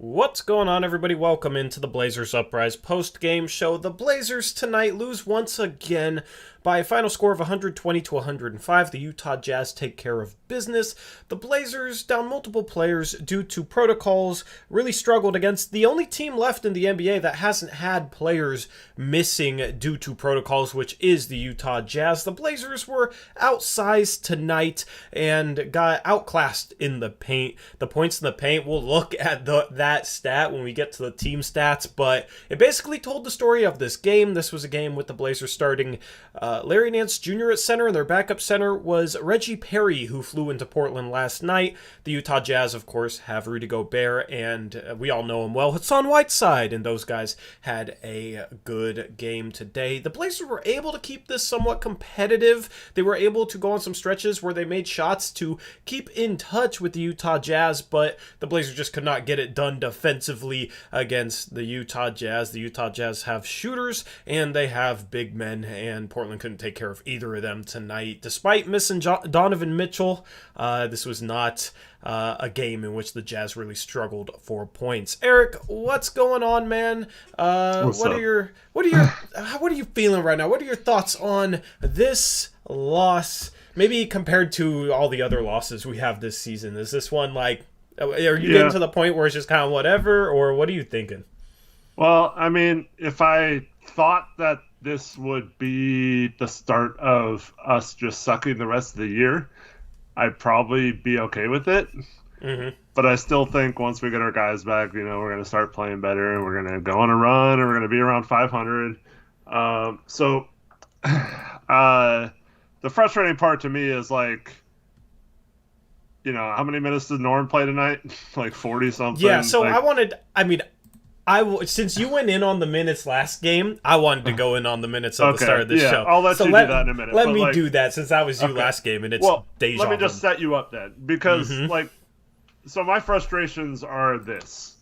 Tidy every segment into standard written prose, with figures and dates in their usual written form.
What's going on, everybody? Welcome into the Blazers Uprise post-game show. The Blazers tonight lose once again by a final score of 120 to 105. The Utah Jazz take care of business. The Blazers, down multiple players due to protocols, really struggled against the only team left in the NBA that hasn't had players missing due to protocols, which is the Utah Jazz. The Blazers were outsized tonight and got outclassed in the paint. The points in the paint, we'll look at that stat when we get to the team stats, but it basically told the story of this game. This was a game with the Blazers starting Larry Nance Jr. at center, and their backup center was Reggie Perry, who flew into Portland last night. The Utah Jazz, of course, have Rudy Gobert, and we all know him well, Hassan Whiteside, and those guys had a good game today. The Blazers were able to keep this somewhat competitive. They were able to go on some stretches where they made shots to keep in touch with the Utah Jazz, but the Blazers just could not get it done defensively against the Utah Jazz. The Utah Jazz have shooters, and they have big men, and Portland couldn't take care of either of them tonight. Despite missing Donovan Mitchell, this was not a game in which the Jazz really struggled for points. Eric, what's going on, man? What are you feeling right now? What are your thoughts on this loss? Maybe compared to all the other losses we have this season, is this one like? Are you getting to the point where it's just kind of whatever, or what are you thinking? Well, I mean, if I thought that this would be the start of us just sucking the rest of the year, I'd probably be okay with it. Mm-hmm. But I still think once we get our guys back, we're going to start playing better, and we're going to go on a run, and we're going to be around 500. The frustrating part to me is like, how many minutes did Norm play tonight? Like 40 something. Yeah, so since you went in on the minutes last game, I wanted to go in on the minutes at the start of this show. I'll let you do that in a minute. Let me do that since that was you last game, and it's deja vu. Let me just set you up then, because so my frustrations are this.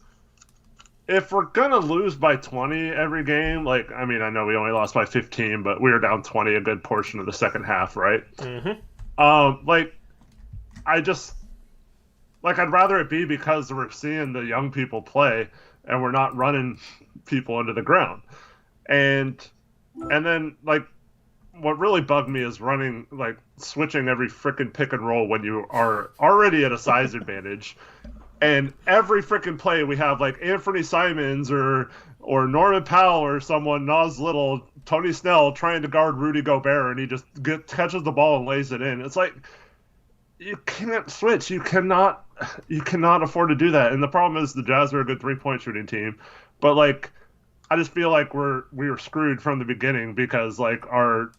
If we're going to lose by 20 every game, I know we only lost by 15, but we were down 20 a good portion of the second half, right? Mm-hmm. I'd rather it be because we're seeing the young people play and we're not running people into the ground. And then, what really bugged me is switching every freaking pick and roll when you are already at a size advantage. And every freaking play we have Anthony Simons or Norman Powell or someone, Nas Little, Tony Snell trying to guard Rudy Gobert, and he just catches the ball and lays it in. It's like, you can't switch. You cannot afford to do that. And the problem is the Jazz are a good three-point shooting team, but I just feel like we were screwed from the beginning because our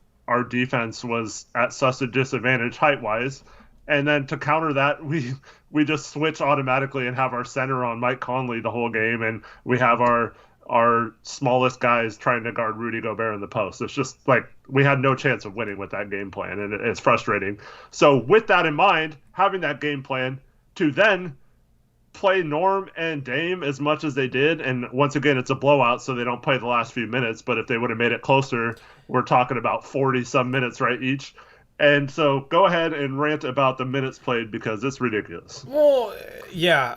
defense was at such a disadvantage height-wise. And then to counter that, we just switch automatically and have our center on Mike Conley the whole game, and we have our smallest guys trying to guard Rudy Gobert in the post. It's just we had no chance of winning with that game plan, and it's frustrating. So with that in mind, having that game plan to then play Norm and Dame as much as they did, and once again, it's a blowout, so they don't play the last few minutes, but if they would have made it closer, we're talking about 40-some minutes, right, each. And so go ahead and rant about the minutes played because it's ridiculous. Well, yeah.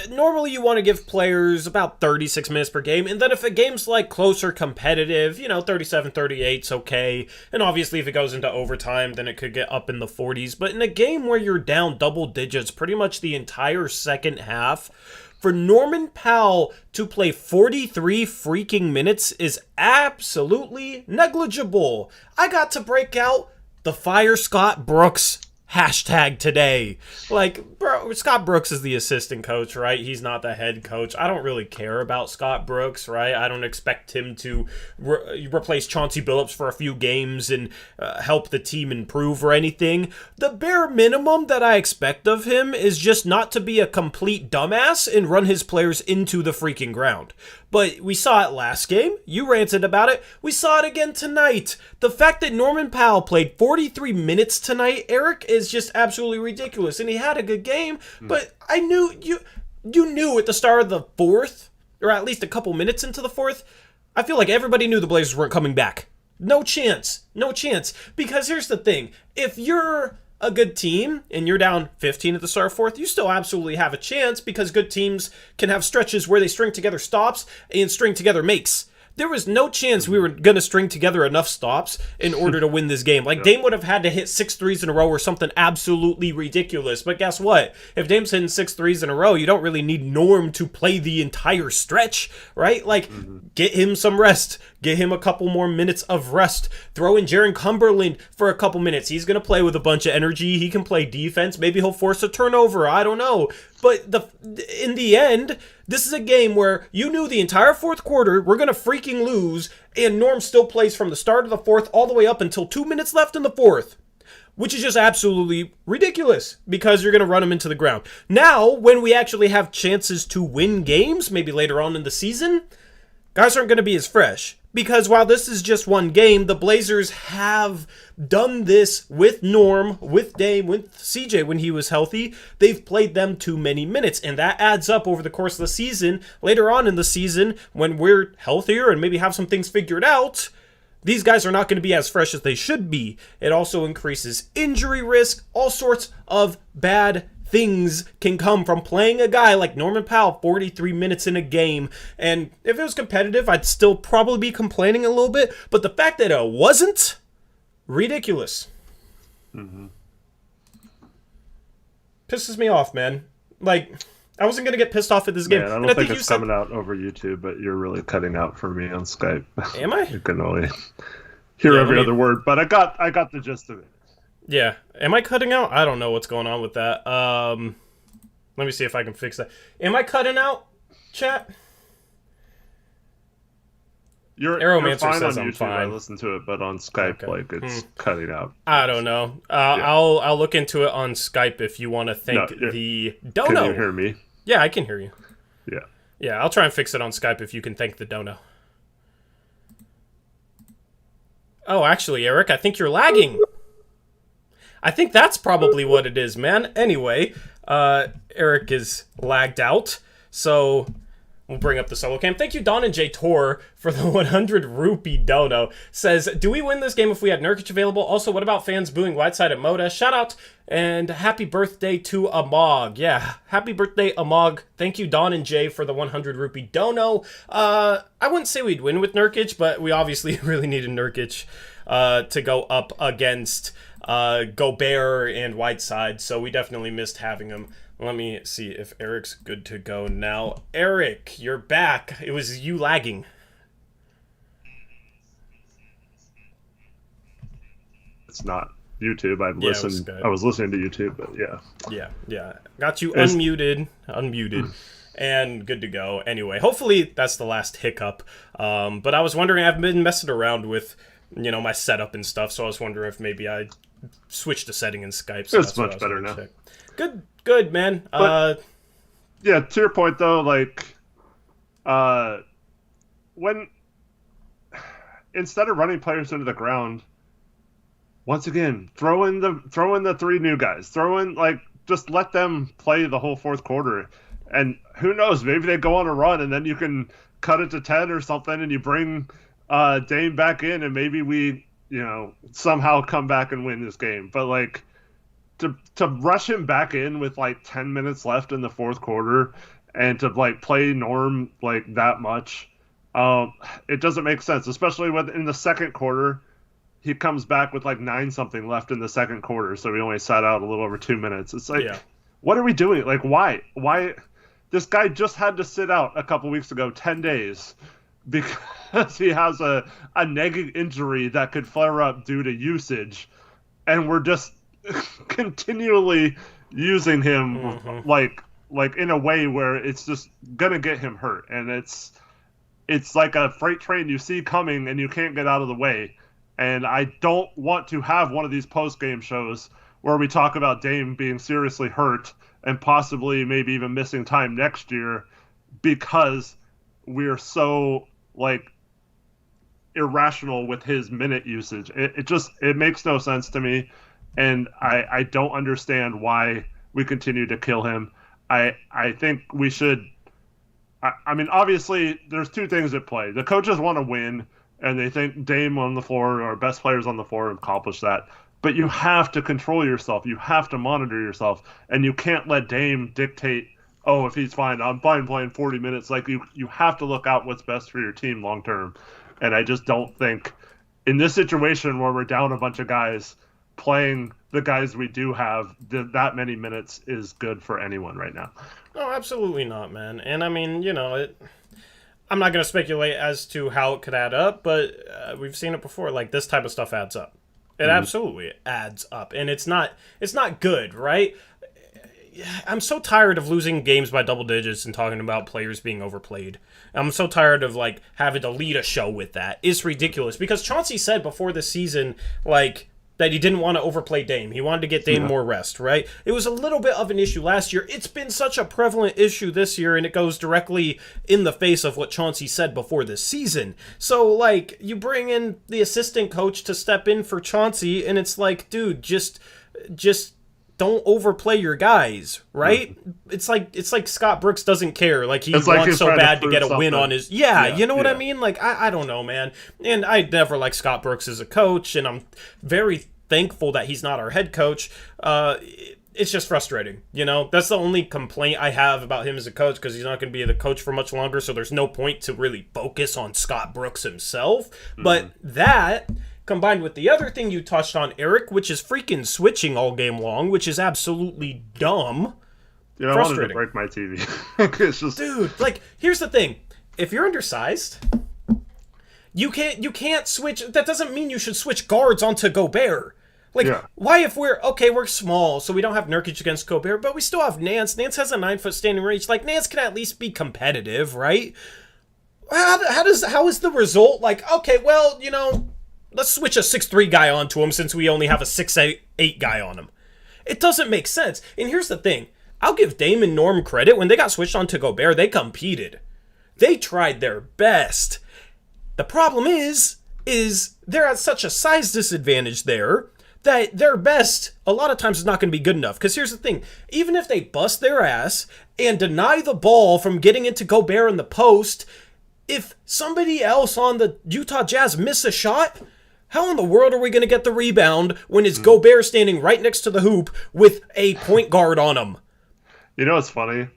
Normally you want to give players about 36 minutes per game, and then if a game's closer competitive, 37, 38's okay. And obviously if it goes into overtime, then it could get up in the 40s. But in a game where you're down double digits pretty much the entire second half, for Norman Powell to play 43 freaking minutes is absolutely negligible. I got to break out the Fire Scott Brooks hashtag today. Bro, Scott Brooks is the assistant coach, right? He's not the head coach. I don't really care about Scott Brooks, right? I don't expect him to replace Chauncey Billups for a few games and help the team improve or anything. The bare minimum that I expect of him is just not to be a complete dumbass and run his players into the freaking ground. But we saw it last game. You ranted about it. We saw it again tonight. The fact that Norman Powell played 43 minutes tonight, Eric, is just absolutely ridiculous. And he had a good game, but I knew you knew at the start of the fourth, or at least a couple minutes into the fourth, I feel like everybody knew the Blazers weren't coming back. No chance. Because here's the thing. If you're a good team and you're down 15 at the start of fourth, you still absolutely have a chance because good teams can have stretches where they string together stops and string together makes. There was no chance we were going to string together enough stops in order to win this game. Like, Dame would have had to hit 6 threes in a row or something absolutely ridiculous. But guess what? If Dame's hitting 6 threes in a row, you don't really need Norm to play the entire stretch, right? Like, get him some rest. Get him a couple more minutes of rest. Throw in Jaren Cumberland for a couple minutes. He's going to play with a bunch of energy. He can play defense. Maybe he'll force a turnover. I don't know. But in the end, this is a game where you knew the entire fourth quarter we're going to freaking lose, and Norm still plays from the start of the fourth all the way up until 2 minutes left in the fourth, which is just absolutely ridiculous because you're going to run him into the ground. Now, when we actually have chances to win games, maybe later on in the season, guys aren't going to be as fresh. Because while this is just one game, the Blazers have done this with Norm, with Dame, with CJ when he was healthy. They've played them too many minutes, and that adds up over the course of the season. Later on in the season, when we're healthier and maybe have some things figured out, these guys are not going to be as fresh as they should be. It also increases injury risk, all sorts of bad things can come from playing a guy like Norman Powell 43 minutes in a game. And if it was competitive, I'd still probably be complaining a little bit. But the fact that it wasn't, ridiculous. Pisses me off, man. Like, I wasn't going to get pissed off at this game. Man, I don't think it's coming out over YouTube, but you're really cutting out for me on Skype. Am I? You can only hear every other word, but I got the gist of it. Yeah. Am I cutting out? I don't know what's going on with that. Let me see if I can fix that. Am I cutting out, chat? You're fine says on YouTube. Fine. I listened to it, but on Skype, it's cutting out. I don't know. I'll look into it on Skype if you want to thank the dono. Can you hear me? Yeah, I can hear you. Yeah. Yeah, I'll try and fix it on Skype if you can thank the dono. Oh, actually, Eric, I think you're lagging. I think that's probably what it is, man. Anyway, Eric is lagged out, so we'll bring up the solo cam. Thank you, Don and J Tor, for the 100 rupee dono. Says, do we win this game if we had Nurkic available? Also, what about fans booing Whiteside at Moda? Shout out and happy birthday to Amog. Yeah, happy birthday, Amog. Thank you, Don and Jay, for the 100 rupee dono. I wouldn't say we'd win with Nurkic, but we obviously really needed Nurkic to go up against Gobert and Whiteside, so we definitely missed having him. Let me see if Eric's good to go now. Eric, you're back. It was you lagging. It's not YouTube. I was listening to YouTube, but yeah. Yeah. Got you unmuted, and good to go. Anyway, hopefully that's the last hiccup. But I was wondering, I've been messing around with, my setup and stuff, so I was wondering if maybe I switched the setting in Skype. So it's much better now. Good, man. But, yeah, to your point though, when instead of running players into the ground, once again, throw in the 3 new guys. Just let them play the whole fourth quarter, and who knows, maybe they go on a run, and then you can cut it to 10 or something, and you bring Dame back in, and maybe we somehow come back and win this game. But to rush him back in with 10 minutes left in the fourth quarter and to play Norm that much, it doesn't make sense, especially when in the second quarter he comes back with 9 something left in the second quarter, so we only sat out a little over 2 minutes. It's what are we doing? Why this guy just had to sit out a couple weeks ago, 10 days, because he has a nagging injury that could flare up due to usage, and we're just continually using him in a way where it's just gonna get him hurt, and it's like a freight train you see coming and you can't get out of the way. And I don't want to have one of these post-game shows where we talk about Dame being seriously hurt and possibly maybe even missing time next year because we're so irrational with his minute usage. It makes no sense to me, and I don't understand why we continue to kill him. I think we should. I mean, obviously, there's 2 things at play. The coaches want to win, and they think Dame on the floor or best players on the floor accomplish that. but you have to control yourself. You have to monitor yourself, and you can't let Dame dictate, oh, if he's fine, I'm fine playing 40 minutes. Like, you have to look out what's best for your team long term. And I just don't think in this situation where we're down a bunch of guys, playing the guys we do have that many minutes is good for anyone right now. No, absolutely not, man. And I mean, I'm not going to speculate as to how it could add up, but we've seen it before. Like, this type of stuff adds up. It absolutely adds up. And it's not good, right? I'm so tired of losing games by double digits and talking about players being overplayed. I'm so tired of, like, having to lead a show with that. It's ridiculous. Because Chauncey said before the season, like, that he didn't want to overplay Dame. He wanted to get Dame more rest, right? It was a little bit of an issue last year. It's been such a prevalent issue this year, and it goes directly in the face of what Chauncey said before this season. So, like, you bring in the assistant coach to step in for Chauncey, and it's like, dude, just don't overplay your guys, right? It's like Scott Brooks doesn't care. Like, he wants so bad to get a win on his... Yeah, you know what I mean? Like, I don't know, man. And I never liked Scott Brooks as a coach, and I'm very thankful that he's not our head coach. It's just frustrating, That's the only complaint I have about him as a coach, because he's not going to be the coach for much longer, so there's no point to really focus on Scott Brooks himself. But that... combined with the other thing you touched on, Eric, which is freaking switching all game long, which is absolutely dumb. Dude, I wanted to break my TV. It's just... Dude, like, here's the thing. If you're undersized, you can't switch. That doesn't mean you should switch guards onto Gobert. Like, why if we're small, so we don't have Nurkic against Gobert, but we still have Nance. Nance has a 9-foot standing range. Like, Nance can at least be competitive, right? How is the result like, okay, well, let's switch a 6'3" guy onto him since we only have a 6'8" guy on him. It doesn't make sense. And here's the thing. I'll give Dame and Norm credit. When they got switched onto Gobert, they competed. They tried their best. The problem is they're at such a size disadvantage there that their best a lot of times is not going to be good enough. Because here's the thing. Even if they bust their ass and deny the ball from getting into Gobert in the post, if somebody else on the Utah Jazz miss a shot... how in the world are we going to get the rebound when it's Gobert standing right next to the hoop with a point guard on him? You know what's funny?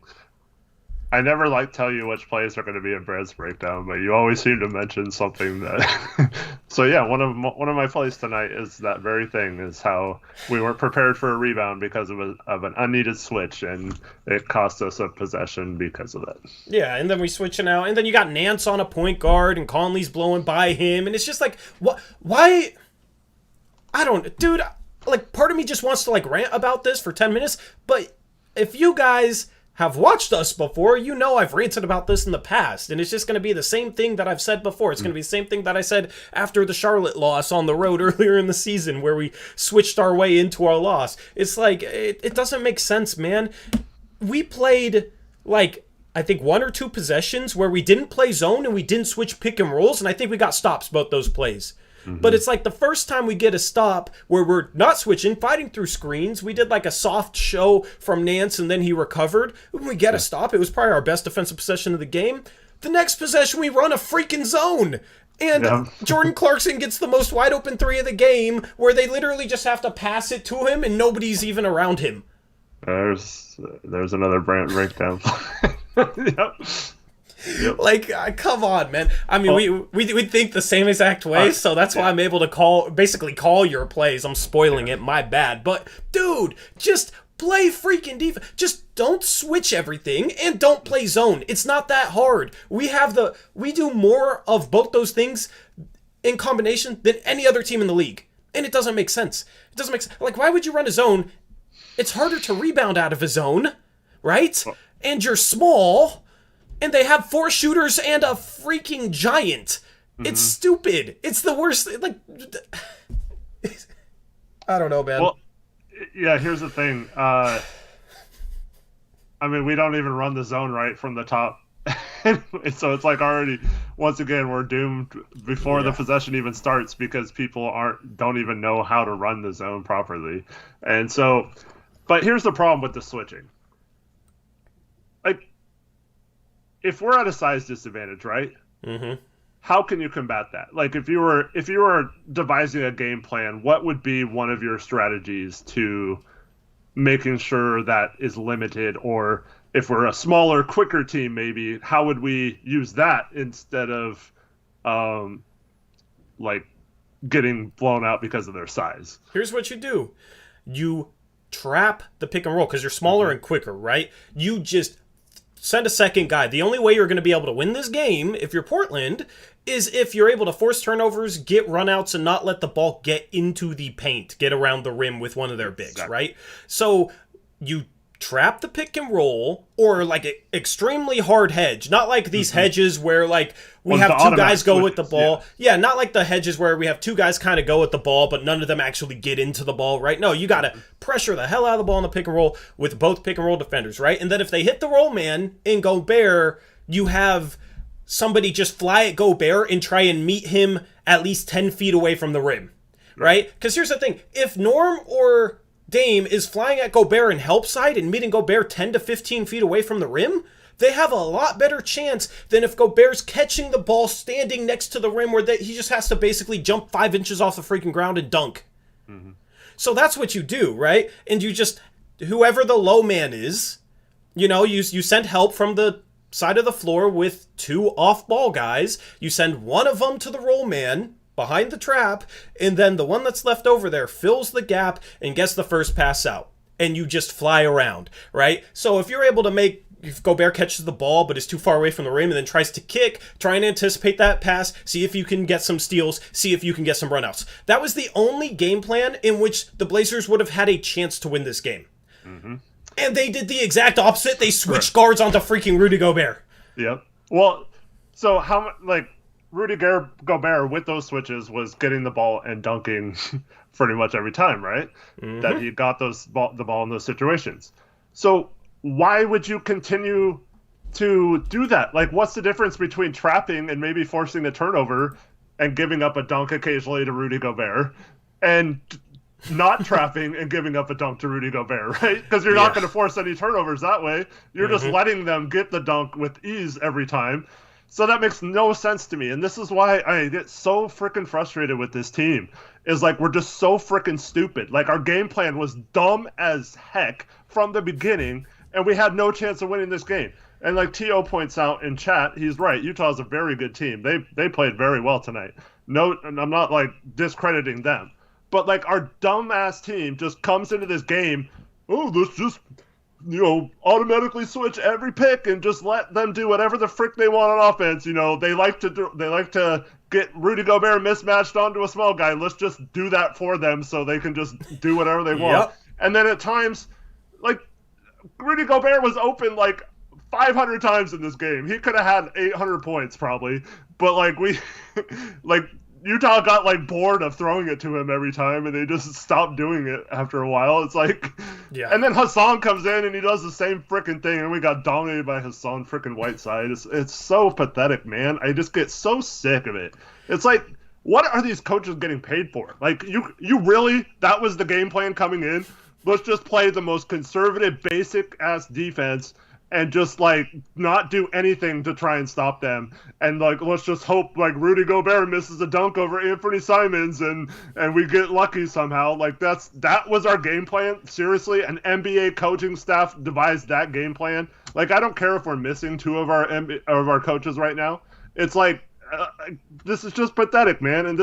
I never tell you which plays are going to be in Brad's breakdown, but you always seem to mention something that... So yeah, one of my plays tonight is that very thing, is how we weren't prepared for a rebound because of an unneeded switch, and it cost us a possession because of that. Yeah, and then we switching out, and then you got Nance on a point guard, and Conley's blowing by him, and it's just like, what? Why? I don't... Dude, like, part of me just wants to, like, rant about this for 10 minutes, but if you guys... have watched us before, I've ranted about this in the past, and it's just going to be the same thing that I've said before. It's going to be the same thing that I said after the Charlotte loss on the road earlier in the season, where we switched our way into our loss. It's like, it doesn't make sense, man. We played, like, I think 1 or 2 possessions where we didn't play zone and we didn't switch pick and rolls, and I think we got stops both those plays. But it's like the first time we get a stop where we're not switching, fighting through screens. We did like a soft show from Nance, and then he recovered. When we get a stop, it was probably our best defensive possession of the game. The next possession, we run a freaking zone. And Jordan Clarkson gets the most wide open 3 of the game, where they literally just have to pass it to him, and nobody's even around him. There's another Brant breakdown. Yep. Like, come on, man. I mean, we think the same exact way, so that's why I'm able to call your plays. I'm spoiling it, my bad. But, dude, just play freaking defense. Just don't switch everything and don't play zone. It's not that hard. We do more of both those things in combination than any other team in the league. And it doesn't make sense. It doesn't make sense. Like, why would you run a zone? It's harder to rebound out of a zone, right? And you're small... and they have 4 shooters and a freaking giant. It's stupid. It's the worst. Like, I don't know, man. Well, yeah, here's the thing. I mean, we don't even run the zone right from the top. So it's like already, once again, we're doomed before the possession even starts, because people don't even know how to run the zone properly. And so, but here's the problem with the switching. Like, if we're at a size disadvantage, right? how can you combat that? Like if you were devising a game plan, what would be one of your strategies to making sure that is limited? Or if we're a smaller, quicker team, maybe how would we use that instead of like getting blown out because of their size? Here's what you do. You trap the pick and roll because you're smaller and quicker, right? You just send a second guy. The only way you're going to be able to win this game, if you're Portland, is if you're able to force turnovers, get runouts, and not let the ball get into the paint, get around the rim with one of their bigs, right? So you trap the pick and roll, or like extremely hard hedge. Not like these hedges where like we have two guys go with the ball. Yeah, not like the hedges where we have two guys kind of go with the ball, but none of them actually get into the ball, right? No, you got to pressure the hell out of the ball in the pick and roll with both pick and roll defenders, right? And then if they hit the roll man in Gobert, you have somebody just fly at Gobert and try and meet him at least 10 feet away from the rim, right? Because here's the thing. If Norm or Dame is flying at Gobert in help side and meeting Gobert 10 to 15 feet away from the rim, they have a lot better chance than if Gobert's catching the ball standing next to the rim where he just has to basically jump 5 inches off the freaking ground and dunk. So that's what you do, right? And you just, whoever the low man is, you know, you send help from the side of the floor with two off-ball guys. You send one of them to the roll man behind the trap, and then the one that's left over there fills the gap and gets the first pass out. And you just fly around, right? So if you're able to if Gobert catches the ball but is too far away from the rim and then tries to kick, try and anticipate that pass, see if you can get some steals, see if you can get some runouts. That was the only game plan in which the Blazers would have had a chance to win this game. And they did the exact opposite. They switched guards onto freaking Rudy Gobert. Yep. Well, so how, like, Rudy Gobert with those switches was getting the ball and dunking pretty much every time, right? That he got the ball in those situations. So why would you continue to do that? Like, what's the difference between trapping and maybe forcing the turnover and giving up a dunk occasionally to Rudy Gobert and not trapping and giving up a dunk to Rudy Gobert, right? Because you're not going to force any turnovers that way. You're just letting them get the dunk with ease every time. So that makes no sense to me. And this is why I get so freaking frustrated with this team. Is like, we're just so freaking stupid. Like, our game plan was dumb as heck from the beginning, and we had no chance of winning this game. And like T.O. points out in chat, he's right. Utah's a very good team. They played very well tonight. No, and I'm not like discrediting them. But like, our dumbass team just comes into this game, let's just, you know, automatically switch every pick and just let them do whatever the frick they want on offense. You know, they like to get Rudy Gobert mismatched onto a small guy. Let's just do that for them so they can just do whatever they want. And then at times, like, Rudy Gobert was open like 500 times in this game. He could have had 800 points probably, but like Utah got like bored of throwing it to him every time, and they just stopped doing it after a while. It's like, and then Hassan comes in and he does the same freaking thing, and we got dominated by Hassan freaking Whiteside. It's so pathetic, man. I just get so sick of it. It's like, what are these coaches getting paid for? Like, you really, that was the game plan coming in? Let's just play the most conservative, basic ass defense and just like not do anything to try and stop them, and like, let's just hope like Rudy Gobert misses a dunk over Anthony Simons and we get lucky somehow. Like, that was our game plan. Seriously, an NBA coaching staff devised that game plan. Like, I don't care if we're missing two of our coaches right now. It's like, this is just pathetic, man. And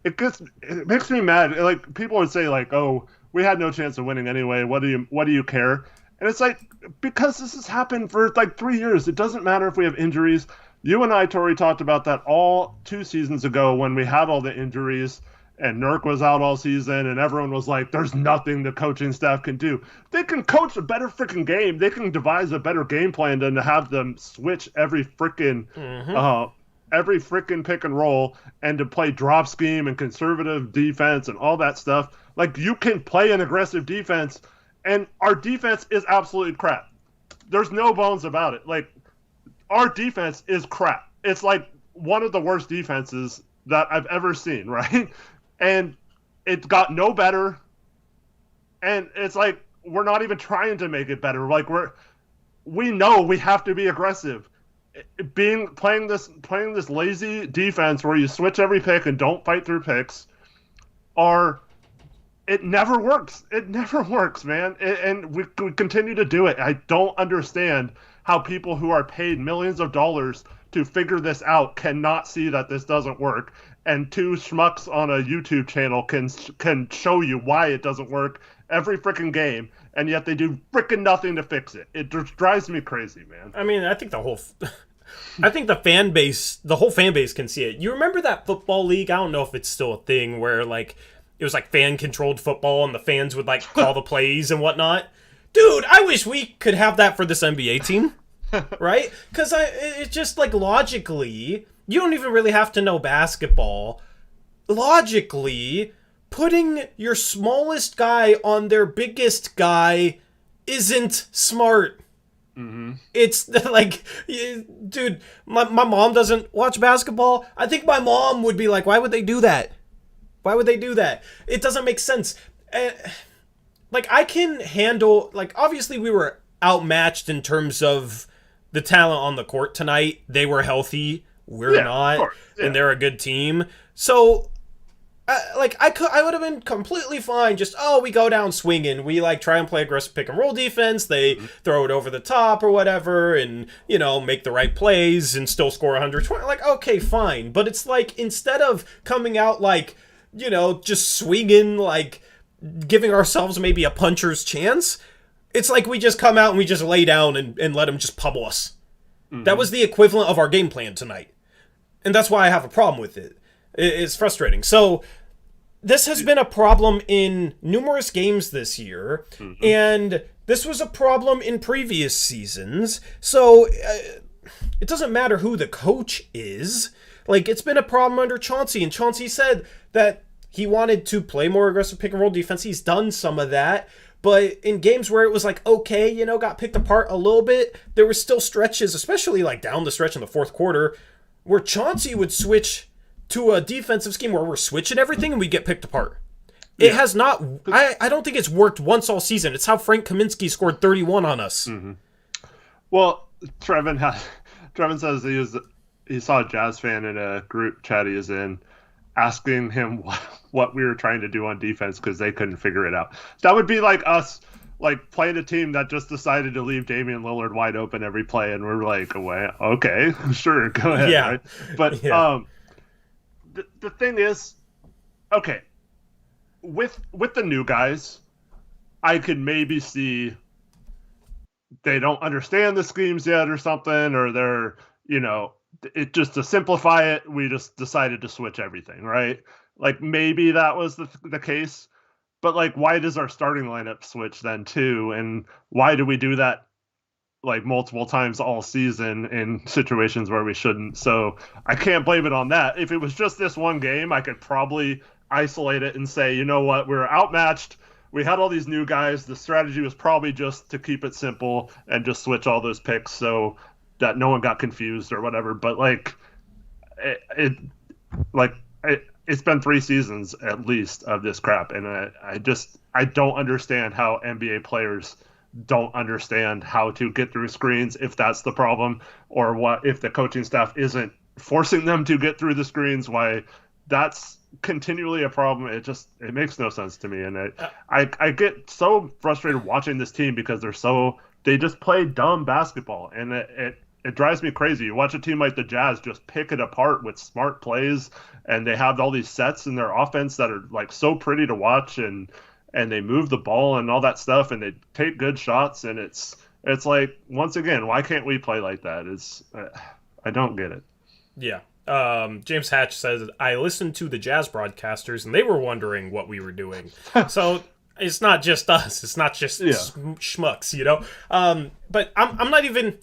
it makes me mad. Like, people would say like, oh, we had no chance of winning anyway. What do you care? And it's like, because this has happened for like 3 years. It doesn't matter if we have injuries. You and I, Tori, talked about that all 2 seasons ago when we had all the injuries and Nurk was out all season and everyone was like, there's nothing the coaching staff can do. They can coach a better freaking game. They can devise a better game plan than to have them switch every freaking pick and roll and to play drop scheme and conservative defense and all that stuff. Like, you can play an aggressive defense, and our defense is absolutely crap. There's no bones about it. Like, our defense is crap. It's like one of the worst defenses that I've ever seen, right? And it got no better. And it's like, we're not even trying to make it better. Like, we know we have to be aggressive. playing this lazy defense where you switch every pick and don't fight through picks, are it never works. It never works, man. And we continue to do it. I don't understand how people who are paid millions of dollars to figure this out cannot see that this doesn't work. And two schmucks on a YouTube channel can show you why it doesn't work every freaking game, and yet they do freaking nothing to fix it. It just drives me crazy, man. I mean, I think the whole fan base can see it. You remember that football league? I don't know if it's still a thing where like it was like fan controlled football and the fans would like call the plays and whatnot. Dude, I wish we could have that for this NBA team, right? Because it's just like logically, you don't even really have to know basketball. Logically, putting your smallest guy on their biggest guy isn't smart. Mm-hmm. It's like, dude, my mom doesn't watch basketball. I think my mom would be like, why would they do that? Why would they do that? It doesn't make sense. Like, I can handle, like, obviously we were outmatched in terms of the talent on the court tonight. They were healthy. We're not. Yeah. And they're a good team. So, I would have been completely fine. Just, we go down swinging. We like try and play aggressive pick and roll defense. They throw it over the top or whatever, and make the right plays and still score 120. Like, okay, fine. But it's like instead of coming out like, just swinging, like giving ourselves maybe a puncher's chance, it's like we just come out and we just lay down and let them just pummel us. Mm-hmm. That was the equivalent of our game plan tonight, and that's why I have a problem with it. It's frustrating. So. This has been a problem in numerous games this year, and this was a problem in previous seasons, so it doesn't matter who the coach is. Like, it's been a problem under Chauncey, and Chauncey said that he wanted to play more aggressive pick-and-roll defense. He's done some of that, but in games where it was like, okay, got picked apart a little bit, there were still stretches, especially like down the stretch in the fourth quarter, where Chauncey would switch to a defensive scheme where we're switching everything and we get picked apart. It has not... I don't think it's worked once all season. It's how Frank Kaminsky scored 31 on us. Mm-hmm. Well, Trevin says he saw a Jazz fan in a group chat he is in asking him what we were trying to do on defense because they couldn't figure it out. That would be like us like playing a team that just decided to leave Damian Lillard wide open every play, and we're like, okay, sure, go ahead. Yeah. Right? But the thing is, okay, with the new guys, I could maybe see they don't understand the schemes yet or something, or they're, it just to simplify it, we just decided to switch everything, right? Like maybe that was the case, but like why does our starting lineup switch then too? And why do we do that like multiple times all season in situations where we shouldn't? So I can't blame it on that. If it was just this one game, I could probably isolate it and say, you know what, we were outmatched. We had all these new guys. The strategy was probably just to keep it simple and just switch all those picks so that no one got confused or whatever. But like it's been 3 seasons at least of this crap, and I don't understand how NBA players don't understand how to get through screens if that's the problem, or what if the coaching staff isn't forcing them to get through the screens, why that's continually a problem. It makes no sense to me, and I get so frustrated watching this team because they just play dumb basketball, and it drives me crazy. You watch a team like the Jazz just pick it apart with smart plays, and they have all these sets in their offense that are like so pretty to watch, and they move the ball and all that stuff, and they take good shots, and it's like, once again, why can't we play like that? I don't get it. Yeah. James Hatch says, I listened to the Jazz broadcasters, and they were wondering what we were doing. So it's not just us. It's not just schmucks, But I'm not even...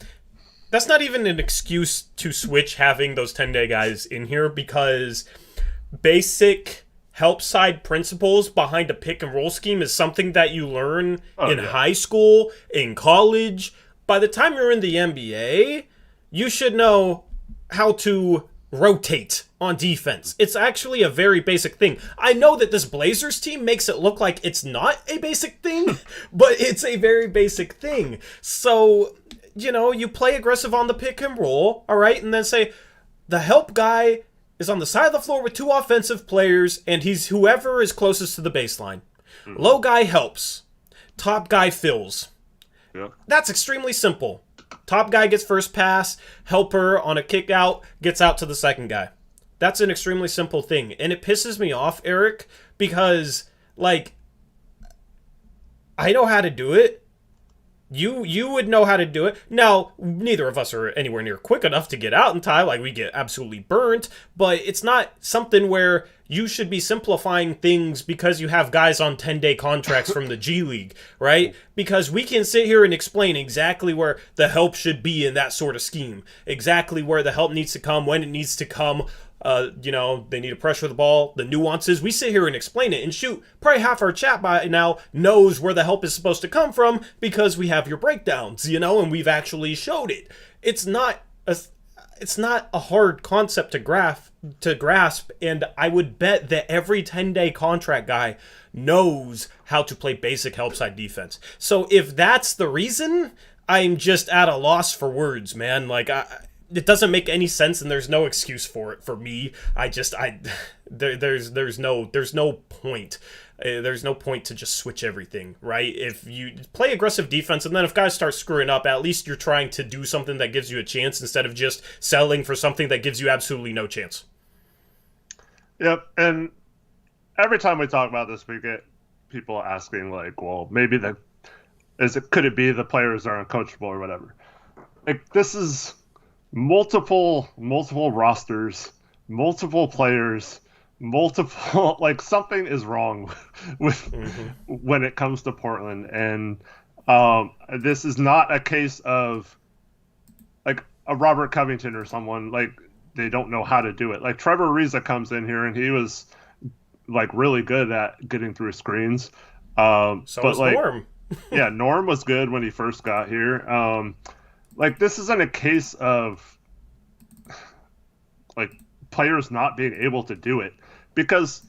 That's not even an excuse to switch having those 10-day guys in here, because basic help side principles behind a pick and roll scheme is something that you learn in high school, in college. By the time you're in the NBA, you should know how to rotate on defense. It's actually a very basic thing. I know that this Blazers team makes it look like it's not a basic thing, but it's a very basic thing. So you play aggressive on the pick and roll, all right, and then say the help guy is on the side of the floor with 2 offensive players, and he's whoever is closest to the baseline. Mm-hmm. Low guy helps. Top guy fills. Yep. That's extremely simple. Top guy gets first pass, helper on a kick out, gets out to the second guy. That's an extremely simple thing. And it pisses me off, Eric, because, like, I know how to do it. You would know how to do it. Now, neither of us are anywhere near quick enough to get out in time. Like, we get absolutely burnt. But it's not something where you should be simplifying things because you have guys on 10-day contracts from the G League, right? Because we can sit here and explain exactly where the help should be in that sort of scheme. Exactly where the help needs to come, when it needs to come. They need to pressure the ball, the nuances. We sit here and explain it, and shoot, probably half our chat by now knows where the help is supposed to come from because we have your breakdowns, and we've actually showed it. It's not a hard concept to grasp, and I would bet that every 10-day contract guy knows how to play basic help side defense. So if that's the reason, I'm just at a loss for words, man. Like, it doesn't make any sense, and there's no excuse for it for me. There's no point. There's no point to just switch everything, right? If you play aggressive defense, and then if guys start screwing up, at least you're trying to do something that gives you a chance instead of just settling for something that gives you absolutely no chance. Yep, and every time we talk about this, we get people asking, like, well, maybe could it be the players are uncoachable or whatever? Like, this is multiple rosters, multiple players, multiple like something is wrong with when it comes to Portland, and this is not a case of like a Robert Covington or someone like they don't know how to do it. Like Trevor Ariza comes in here and he was like really good at getting through screens. So was Norm. Yeah, Norm was good when he first got here. Like, this isn't a case of, like, players not being able to do it. Because,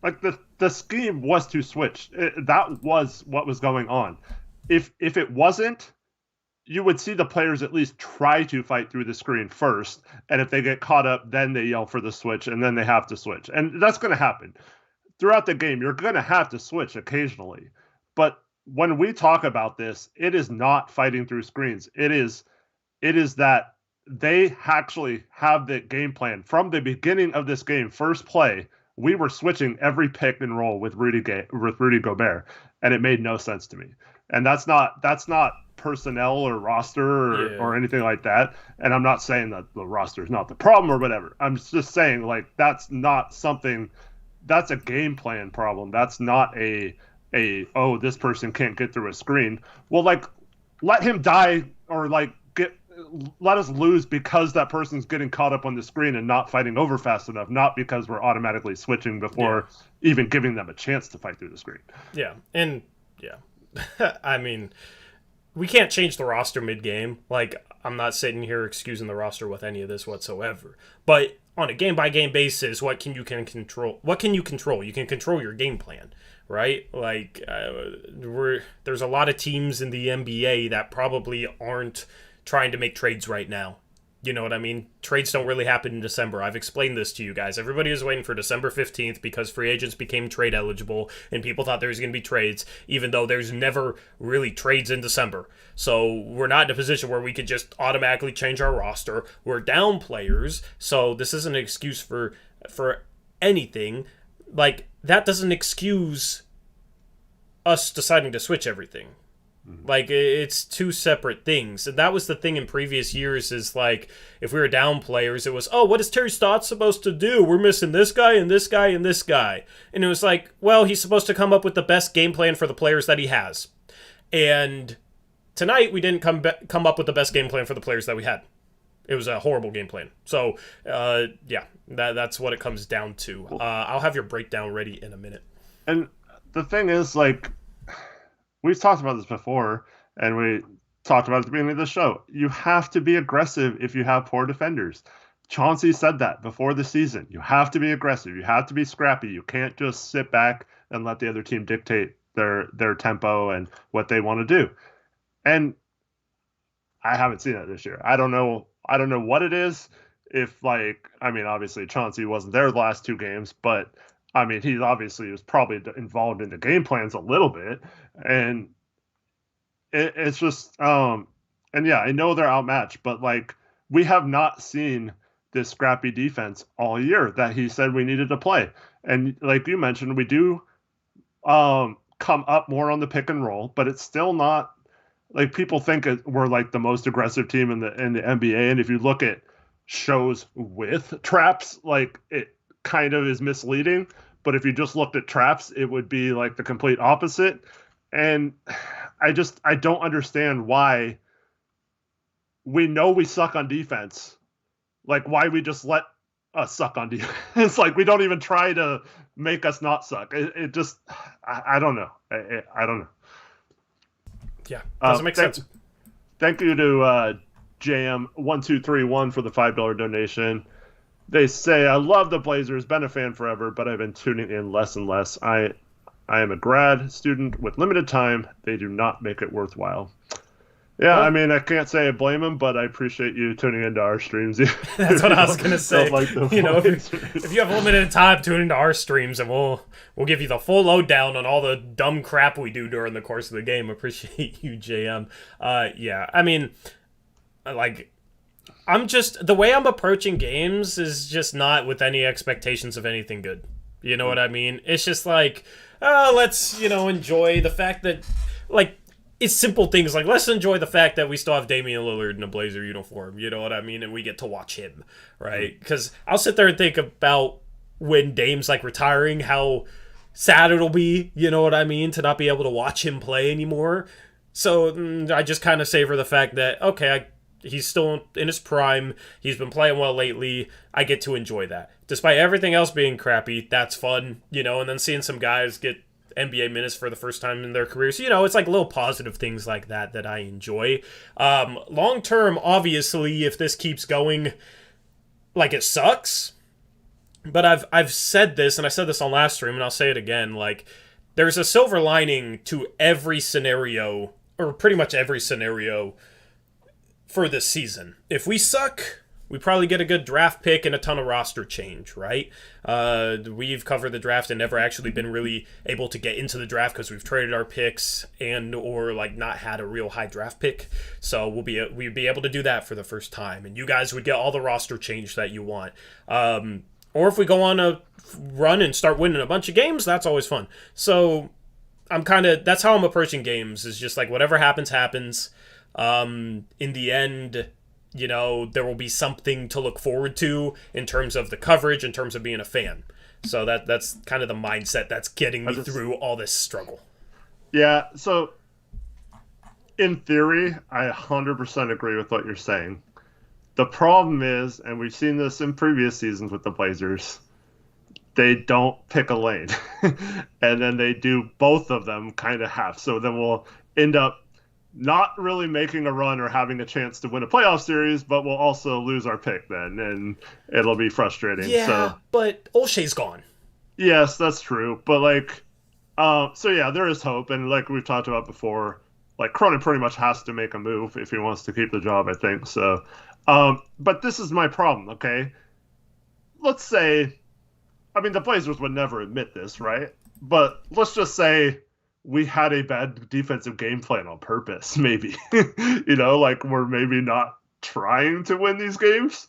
like, the scheme was to switch. That was what was going on. If it wasn't, you would see the players at least try to fight through the screen first. And if they get caught up, then they yell for the switch, and then they have to switch. And that's going to happen. Throughout the game, you're going to have to switch occasionally. But when we talk about this, it is not fighting through screens. It is that they actually have the game plan from the beginning of this game. First play, we were switching every pick and roll with Rudy Gobert, and it made no sense to me. And that's not personnel or roster or anything like that. And I'm not saying that the roster is not the problem or whatever. I'm just saying like that's not something. That's a game plan problem. That's not this person can't get through a screen. Well, like, let him die or like let us lose because that person's getting caught up on the screen and not fighting over fast enough, not because we're automatically switching before even giving them a chance to fight through the screen. Yeah, and I mean, we can't change the roster mid-game. Like, I'm not sitting here excusing the roster with any of this whatsoever. But on a game-by-game basis, what can you control? You can control your game plan. Right? Like, there's a lot of teams in the NBA that probably aren't trying to make trades right now. You know what I mean? Trades don't really happen in December. I've explained this to you guys. Everybody was waiting for December 15th because free agents became trade eligible and people thought there was going to be trades, even though there's never really trades in December. So we're not in a position where we could just automatically change our roster. We're down players, so this isn't an excuse for anything. Like, that doesn't excuse us deciding to switch everything. Like, it's two separate things. And that was the thing in previous years is, like, if we were down players, it was, what is Terry Stotts supposed to do? We're missing this guy and this guy and this guy. And it was like, well, he's supposed to come up with the best game plan for the players that he has. And tonight, we didn't come up with the best game plan for the players that we had. It was a horrible game plan. So, that's what it comes down to. I'll have your breakdown ready in a minute. And the thing is, like, we've talked about this before, and we talked about it at the beginning of the show. You have to be aggressive if you have poor defenders. Chauncey said that before the season. You have to be aggressive. You have to be scrappy. You can't just sit back and let the other team dictate their tempo and what they want to do. And I haven't seen it this year. I don't know. I don't know what it is. If like, I mean, obviously Chauncey wasn't there the last two games, but I mean, he obviously was probably involved in the game plans a little bit, and it's just, and yeah, I know they're outmatched, but like we have not seen this scrappy defense all year that he said we needed to play, and like you mentioned, we do come up more on the pick and roll, but it's still not like people think we're like the most aggressive team in the NBA, and if you look at shows with traps, like it kind of is misleading. But if you just looked at traps, it would be like the complete opposite. And I don't understand why we know we suck on defense. Like why we just let us suck on defense. It's like we don't even try to make us not suck. It just I don't know. I don't know. Yeah, doesn't make sense. Thank you to JM1231 for the $5 donation. They say, I love the Blazers, been a fan forever, but I've been tuning in less and less. I am a grad student with limited time. They do not make it worthwhile. Yeah, well, I mean, I can't say I blame them, but I appreciate you tuning into our streams. That's what I was going to say. Like if you have limited time, tune into our streams, and we'll give you the full lowdown on all the dumb crap we do during the course of the game. Appreciate you, JM. Yeah, I mean, like, the way I'm approaching games is just not with any expectations of anything good. You know what I mean? It's just like, let's, enjoy the fact that, like, it's simple things like, let's enjoy the fact that we still have Damian Lillard in a Blazer uniform, you know what I mean? And we get to watch him, right? Because I'll sit there and think about when Dame's, like, retiring, how sad it'll be, you know what I mean, to not be able to watch him play anymore. So I just kind of savor the fact that, okay, he's still in his prime. He's been playing well lately. I get to enjoy that. Despite everything else being crappy, that's fun, and then seeing some guys get NBA minutes for the first time in their careers. It's like little positive things like that I enjoy. Long term, obviously, if this keeps going, like, it sucks. But I've said this, and I said this on last stream, and I'll say it again. Like, there's a silver lining to every scenario, or pretty much every scenario, for this season. If we suck, we probably get a good draft pick and a ton of roster change, right? We've covered the draft and never actually been really able to get into the draft because we've traded our picks and or like not had a real high draft pick. So we'd be able to do that for the first time, and you guys would get all the roster change that you want. Or if we go on a run and start winning a bunch of games, that's always fun. So that's how I'm approaching games. Is just like whatever happens, happens. In the end, there will be something to look forward to in terms of the coverage, in terms of being a fan. So that's kind of the mindset that's getting me through all this struggle. Yeah, so in theory, I 100% agree with what you're saying. The problem is, and we've seen this in previous seasons with the Blazers, they don't pick a lane. And then they do both of them kind of half. So then we'll end up not really making a run or having a chance to win a playoff series, but we'll also lose our pick then, and it'll be frustrating. Yeah, but Olshay's gone. Yes, that's true. But, like, so yeah, there is hope. And like we've talked about before, like, Cronin pretty much has to make a move if he wants to keep the job, I think. So, but this is my problem, okay? Let's say, I mean, the Blazers would never admit this, right? But let's just say we had a bad defensive game plan on purpose, maybe. Like we're maybe not trying to win these games,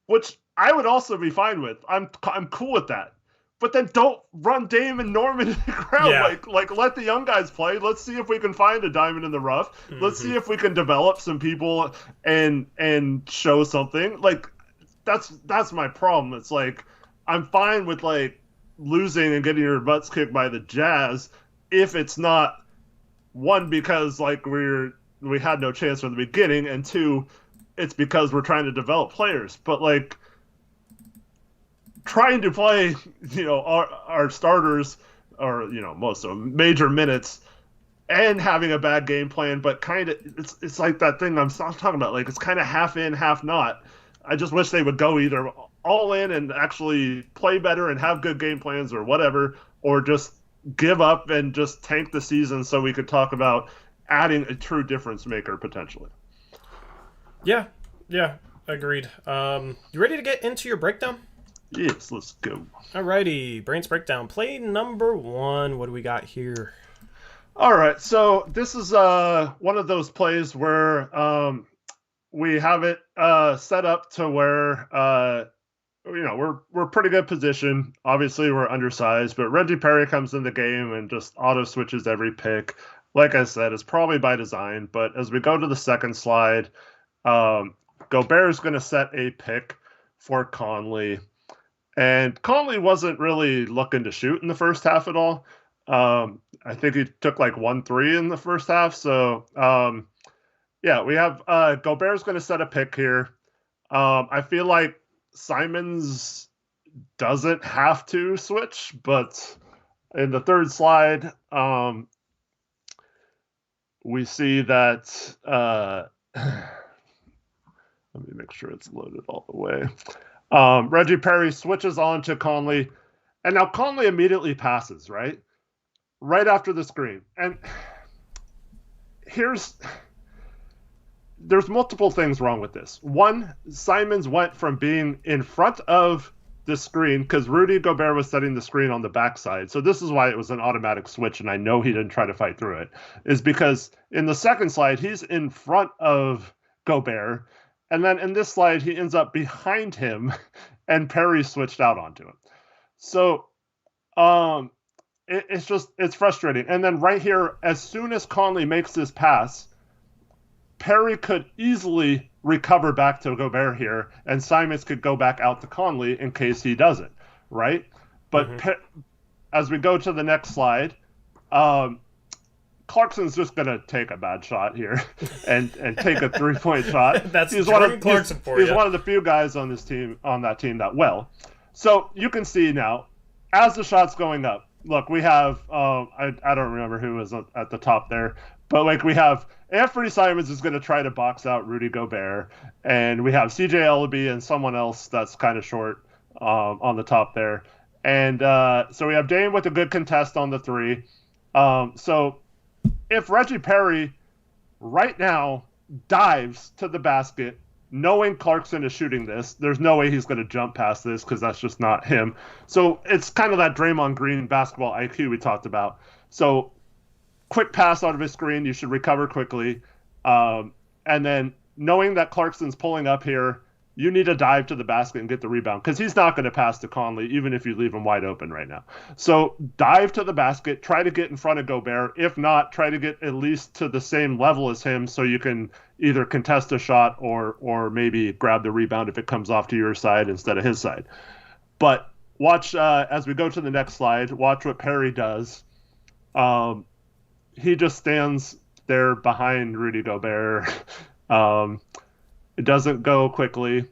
which I would also be fine with. I'm cool with that. But then don't run Dame and Norman in the ground. Yeah. Like let the young guys play. Let's see if we can find a diamond in the rough. Mm-hmm. Let's see if we can develop some people and show something. Like that's my problem. It's like I'm fine with like losing and getting your butts kicked by the Jazz if it's not, one, because like we had no chance from the beginning, and two, it's because we're trying to develop players. But like trying to play our starters, or most of them, major minutes, and having a bad game plan, but kind of it's like that thing I'm talking about, like it's kind of half in, half not. I just wish they would go either all in and actually play better and have good game plans or whatever, or just give up and just tank the season so we could talk about adding a true difference maker potentially. Yeah, yeah, agreed. You ready to get into your breakdown? Yes, let's go. Alrighty, Brains Breakdown. Play number 1. What do we got here? All right, so this is one of those plays where we have it set up to where we're pretty good position. Obviously, we're undersized, but Reggie Perry comes in the game and just auto switches every pick. Like I said, it's probably by design. But as we go to the second slide, Gobert's going to set a pick for Conley. And Conley wasn't really looking to shoot in the first half at all. I think he took like 1-3 in the first half. So, yeah, we have Gobert's going to set a pick here. I feel like Simons doesn't have to switch, but in the third slide, we see that let me make sure it's loaded all the way. Reggie Perry switches on to Conley, and now Conley immediately passes, right after the screen. And there's multiple things wrong with this. One, Simons went from being in front of the screen because Rudy Gobert was setting the screen on the backside. So this is why it was an automatic switch, and I know he didn't try to fight through it, is because in the second slide, he's in front of Gobert, and then in this slide, he ends up behind him, and Perry switched out onto him. So it's frustrating. And then right here, as soon as Conley makes this pass, Perry could easily recover back to Gobert here, and Simons could go back out to Conley in case he doesn't, right? But as we go to the next slide, Clarkson's just going to take a bad shot here and take a 3-point shot. He's one of the few guys on that team that well. So you can see now, as the shot's going up, look, we have, I don't remember who was at the top there, but like we have Anthony Simons is going to try to box out Rudy Gobert, and we have CJ Ellaby and someone else that's kind of short on the top there. And so we have Dame with a good contest on the 3. So if Reggie Perry right now dives to the basket, knowing Clarkson is shooting this, there's no way he's going to jump past this because that's just not him. So it's kind of that Draymond Green basketball IQ we talked about. So quick pass out of his screen, you should recover quickly. And then knowing that Clarkson's pulling up here, you need to dive to the basket and get the rebound because he's not going to pass to Conley even if you leave him wide open right now. So dive to the basket, try to get in front of Gobert. If not, try to get at least to the same level as him so you can either contest a shot or maybe grab the rebound if it comes off to your side instead of his side. But watch as we go to the next slide, watch what Perry does. He just stands there behind Rudy Gobert. It doesn't go quickly.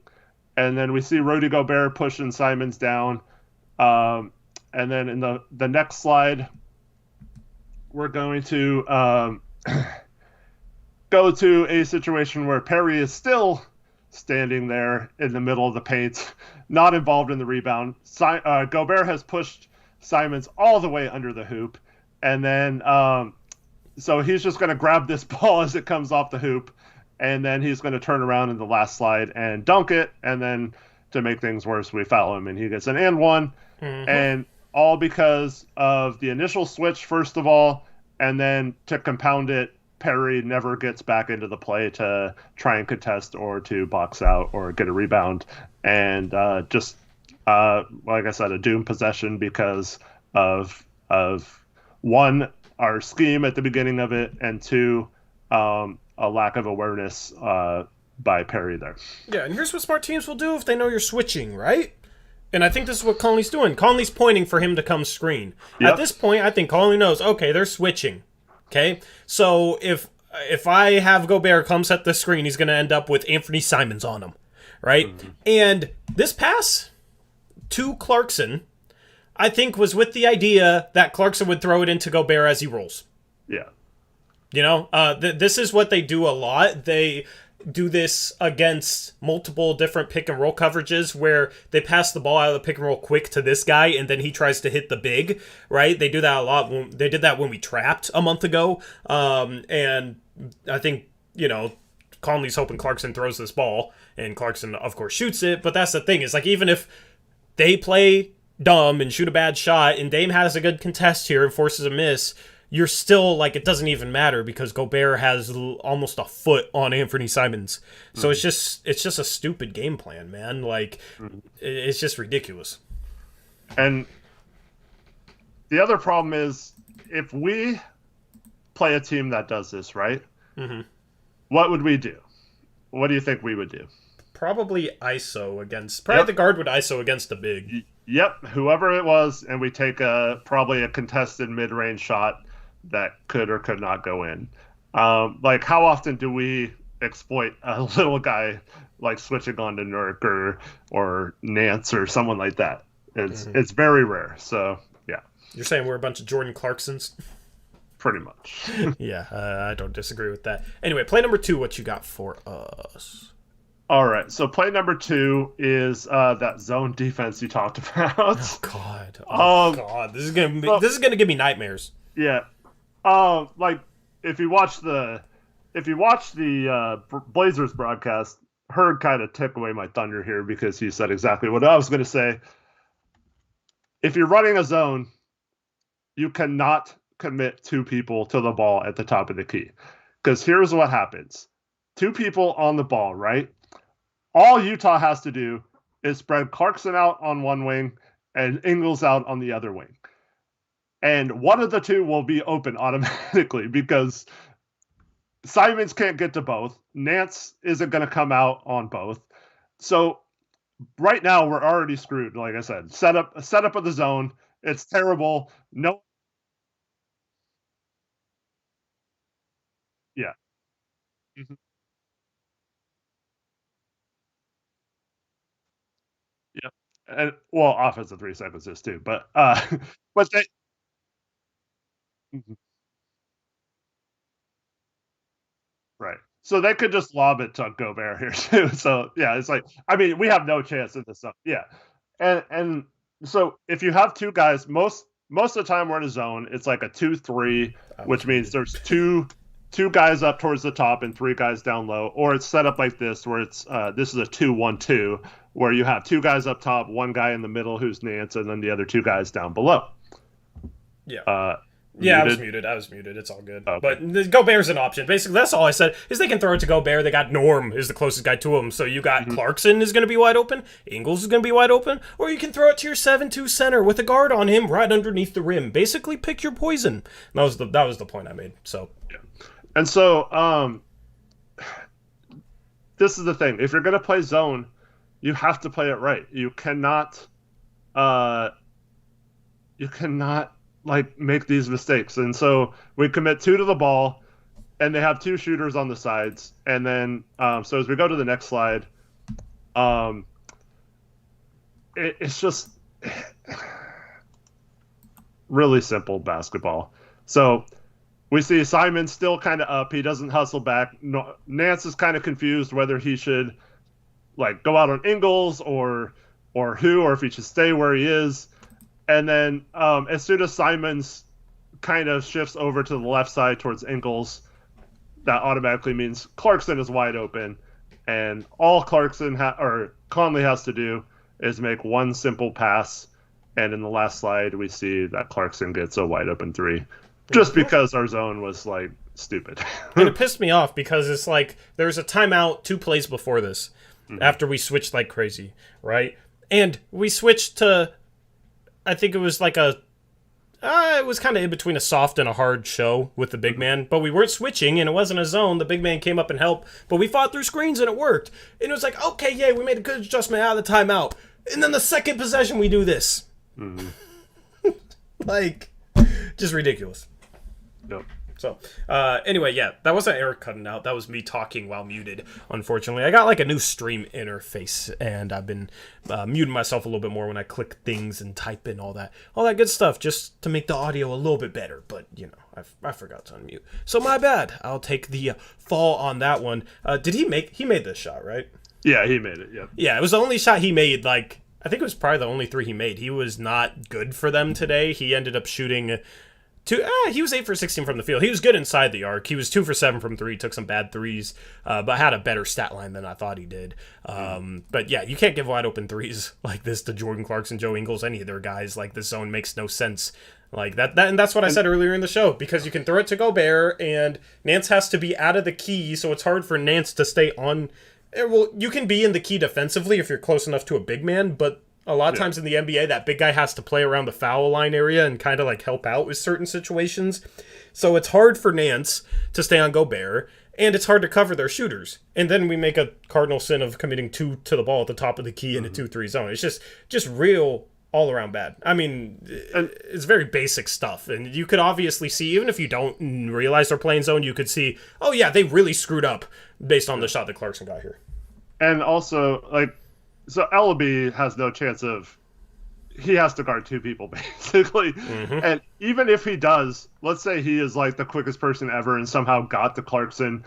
And then we see Rudy Gobert pushing Simons down. And then in the next slide, we're going to go to a situation where Perry is still standing there in the middle of the paint, not involved in the rebound. Gobert has pushed Simons all the way under the hoop. And then so he's just going to grab this ball as it comes off the hoop. And then he's going to turn around in the last slide and dunk it. And then to make things worse, we foul him and he gets an and one. And all because of the initial switch, first of all. And then to compound it, Perry never gets back into the play to try and contest or to box out or get a rebound. And just, like I said, a doomed possession because of one, our scheme at the beginning of it, and two, a lack of awareness by Perry there. Yeah, and here's what smart teams will do if they know you're switching, right? And I think this is what Conley's doing. Conley's pointing for him to come screen. Yep. At this point, I think Conley knows, okay, they're switching. Okay? So if I have Gobert come set the screen, he's going to end up with Anthony Simons on him, right? And this pass to Clarkson, I think, was with the idea that Clarkson would throw it into Gobert as he rolls. Yeah. You know, this is what they do a lot. do this against multiple different pick and roll coverages where they pass the ball out of the pick and roll quick to this guy and then he tries to hit the big, right? They do that a lot. They did that when we trapped a month ago. And I think, Conley's hoping Clarkson throws this ball, and Clarkson, of course, shoots it. But that's the thing, is like, even if they play dumb and shoot a bad shot and Dame has a good contest here and forces a miss, you're still like, it doesn't even matter because Gobert has almost a foot on Anthony Simons. So it's just a stupid game plan, man. Like, it's just ridiculous. And the other problem is, if we play a team that does this, right? What would we do? What do you think we would do? Probably ISO against... Probably the guard would ISO against the big. Yep, whoever it was, and we take probably a contested mid-range shot that could or could not go in. Like, how often do we exploit a little guy like switching on to Nurk or Nance or someone like that? It's very rare. So, yeah. You're saying we're a bunch of Jordan Clarksons? Pretty much. Yeah, I don't disagree with that. Anyway, play number 2, what you got for us? All right, so play number 2 is that zone defense you talked about. Oh God, this is gonna give me nightmares. Yeah, like if you watch the Blazers broadcast, Herb kind of took away my thunder here because he said exactly what I was going to say. If you're running a zone, you cannot commit 2 people to the ball at the top of the key, because here's what happens: 2 people on the ball, right? All Utah has to do is spread Clarkson out on one wing and Ingles out on the other wing. And one of the 2 will be open automatically because Simons can't get to both. Nance isn't going to come out on both. So right now we're already screwed. Like I said, setup of the zone. It's terrible. No. Yeah. Mm-hmm. Yeah. And well, offensive 3 seconds is too, but but they. Mhm. Right. So they could just lob it to Gobert here too. So yeah, it's like, I mean, we have no chance in this stuff. Yeah. And so if you have 2 guys, most of the time we're in a zone, it's like a 2-3, which means there's two guys up towards the top and 3 guys down low, or it's set up like this where it's this is a 2-1-2 where you have 2 guys up top, 1 guy in the middle who's Nance, and then the other 2 guys down below. Yeah. Muted? I was muted. It's all good. Okay. But Gobert's an option. Basically, that's all I said, is they can throw it to Gobert. They got Norm is the closest guy to him. So you got Clarkson is going to be wide open. Ingles is going to be wide open. Or you can throw it to your 7-2 center with a guard on him right underneath the rim. Basically, pick your poison. That was the point I made. So yeah. And so this is the thing. If you're going to play zone, you have to play it right. You cannot like make these mistakes. And so we commit 2 to the ball, and they have 2 shooters on the sides. And then so as we go to the next slide, it's just really simple basketball. So we see Simon still kind of up. He doesn't hustle back. Nance is kind of confused whether he should like go out on Ingles or if he should stay where he is. And then as soon as Simons kind of shifts over to the left side towards Ingles, that automatically means Clarkson is wide open. And all Conley has to do is make one simple pass. And in the last slide, we see that Clarkson gets a wide open 3. Just because our zone was, like, stupid. And it pissed me off because it's like there was a timeout 2 plays before this after we switched like crazy, right? And we switched to... I think it was like it was kind of in between a soft and a hard show with the big man, but we weren't switching and it wasn't a zone. The big man came up and helped, but we fought through screens and it worked. And it was like, okay, yay, we made a good adjustment out of the timeout. And then the second possession, we do this. Like, just ridiculous. Yep. So, anyway, yeah, that wasn't Eric cutting out. That was me talking while muted, unfortunately. I got like a new stream interface, and I've been muting myself a little bit more when I click things and type in all that good stuff, just to make the audio a little bit better. But, you know, I forgot to unmute. So, my bad. I'll take the fall on that one. Did he made this shot, right? Yeah, he made it, yeah. Yeah, it was the only shot he made, like, I think it was probably the only 3 he made. He was not good for them today. He ended up shooting... he was 8 for 16 from the field. He was good inside the arc. He was 2 for 7 from 3. Took some bad threes, but had a better stat line than I thought he did. But yeah, you can't give wide open threes like this to Jordan Clarkson, Joe Ingles, any of their guys. Like, this zone makes no sense. Like that, and that's what I said earlier in the show, because you can throw it to Gobert, and Nance has to be out of the key, so it's hard for Nance to stay on. Well, you can be in the key defensively if you're close enough to a big man, but a lot of times in the NBA, that big guy has to play around the foul line area and kind of like help out with certain situations. So it's hard for Nance to stay on Gobert, and it's hard to cover their shooters. And then we make a cardinal sin of committing 2 to the ball at the top of the key in a 2-3 zone. It's just real all around bad. I mean, it's very basic stuff. And you could obviously see, even if you don't realize they're playing zone, you could see, oh yeah, they really screwed up based on the shot that Clarkson got here. And also, like, so Ellaby has no chance of, he has to guard 2 people basically. And even if he does, let's say he is like the quickest person ever and somehow got to Clarkson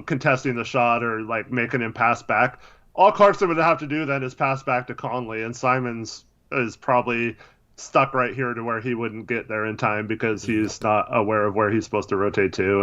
contesting the shot or like making him pass back, all Clarkson would have to do then is pass back to Conley, and Simons is probably stuck right here to where he wouldn't get there in time because he's not aware of where he's supposed to rotate to.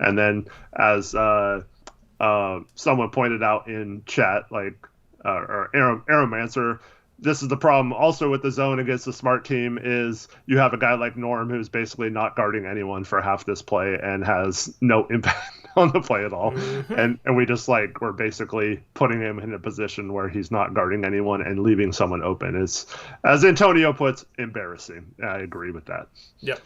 And then as someone pointed out in chat, like, or Aeromancer, this is the problem also with the zone against the smart team, is you have a guy like Norm who's basically not guarding anyone for half this play and has no impact on the play at all. And we just like, we're basically putting him in a position where he's not guarding anyone and leaving someone open. Is, as Antonio puts, embarrassing. I agree with that. Yep.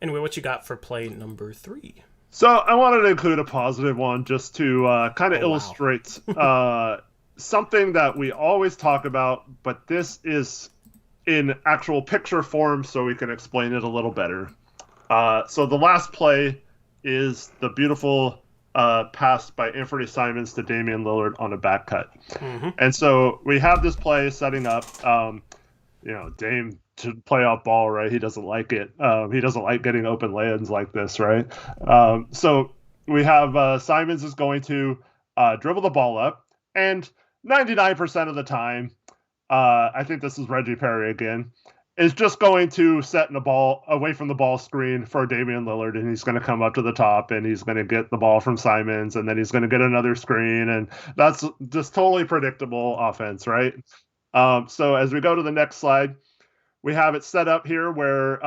Anyway, what you got for play number 3? So I wanted to include a positive one just to kind of illustrate something that we always talk about, but this is in actual picture form so we can explain it a little better. So the last play is the beautiful pass by Anthony Simons to Damian Lillard on a back cut. And so we have this play setting up, Dame to play off ball, right? He doesn't like it. He doesn't like getting open lay-ins like this, right? So we have Simons is going to dribble the ball up, and 99% of the time, I think this is Reggie Perry again, is just going to set the ball away from the ball screen for Damian Lillard, and he's going to come up to the top, and he's going to get the ball from Simons, and then he's going to get another screen, and that's just totally predictable offense, right? So as we go to the next slide, we have it set up here where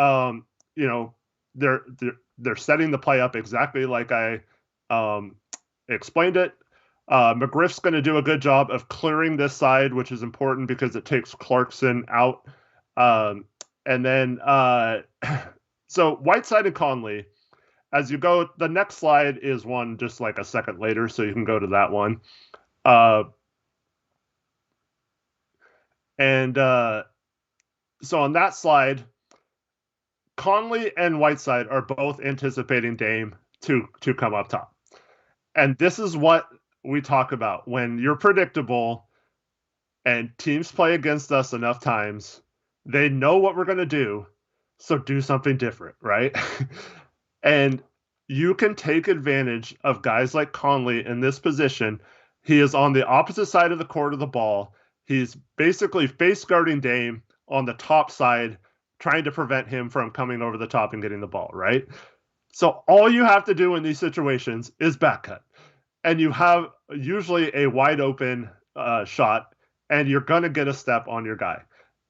they're setting the play up exactly like I explained it. McGriff's going to do a good job of clearing this side, which is important because it takes Clarkson out. And then, so Whiteside and Conley, as you go, the next slide is one just like a second later, so you can go to that one. So on that slide, Conley and Whiteside are both anticipating Dame to come up top. And this is what we talk about when you're predictable and teams play against us enough times, they know what we're going to do, so do something different, right? And you can take advantage of guys like Conley in this position. He is on the opposite side of the court of the ball. He's basically face guarding Dame on the top side, trying to prevent him from coming over the top and getting the ball, right? So all you have to do in these situations is back cut. And you have usually a wide open shot, and you're going to get a step on your guy.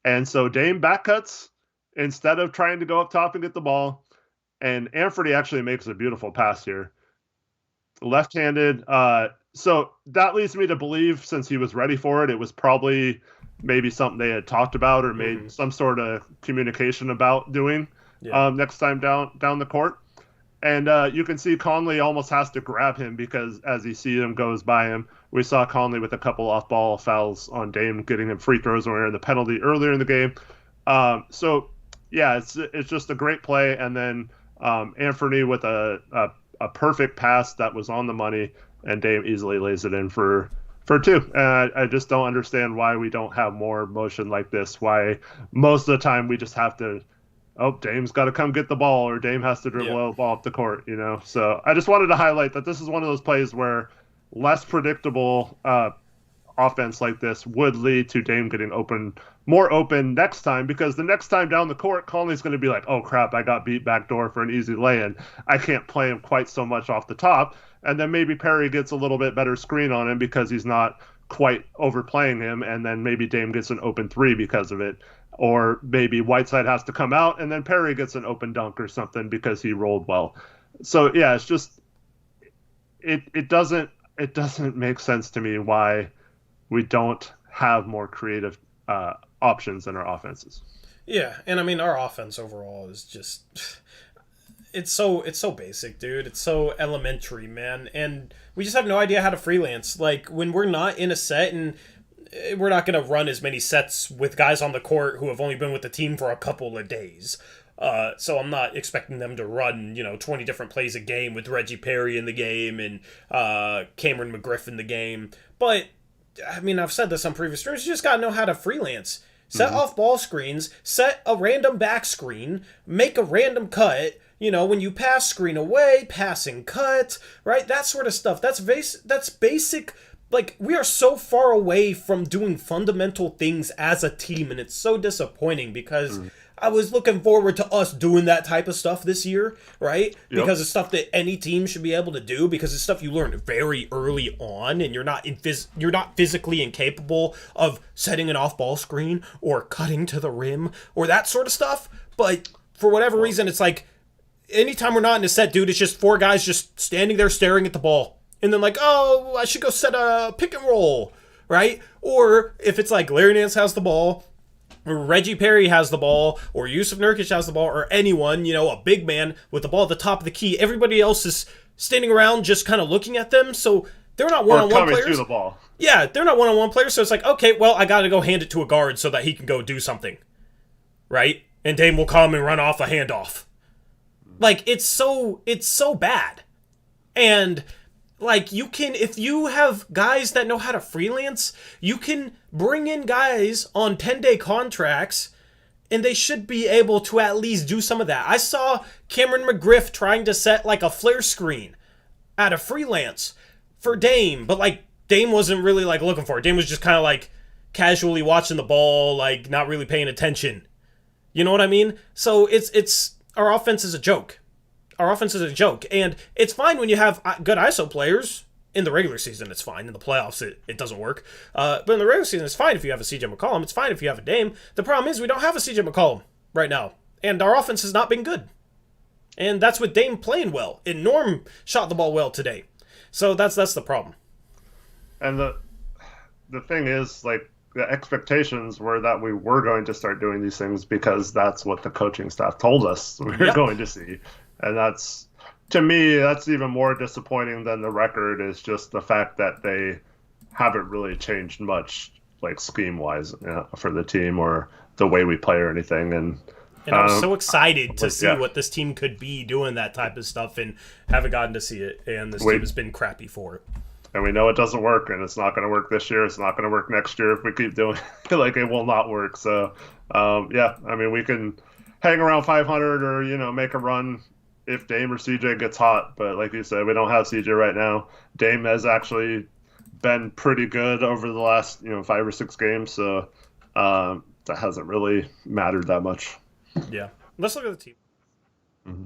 And so Dame back cuts instead of trying to go up top and get the ball. And Anthony actually makes a beautiful pass here. Left-handed. So that leads me to believe, since he was ready for it, it was probably maybe something they had talked about or made some sort of communication about doing next time down the court. And you can see Conley almost has to grab him because as he sees him goes by him, we saw Conley with a couple off-ball fouls on Dame, getting him free throws or the penalty earlier in the game. So, yeah, it's just a great play. And then Anthony with a perfect pass that was on the money, and Dame easily lays it in for two. And I just don't understand why we don't have more motion like this. Why most of the time we just have to, oh, Dame's got to come get the ball, or Dame has to Yeah. dribble the ball up the court, you know? So I just wanted to highlight that this is one of those plays where less predictable offense like this would lead to Dame getting more open next time, because the next time down the court, Conley's going to be like, oh crap, I got beat backdoor for an easy lay-in. I can't play him quite so much off the top. And then maybe Perry gets a little bit better screen on him because he's not quite overplaying him. And then maybe Dame gets an open three because of it. Or maybe Whiteside has to come out and then Perry gets an open dunk or something because he rolled well. So yeah, it's just it doesn't make sense to me why we don't have more creative options in our offenses. Yeah, and I mean our offense overall is just it's so basic, dude. It's so elementary, man. And we just have no idea how to freelance. Like when we're not in a set and we're not going to run as many sets with guys on the court who have only been with the team for a couple of days. So I'm not expecting them to run, 20 different plays a game with Reggie Perry in the game and Cameron McGriff in the game. But I mean, I've said this on previous streams. You just gotta know how to freelance. Set off ball screens, set a random back screen, make a random cut. When you pass, screen away, passing cut, right? That sort of stuff. That's basic. Like, we are so far away from doing fundamental things as a team, and it's so disappointing because I was looking forward to us doing that type of stuff this year, right? Yep. Because it's stuff that any team should be able to do, because it's stuff you learn very early on, and you're not physically incapable of setting an off-ball screen or cutting to the rim or that sort of stuff. But for whatever reason, it's like anytime we're not in a set, dude, it's just four guys just standing there staring at the ball. And then like, oh, I should go set a pick and roll, right? Or if it's like Larry Nance has the ball, or Reggie Perry has the ball, or Yusuf Nurkic has the ball, or anyone, a big man with the ball at the top of the key, everybody else is standing around just kind of looking at them. So they're not one-on-one players. Through the ball. Yeah, they're not one-on-one players. So it's like, okay, well, I got to go hand it to a guard so that he can go do something, right? And Dame will come and run off a handoff. Like, it's so bad. And like, you can, if you have guys that know how to freelance, you can bring in guys on 10-day contracts, and they should be able to at least do some of that. I saw Cameron McGriff trying to set like a flare screen at a freelance for Dame, but like Dame wasn't really like looking for it. Dame was just kind of like casually watching the ball, like not really paying attention. You know what I mean? So it's our offense is a joke. Our offense is a joke, and it's fine when you have good ISO players. In the regular season, it's fine. In the playoffs, it doesn't work. But in the regular season, it's fine if you have a CJ McCollum. It's fine if you have a Dame. The problem is we don't have a CJ McCollum right now, and our offense has not been good. And that's with Dame playing well, and Norm shot the ball well today. So that's the problem. And the thing is, like, the expectations were that we were going to start doing these things because that's what the coaching staff told us we were going to see. And that's, to me, that's even more disappointing than the record, is just the fact that they haven't really changed much, like scheme-wise, for the team or the way we play or anything. And I was so excited to see what this team could be doing that type of stuff, and haven't gotten to see it. And this team has been crappy for it. And we know it doesn't work, and it's not going to work this year. It's not going to work next year if we keep doing it. Like, it will not work. So, yeah, I mean, we can hang around 500 or, make a run if Dame or CJ gets hot. But like you said, we don't have CJ right now. Dame has actually been pretty good over the last, 5 or 6 games. So that hasn't really mattered that much. Yeah. Let's look at the team. Mm-hmm.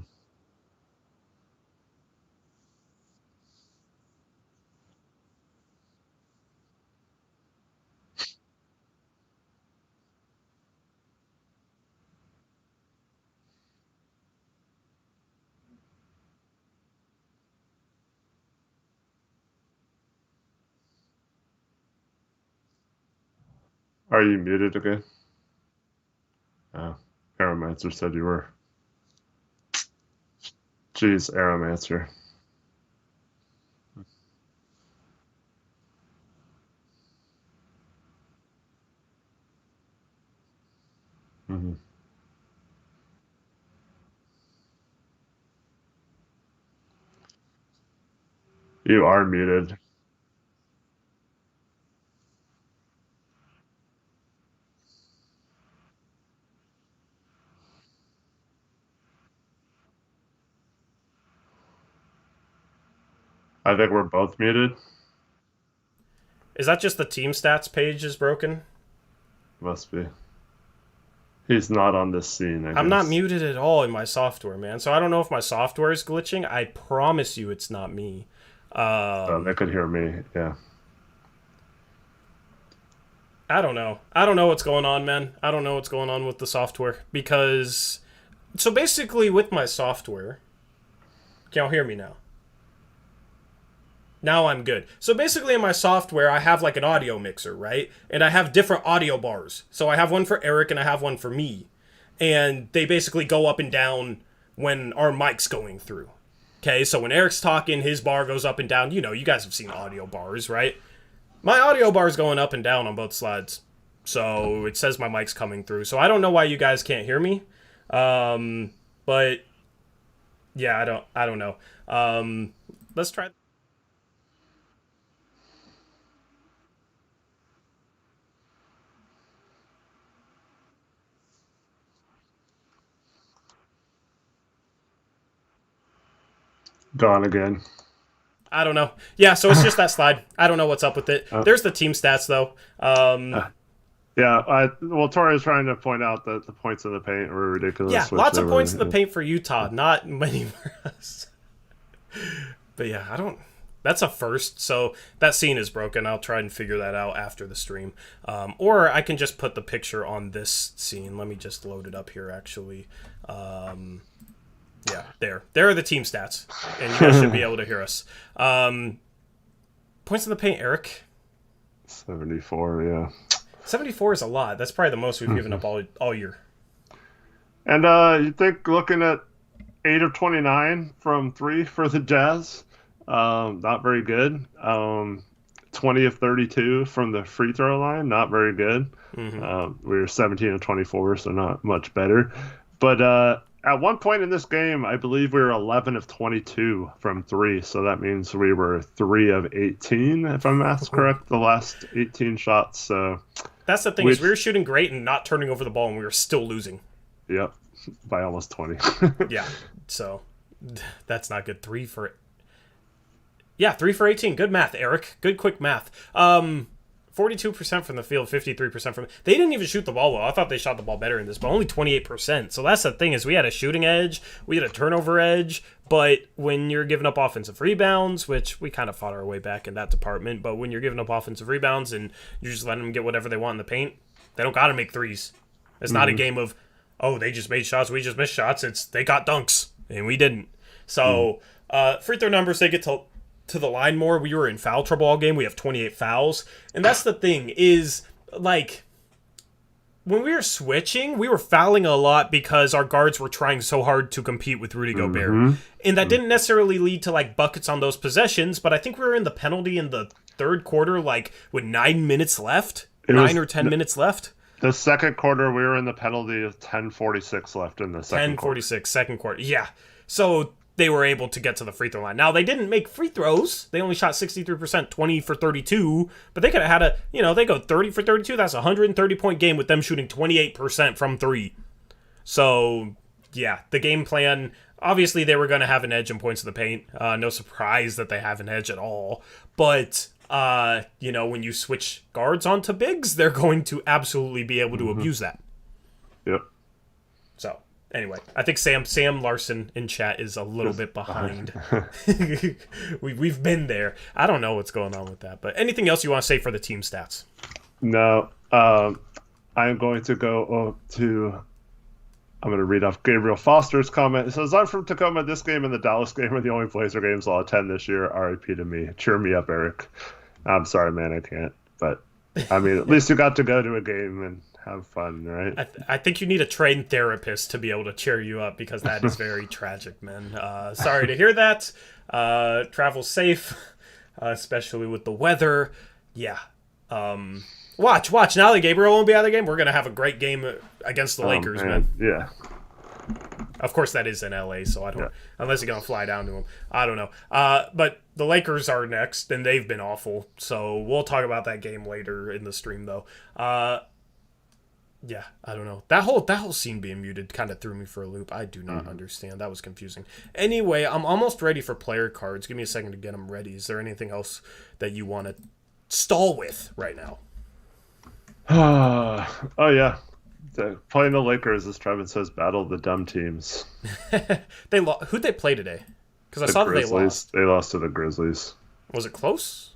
Are you muted again? Oh, Aeromancer said you were. Jeez, Aeromancer. Mm-hmm. You are muted. I think we're both muted. Is that just the team stats page is broken? Must be. He's not on this scene, I I'm not guess. muted at all in my software, man. So I don't know if my software is glitching. I promise you it's not me. Oh, they could hear me. Yeah. I don't know. I don't know what's going on, man. I don't know what's going on with the software. Because. So basically, with my software. Can y'all hear me now? Now I'm good. So basically in my software, I have like an audio mixer, right? And I have different audio bars. So I have one for Eric and I have one for me. And they basically go up and down when our mic's going through. Okay, so when Eric's talking, his bar goes up and down. You know, you guys have seen audio bars, right? My audio bar is going up and down on both slides. So it says my mic's coming through. So I don't know why you guys can't hear me. But yeah, I don't know. Let's try. Gone again. I don't know. Yeah, so it's just that slide. I don't know what's up with it. There's the team stats, though. Well, Tori is trying to point out that the points in the paint were ridiculous. Yeah, lots of points in the paint for Utah, not many for us. But yeah, I don't... That's a first, so that scene is broken. I'll try and figure that out after the stream. Or I can just put the picture on this scene. Let me just load it up here, actually. Yeah, there. There are the team stats, and you guys should be able to hear us. Points in the paint, Eric. 74, yeah. 74 is a lot. That's probably the most we've given up all year. And you think looking at 8 of 29 from 3 for the Jazz, not very good. 20 of 32 from the free throw line, not very good. Mm-hmm. We were 17 of 24, so not much better. But at one point in this game, I believe we were 11 of 22 from 3, so that means we were 3 of 18, if my math's correct, the last 18 shots. So that's the thing, is we were shooting great and not turning over the ball, and we were still losing. Yep, by almost 20. Yeah, so that's not good. 3 for 18. Good math, Eric. Good quick math. 42% from the field, 53% from... They didn't even shoot the ball well. I thought they shot the ball better in this, but only 28%. So that's the thing, is we had a shooting edge, we had a turnover edge, but when you're giving up offensive rebounds, which we kind of fought our way back in that department, but when you're giving up offensive rebounds and you're just letting them get whatever they want in the paint, they don't got to make threes. It's not a game of, oh, they just made shots, we just missed shots. It's they got dunks, and we didn't. So free throw numbers, they get to the line more. We were in foul trouble all game. We have 28 fouls. And that's the thing, is like when we were switching, we were fouling a lot because our guards were trying so hard to compete with Rudy Gobert. And that didn't necessarily lead to like buckets on those possessions, but I think we were in the penalty in the third quarter, like with 9 minutes left, 9 or 10 minutes left. The second quarter, we were in the penalty of 10:46 left in the second quarter. 10:46, second quarter. Yeah. So they were able to get to the free throw line. Now, they didn't make free throws. They only shot 63%, 20 for 32. But they could have had they go 30 for 32. That's a 130-point game with them shooting 28% from 3. So, yeah, the game plan, obviously they were going to have an edge in points of the paint. No surprise that they have an edge at all. But, when you switch guards onto bigs, they're going to absolutely be able to abuse that. Yep. So, anyway, I think Sam Larson in chat is a little bit behind. We've been there. I don't know what's going on with that. But anything else you want to say for the team stats? No. I'm going to go I'm going to read off Gabriel Foster's comment. It says, I'm from Tacoma. This game and the Dallas game are the only Blazer games I'll attend this year. RIP to me. Cheer me up, Eric. I'm sorry, man. I can't. But, I mean, at least you got to go to a game and have fun, right? I think you need a trained therapist to be able to cheer you up, because that is very tragic, man. Sorry to hear that. Travel safe, especially with the weather. Yeah. Watch. Now that Gabriel won't be out of the game, we're going to have a great game against the Lakers, man. Yeah. Of course, that is in LA, so I don't... Unless you're going to fly down to him. I don't know. But the Lakers are next, and they've been awful. So we'll talk about that game later in the stream, though. Yeah, I don't know. That whole scene being muted kind of threw me for a loop. I do not understand. That was confusing. Anyway, I'm almost ready for player cards. Give me a second to get them ready. Is there anything else that you want to stall with right now? Oh yeah, playing the Lakers, as Trevin says, battle the dumb teams. Who'd they play today? Because I The saw that they Grizzlies. lost. They lost to the Grizzlies. Was it close?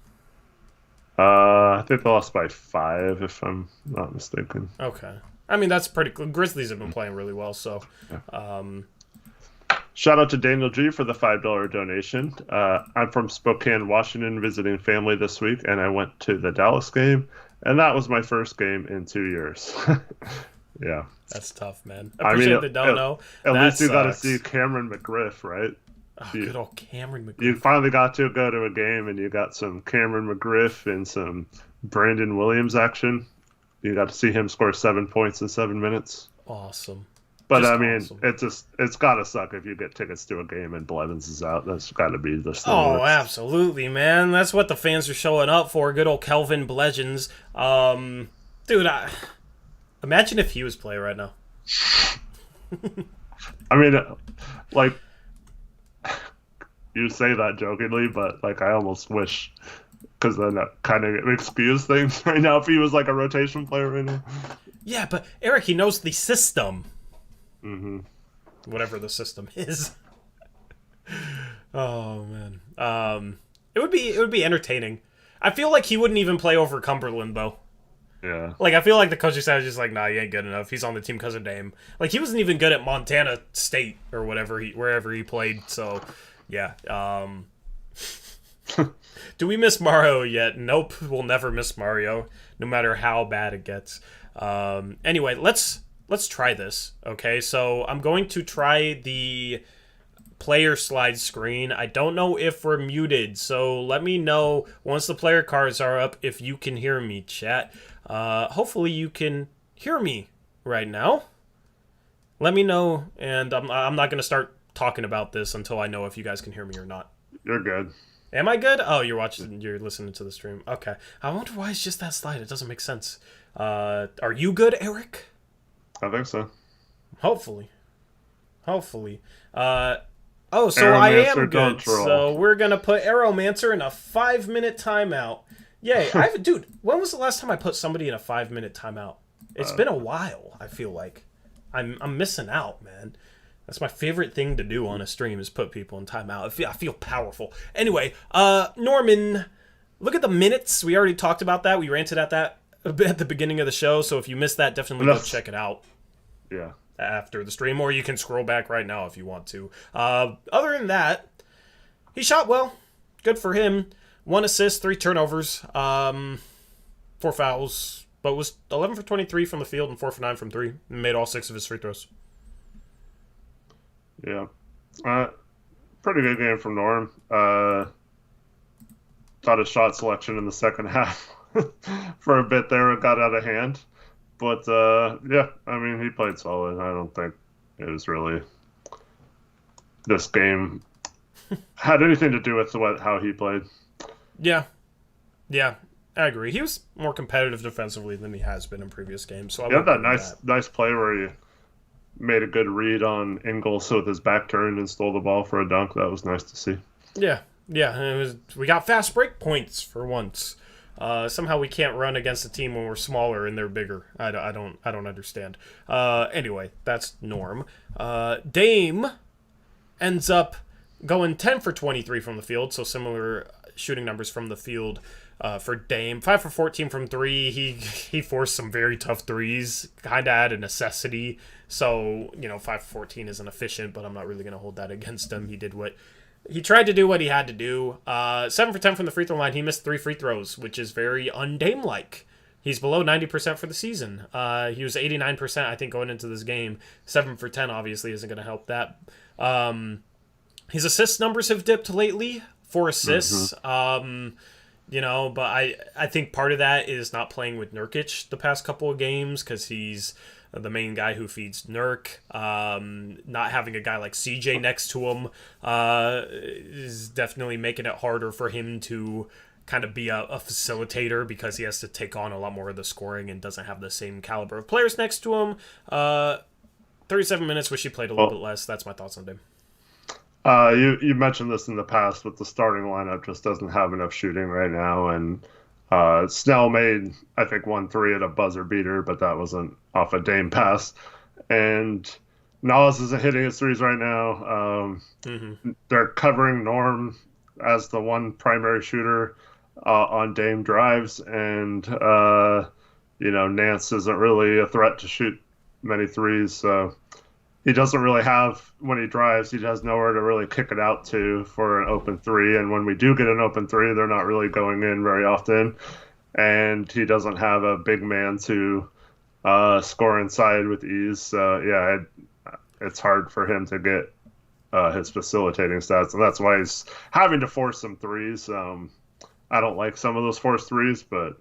I think they lost by 5, if I'm not mistaken. Okay. I mean, that's pretty cool. Grizzlies have been playing really well, so. Shout out to Daniel G for the $5 donation. I'm from Spokane, Washington, visiting family this week, and I went to the Dallas game, and that was my first game in 2 years. Yeah. That's tough, man. I appreciate the dono. At least you got to see Cameron McGriff, right? Oh, good old Cameron McGriff. You finally got to go to a game, and you got some Cameron McGriff and some Brandon Williams action. You got to see him score 7 points in 7 minutes. Awesome. But just I mean, awesome. it's got to suck if you get tickets to a game and Blevins is out. That's got to be the thing. Oh, absolutely, man. That's what the fans are showing up for. Good old Kelvin Blevins. Dude, imagine if he was playing right now. I mean, like, you say that jokingly, but like I almost wish, because then that kind of excuse things right now if he was like a rotation player right now. Yeah, but Eric, he knows the system. Mm-hmm. Whatever the system is. Oh man, it would be entertaining. I feel like he wouldn't even play over Cumberland though. Yeah. Like I feel like the coaching staff is just like, nah, he ain't good enough. He's on the team because of Dame. Like he wasn't even good at Montana State or wherever he played. So, yeah. Do we miss Mario yet? Nope. We'll never miss Mario, no matter how bad it gets. Anyway, let's try this. Okay, so I'm going to try the player slide screen. I don't know if we're muted, so let me know once the player cards are up if you can hear me, chat. Hopefully you can hear me right now. Let me know, and I'm not going to start talking about this until I know if you guys can hear me or not. You're good. Am I good? Oh, you're listening to the stream. Okay. I wonder why it's just that slide. It doesn't make sense. Are you good, Eric? I think so. Hopefully. So I am good. Troll. So we're going to put Aeromancer in a 5-minute timeout. Yay. Dude, when was the last time I put somebody in a 5-minute timeout? It's been a while, I feel like. I'm missing out, man. That's my favorite thing to do on a stream is put people in timeout. I feel powerful. Anyway, Norman, look at the minutes. We already talked about that. We ranted at that a bit at the beginning of the show. So if you missed that, definitely go check it out. Yeah. After the stream, or you can scroll back right now if you want to. Other than that, he shot well. Good for him. 1 assist, 3 turnovers, 4 fouls, but was 11 for 23 from the field and 4 for 9 from 3. And made all 6 of his free throws. Yeah. Pretty good game from Norm. Thought his shot selection in the second half for a bit there got out of hand. But, yeah, I mean, he played solid. I don't think it was really this game had anything to do with how he played. Yeah, I agree. He was more competitive defensively than he has been in previous games. So I had that nice play where he made a good read on Ingles with his back turned and stole the ball for a dunk. That was nice to see. Yeah. We got fast break points for once. Somehow we can't run against a team when we're smaller and they're bigger. I don't understand. Anyway, that's Norm. Dame ends up going 10 for 23 from the field, so similar shooting numbers from the field for Dame. 5 for 14 from 3. He forced some very tough threes, kind of out of necessity. So, 5 for 14 isn't efficient, but I'm not really going to hold that against him. He tried to do what he had to do. 7 for 10 from the free throw line. He missed 3 free throws, which is very un-Dame-like. He's below 90% for the season. He was 89%, I think, going into this game. 7 for 10, obviously, isn't going to help that. His assist numbers have dipped lately. 4 assists. Mm-hmm. But I think part of that is not playing with Nurkic the past couple of games because he's the main guy who feeds Nurk. Not having a guy like CJ next to him is definitely making it harder for him to kind of be a facilitator, because he has to take on a lot more of the scoring and doesn't have the same caliber of players next to him. 37 minutes, wish he played a little bit less. That's my thoughts on him. You mentioned this in the past, but the starting lineup just doesn't have enough shooting right now. And Snell made, I think, 1 3 at a buzzer beater, but that wasn't off a Dame pass. And Nas isn't hitting his threes right now. They're covering Norm as the one primary shooter on Dame drives, and Nance isn't really a threat to shoot many threes, so he doesn't really have, when he drives, he has nowhere to really kick it out to for an open three, and when we do get an open three, they're not really going in very often, and he doesn't have a big man to score inside with ease, so it's hard for him to get his facilitating stats, and that's why he's having to force some threes. I don't like some of those forced threes, but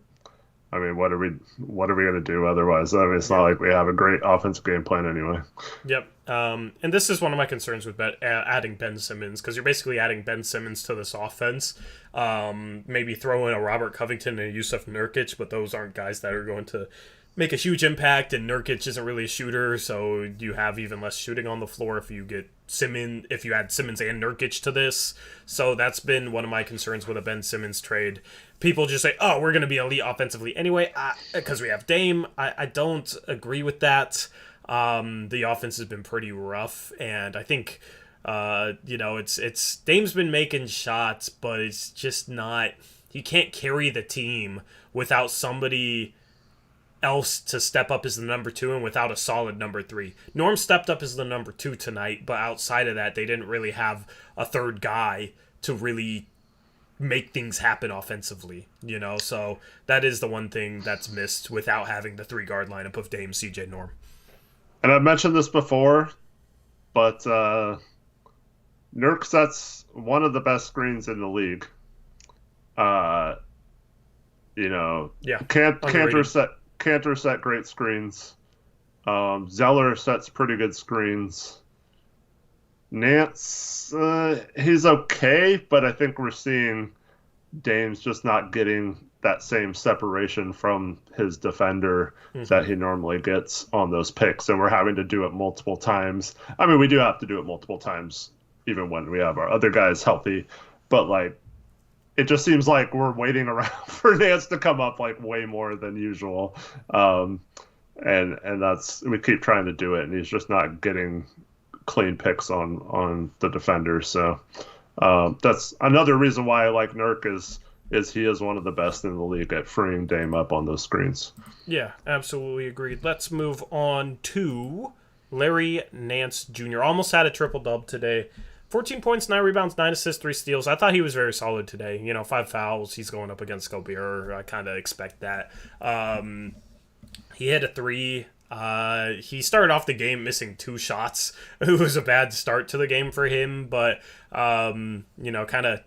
I mean, what are we going to do otherwise? I mean, it's not like we have a great offensive game plan anyway. Yep. And this is one of my concerns with adding Ben Simmons, because you're basically adding Ben Simmons to this offense. Maybe throw in a Robert Covington and a Yusuf Nurkic, but those aren't guys that are going to make a huge impact, and Nurkic isn't really a shooter, so you have even less shooting on the floor if you add Simmons and Nurkic to this. So that's been one of my concerns with a Ben Simmons trade. People just say, oh, we're going to be elite offensively anyway, because we have Dame. I don't agree with that. The offense has been pretty rough, and I think it's Dame's been making shots, but it's just not, you can't carry the team without somebody else to step up as the number 2 and without a solid number 3. Norm stepped up as the number 2 tonight, but outside of that, they didn't really have a third guy to really make things happen offensively, so that is the one thing that's missed without having the 3-guard lineup of Dame, CJ, Norm. And I've mentioned this before, but Nurk sets one of the best screens in the league. Cantor set great screens. Zeller sets pretty good screens. Nance, he's okay, but I think we're seeing Dame's just not getting that same separation from his defender that he normally gets on those picks, and we're having to do it multiple times. I mean, we do have to do it multiple times even when we have our other guys healthy, but it just seems like we're waiting around for Nance to come up way more than usual. And that's, we keep trying to do it, and he's just not getting clean picks on the defenders. So that's another reason why I like Nurk is he is one of the best in the league at freeing Dame up on those screens. Yeah, absolutely agreed. Let's move on to Larry Nance Jr. Almost had a triple-double today. 14 points, 9 rebounds, 9 assists, 3 steals. I thought he was very solid today. 5 fouls. He's going up against Gobert. I kind of expect that. He hit a 3. He started off the game missing 2 shots. It was a bad start to the game for him, but, kind of,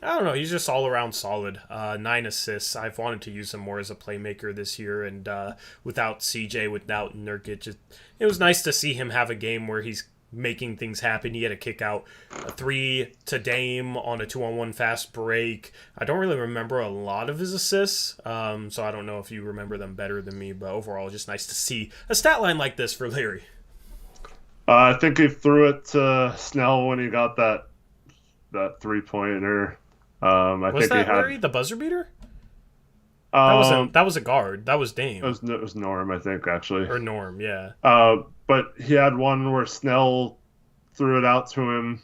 I don't know. He's just all around solid. 9 assists. I've wanted to use him more as a playmaker this year, and without CJ, without Nurkic, it was nice to see him have a game where he's making things happen. He had a kick out, a 3 to Dame on a 2-on-1 fast break. I don't really remember a lot of his assists, so I don't know if you remember them better than me, but overall, just nice to see a stat line like this for Larry. I think he threw it to Snell when he got that 3-pointer. Was think that he had Larry, the buzzer beater? That was a guard. That was Dame. It was Norm, I think, actually. Or Norm, yeah. But he had one where Snell threw it out to him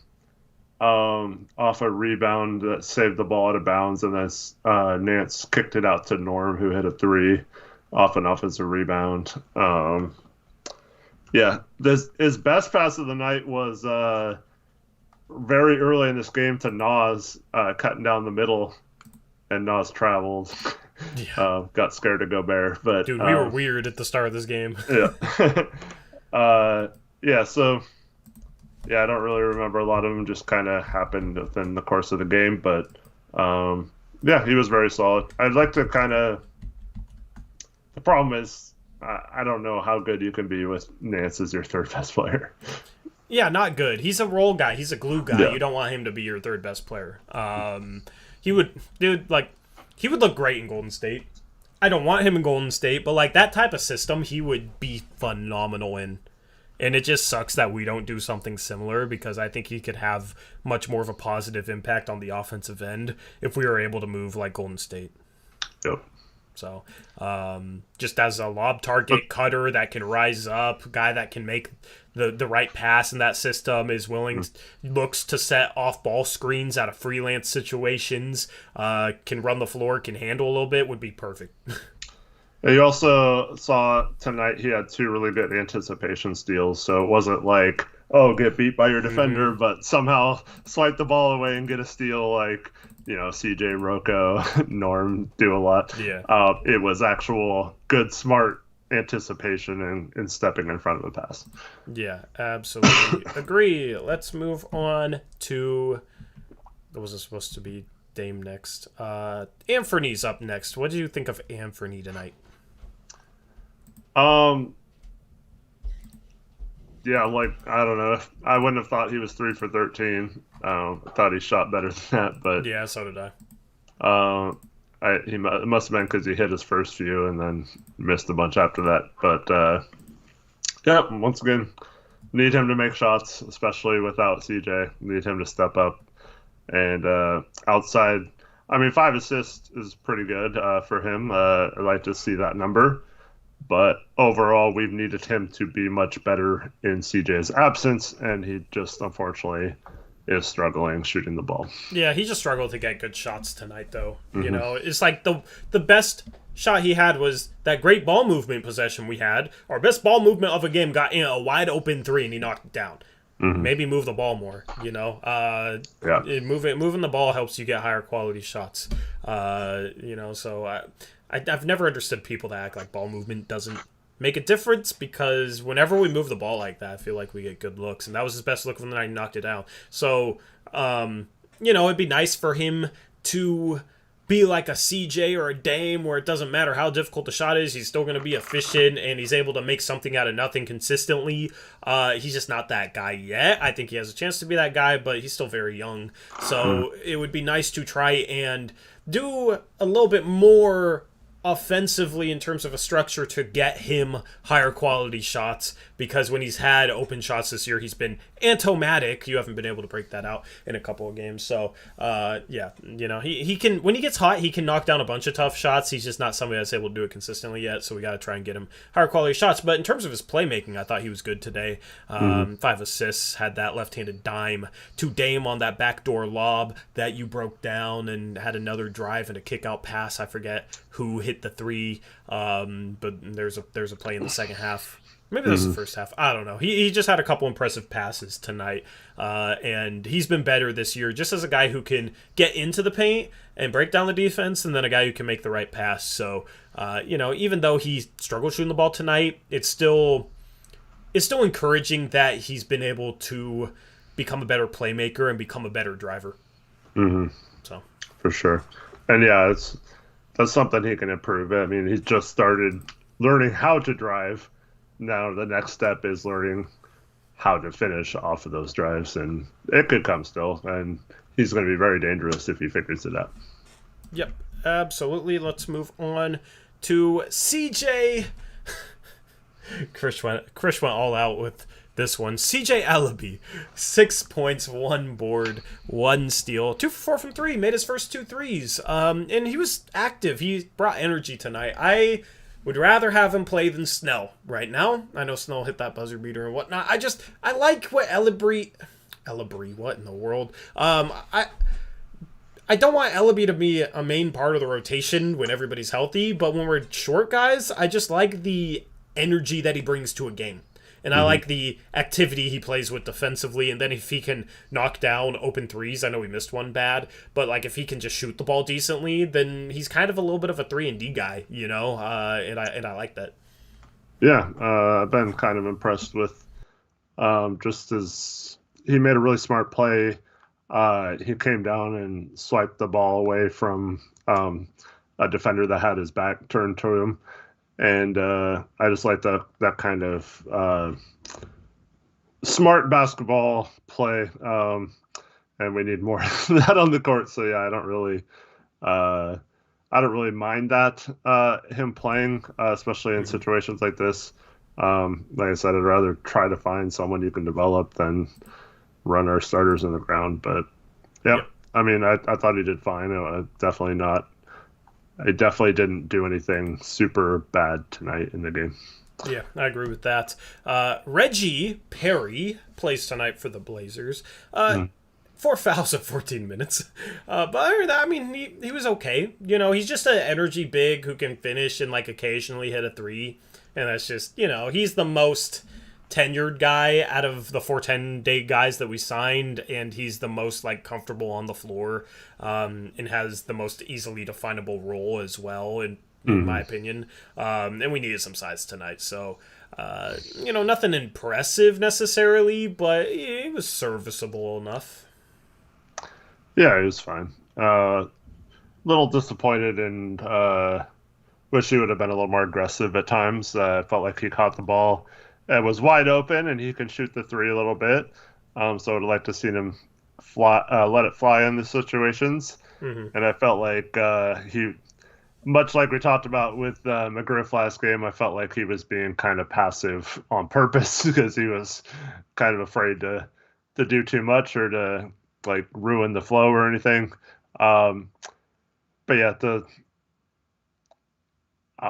off a rebound that saved the ball out of bounds, and then Nance kicked it out to Norm, who hit a 3 off an offensive rebound. His best pass of the night was very early in this game to Nas, cutting down the middle, and Nas traveled. Yeah. Got scared to Gobert, but dude, we were weird at the start of this game. Yeah. I don't really remember a lot of them. Just kind of happened within the course of the game, but he was very solid. I'd like to the problem is I don't know how good you can be with Nance as your third best player. Yeah, not good. He's a role guy. He's a glue guy. Yeah. You don't want him to be your third best player. He would, dude, like, he would look great in Golden State. I don't want him in Golden State, but like that type of system, he would be phenomenal in. And it just sucks that we don't do something similar because I think he could have much more of a positive impact on the offensive end if we were able to move like Golden State. Yep. So, just as a lob target cutter that can rise up, guy that can make the right pass in that system, is willing, looks to set off ball screens out of freelance situations, can run the floor, can handle a little bit, would be perfect. You also saw tonight he had two really good anticipation steals, so it wasn't like, oh, get beat by your defender, but somehow swipe the ball away and get a steal like, CJ, Rocco, Norm do a lot. Yeah. It was actual good, smart anticipation and stepping in front of the pass. Yeah, absolutely. Agree. Let's move on to, what was it supposed to be? Dame next. Anthony's up next. What do you think of Anthony tonight? Yeah, like, I don't know. I wouldn't have thought he was 3 for 13. I thought he shot better than that, but Yeah, so did I. it must have been because he hit his first few and then missed a bunch after that. But yeah, once again, need him to make shots, especially without CJ. Need him to step up. And outside, I mean, 5 assists is pretty good for him. I'd like to see that number. But overall, we've needed him to be much better in CJ's absence, and he just unfortunately is struggling shooting the ball. Yeah, he just struggled to get good shots tonight, though. You know, it's like the best shot he had was that great ball movement possession we had. Our best ball movement of a game got in a wide open three, and he knocked it down. Maybe move the ball more, Yeah. Moving the ball helps you get higher quality shots. So I've never understood people that act like ball movement doesn't make a difference, because whenever we move the ball like that, I feel like we get good looks, and that was his best look when I knocked it down. So, it'd be nice for him to be like a CJ or a Dame, where it doesn't matter how difficult the shot is, he's still going to be efficient and he's able to make something out of nothing consistently. He's just not that guy yet. I think he has a chance to be that guy, but he's still very young. So it would be nice to try and do a little bit more offensively in terms of a structure to get him higher quality shots, because when he's had open shots this year, he's been automatic. You haven't been able to break that out in a couple of games. So he can, when he gets hot, he can knock down a bunch of tough shots. He's just not somebody that's able to do it consistently yet, so we got to try and get him higher quality shots. But in terms of his playmaking, I thought he was good today. 5 assists, had that left-handed dime to Dame on that backdoor lob that you broke down, and had another drive and a kick-out pass. I forget who hit the 3, but there's a play in the second half. Maybe that's the first half. I don't know. He just had a couple impressive passes tonight, and he's been better this year just as a guy who can get into the paint and break down the defense, and then a guy who can make the right pass. So, even though he struggled shooting the ball tonight, it's still encouraging that he's been able to become a better playmaker and become a better driver. So For sure. And yeah, that's something he can improve. I mean, he's just started learning how to drive. Now the next step is learning how to finish off of those drives, and it could come still, and he's going to be very dangerous if he figures it out. Yep, absolutely. Let's move on to CJ. Chris went all out with this one. CJ Ellaby, 6 points, 1 board, 1 steal, 2 for 4 from 3, made his first 2 threes. And he was active. He brought energy tonight. I would rather have him play than Snell right now. I know Snell hit that buzzer beater and whatnot. I like what Ellaby, what in the world? I don't want Ellaby to be a main part of the rotation when everybody's healthy, but when we're short guys, I just like the energy that he brings to a game. And I like the activity he plays with defensively, and then if he can knock down open threes, I know he missed one bad, but like if he can just shoot the ball decently, then he's kind of a little bit of a 3-and-D guy, and I like that. Yeah, I've been kind of impressed with just as he made a really smart play. He came down and swiped the ball away from a defender that had his back turned to him. And I just like that kind of smart basketball play. And we need more of that on the court. So yeah, uh, I don't really mind that him playing, especially in situations like this. Like I said, I'd rather try to find someone you can develop than run our starters in the ground. But yep. I mean, I thought he did fine. Definitely not. I definitely didn't do anything super bad tonight in the game. Yeah, I agree with that. Reggie Perry plays tonight for the Blazers. 4 fouls in 14 minutes. But other than that, I mean, he was okay. You know, he's just an energy big who can finish and, like, occasionally hit a three. And that's just, you know, he's the most tenured guy out of the 410-day guys that we signed, and he's the most, like, comfortable on the floor, and has the most easily definable role as well, in my opinion. And we needed some size tonight, so... you know, nothing impressive necessarily, but it was serviceable enough. Yeah, he was fine. Little disappointed and wish he would have been a little more aggressive at times. I felt like he caught the ball. It was wide open, and he can shoot the three a little bit. So I'd like to see him let it fly in the situations. And I felt like he, much like we talked about with McGriff last game, I felt like he was being kind of passive on purpose because he was kind of afraid to do too much or to like ruin the flow or anything. But yeah,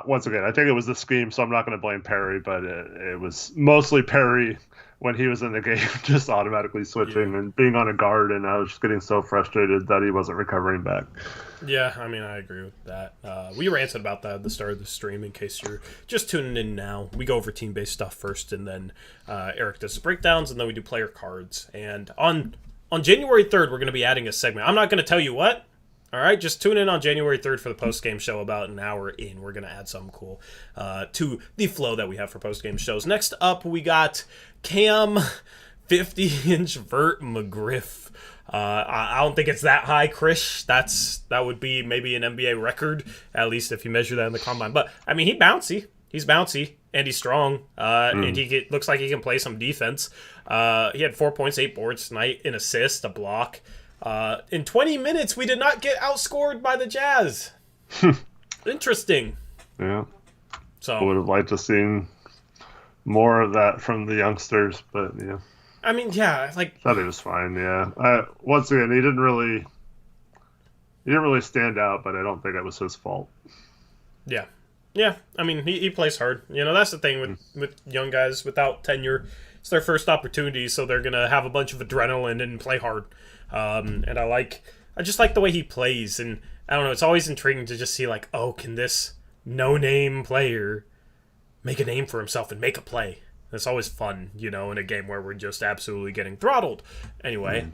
once again, I think it was the scheme, so I'm not going to blame Perry, but it was mostly Perry when he was in the game, just automatically switching and being on a guard, and I was just getting so frustrated that he wasn't recovering back. Yeah, I mean, I agree with that. We ranted about that at the start of the stream, in case you're just tuning in now. We go over team-based stuff first, and then Eric does the breakdowns, and then we do player cards. And on January 3rd, we're going to be adding a segment. I'm not going to tell you what. All right, just tune in on January 3rd for the post-game show about an hour in. We're going to add something cool to the flow that we have for post-game shows. Next up, we got Cam 50-inch vert McGriff. I don't think it's that high, Chris. That would be maybe an NBA record, at least if you measure that in the combine. But, I mean, he's bouncy, and he's strong, and looks like he can play some defense. He had 4 points, 8 boards tonight, an assist, a block. In 20 minutes, we did not get outscored by the Jazz. Interesting. Yeah. So I would have liked to seen more of that from the youngsters, but yeah. I mean, yeah, like thought he was fine. Yeah. Once again, he didn't really stand out, but I don't think it was his fault. Yeah. Yeah. I mean, he plays hard. You know, that's the thing with young guys without tenure. It's their first opportunity, so they're gonna have a bunch of adrenaline and play hard. And I just like the way he plays, and I don't know, it's always intriguing to just see like, oh, can this no-name player make a name for himself and make a play? It's always fun, you know, in a game where we're just absolutely getting throttled. Anyway,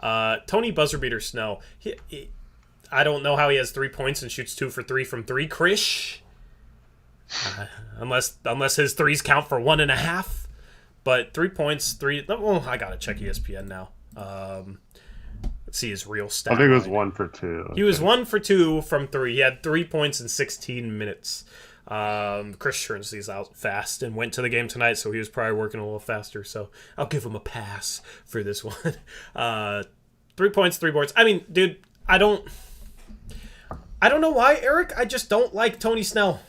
Tony Buzzerbeater Snell, I don't know how he has 3 points and shoots 2 for 3 from 3, Krish. Unless his threes count for 1.5. But 3 points, 3. Oh, I gotta check ESPN now. Let's see his real stat. I think it was 1 for 2. He was 1 for 2 from 3. He had 3 points in 16 minutes. Chris turns these out fast and went to the game tonight, so he was probably working a little faster. So I'll give him a pass for this one. 3 points, 3 boards. I mean, dude, I don't know why, Eric. I just don't like Tony Snell.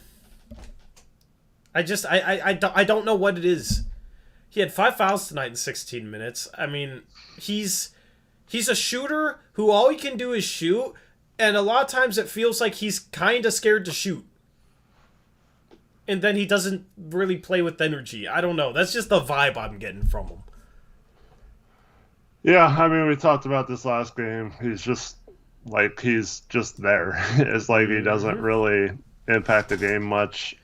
I don't know what it is. He had 5 fouls tonight in 16 minutes. I mean, he's a shooter who all he can do is shoot, and a lot of times it feels like he's kind of scared to shoot. And then he doesn't really play with energy. I don't know. That's just the vibe I'm getting from him. Yeah, I mean, we talked about this last game. He's just there. It's like he doesn't really impact the game much.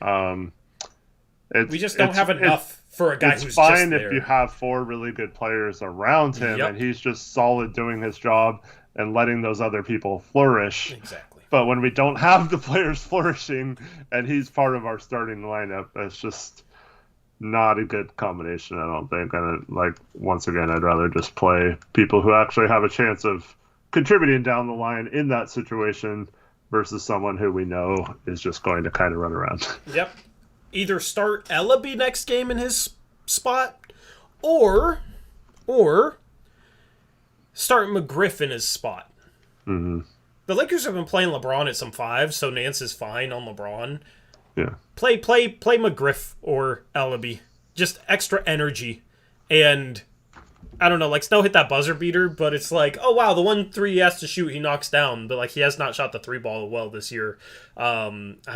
We just don't have enough for a guy who's just there. It's fine if you have 4 really good players around him, and he's just solid doing his job and letting those other people flourish. Exactly. But when we don't have the players flourishing and he's part of our starting lineup, it's just not a good combination, I don't think. And once again, I'd rather just play people who actually have a chance of contributing down the line in that situation versus someone who we know is just going to kind of run around. Yep. either start Ellaby next game in his spot, or start McGriff in his spot. Mm-hmm. The Lakers have been playing LeBron at some five, so Nance is fine on LeBron. Yeah. Play McGriff or Ellaby. Just extra energy. And I don't know, like Snow hit that buzzer beater, but it's like, oh wow, the 1-3 he has to shoot, he knocks down, but like he has not shot the 3 ball well this year. I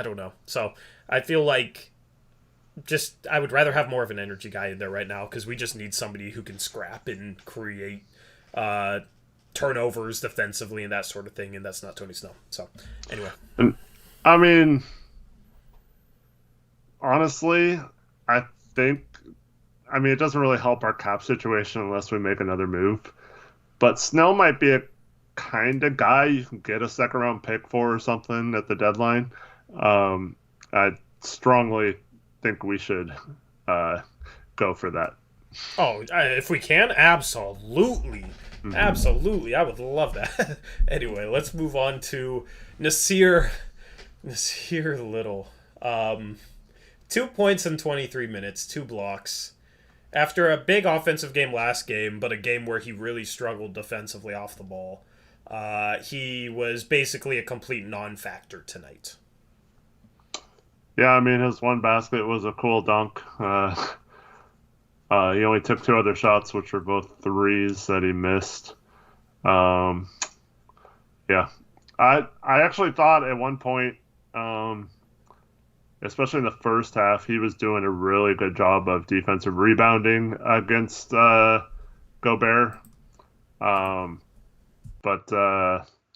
don't know. So I feel like I would rather have more of an energy guy in there right now because we just need somebody who can scrap and create turnovers defensively and that sort of thing, and that's not Tony Snow. So anyway, and I mean, honestly, I think, it doesn't really help our cap situation unless we make another move. But Snell might be a kind of guy you can get a second round pick for or something at the deadline. I strongly think we should go for that. Oh, if we can, absolutely. Mm-hmm. Absolutely. I would love that. Anyway, let's move on to Nasir Little. 2 points in 23 minutes, 2 blocks. After a big offensive game last game, but a game where he really struggled defensively off the ball, he was basically a complete non-factor tonight. Yeah, his one basket was a cool dunk. He only took 2 other shots, which were both threes that he missed. Yeah. I actually thought at one point, especially in the first half, he was doing a really good job of defensive rebounding against Gobert. But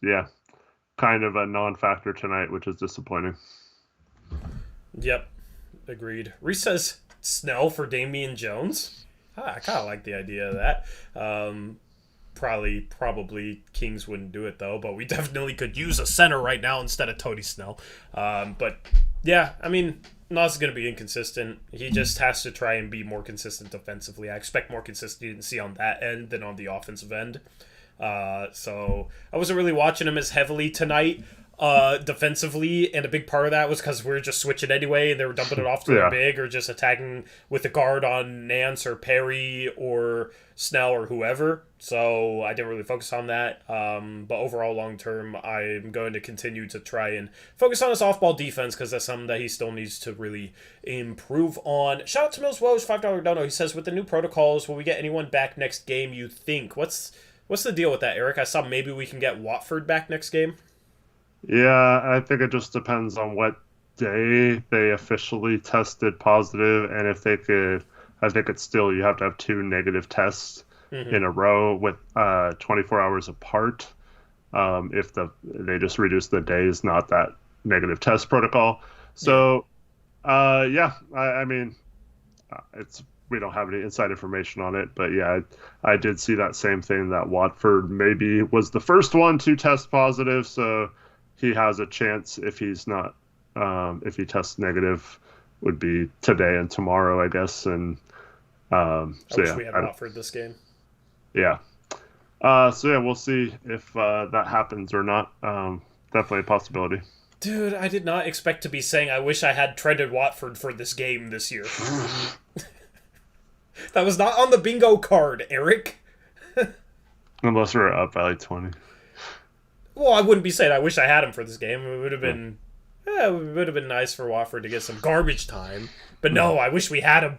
yeah, kind of a non-factor tonight, which is disappointing. Yep, agreed. Reese says Snell for Damian Jones. I kind of like the idea of that. Probably Kings wouldn't do it though, but we definitely could use a center right now instead of Tony Snell. But yeah, Nas is going to be inconsistent. He just has to try and be more consistent defensively. I expect more consistency on that end than on the offensive end. So I wasn't really watching him as heavily tonight defensively, and a big part of that was because we were just switching anyway, and they were dumping it off to their big or just attacking with the guard on Nance or Perry or Snell or whoever. So I didn't really focus on that. But overall, long term, I'm going to continue to try and focus on his off-ball defense because that's something that he still needs to really improve on. Shout out to Mills Woes, $5 dono. He says, with the new protocols, will we get anyone back next game, you think? What's the deal with that, Eric? I saw maybe we can get Watford back next game. Yeah, I think it just depends on what day they officially tested positive, and if they could, I think it's still, you have to have 2 negative tests in a row with 24 hours apart. If they just reduce the days, not that negative test protocol. So, it's, we don't have any inside information on it, but yeah, I did see that same thing, that Watford maybe was the first one to test positive, so he has a chance if he's not, if he tests negative, would be today and tomorrow, I guess. And I wish we had Watford this game. Yeah. We'll see if that happens or not. Definitely a possibility. Dude, I did not expect to be saying I wish I had trended Watford for this game this year. That was not on the bingo card, Eric. Unless we're up by like 20. Well, I wouldn't be saying I wish I had him for this game. It would have been, it would have been nice for Watford to get some garbage time. But no, I wish we had him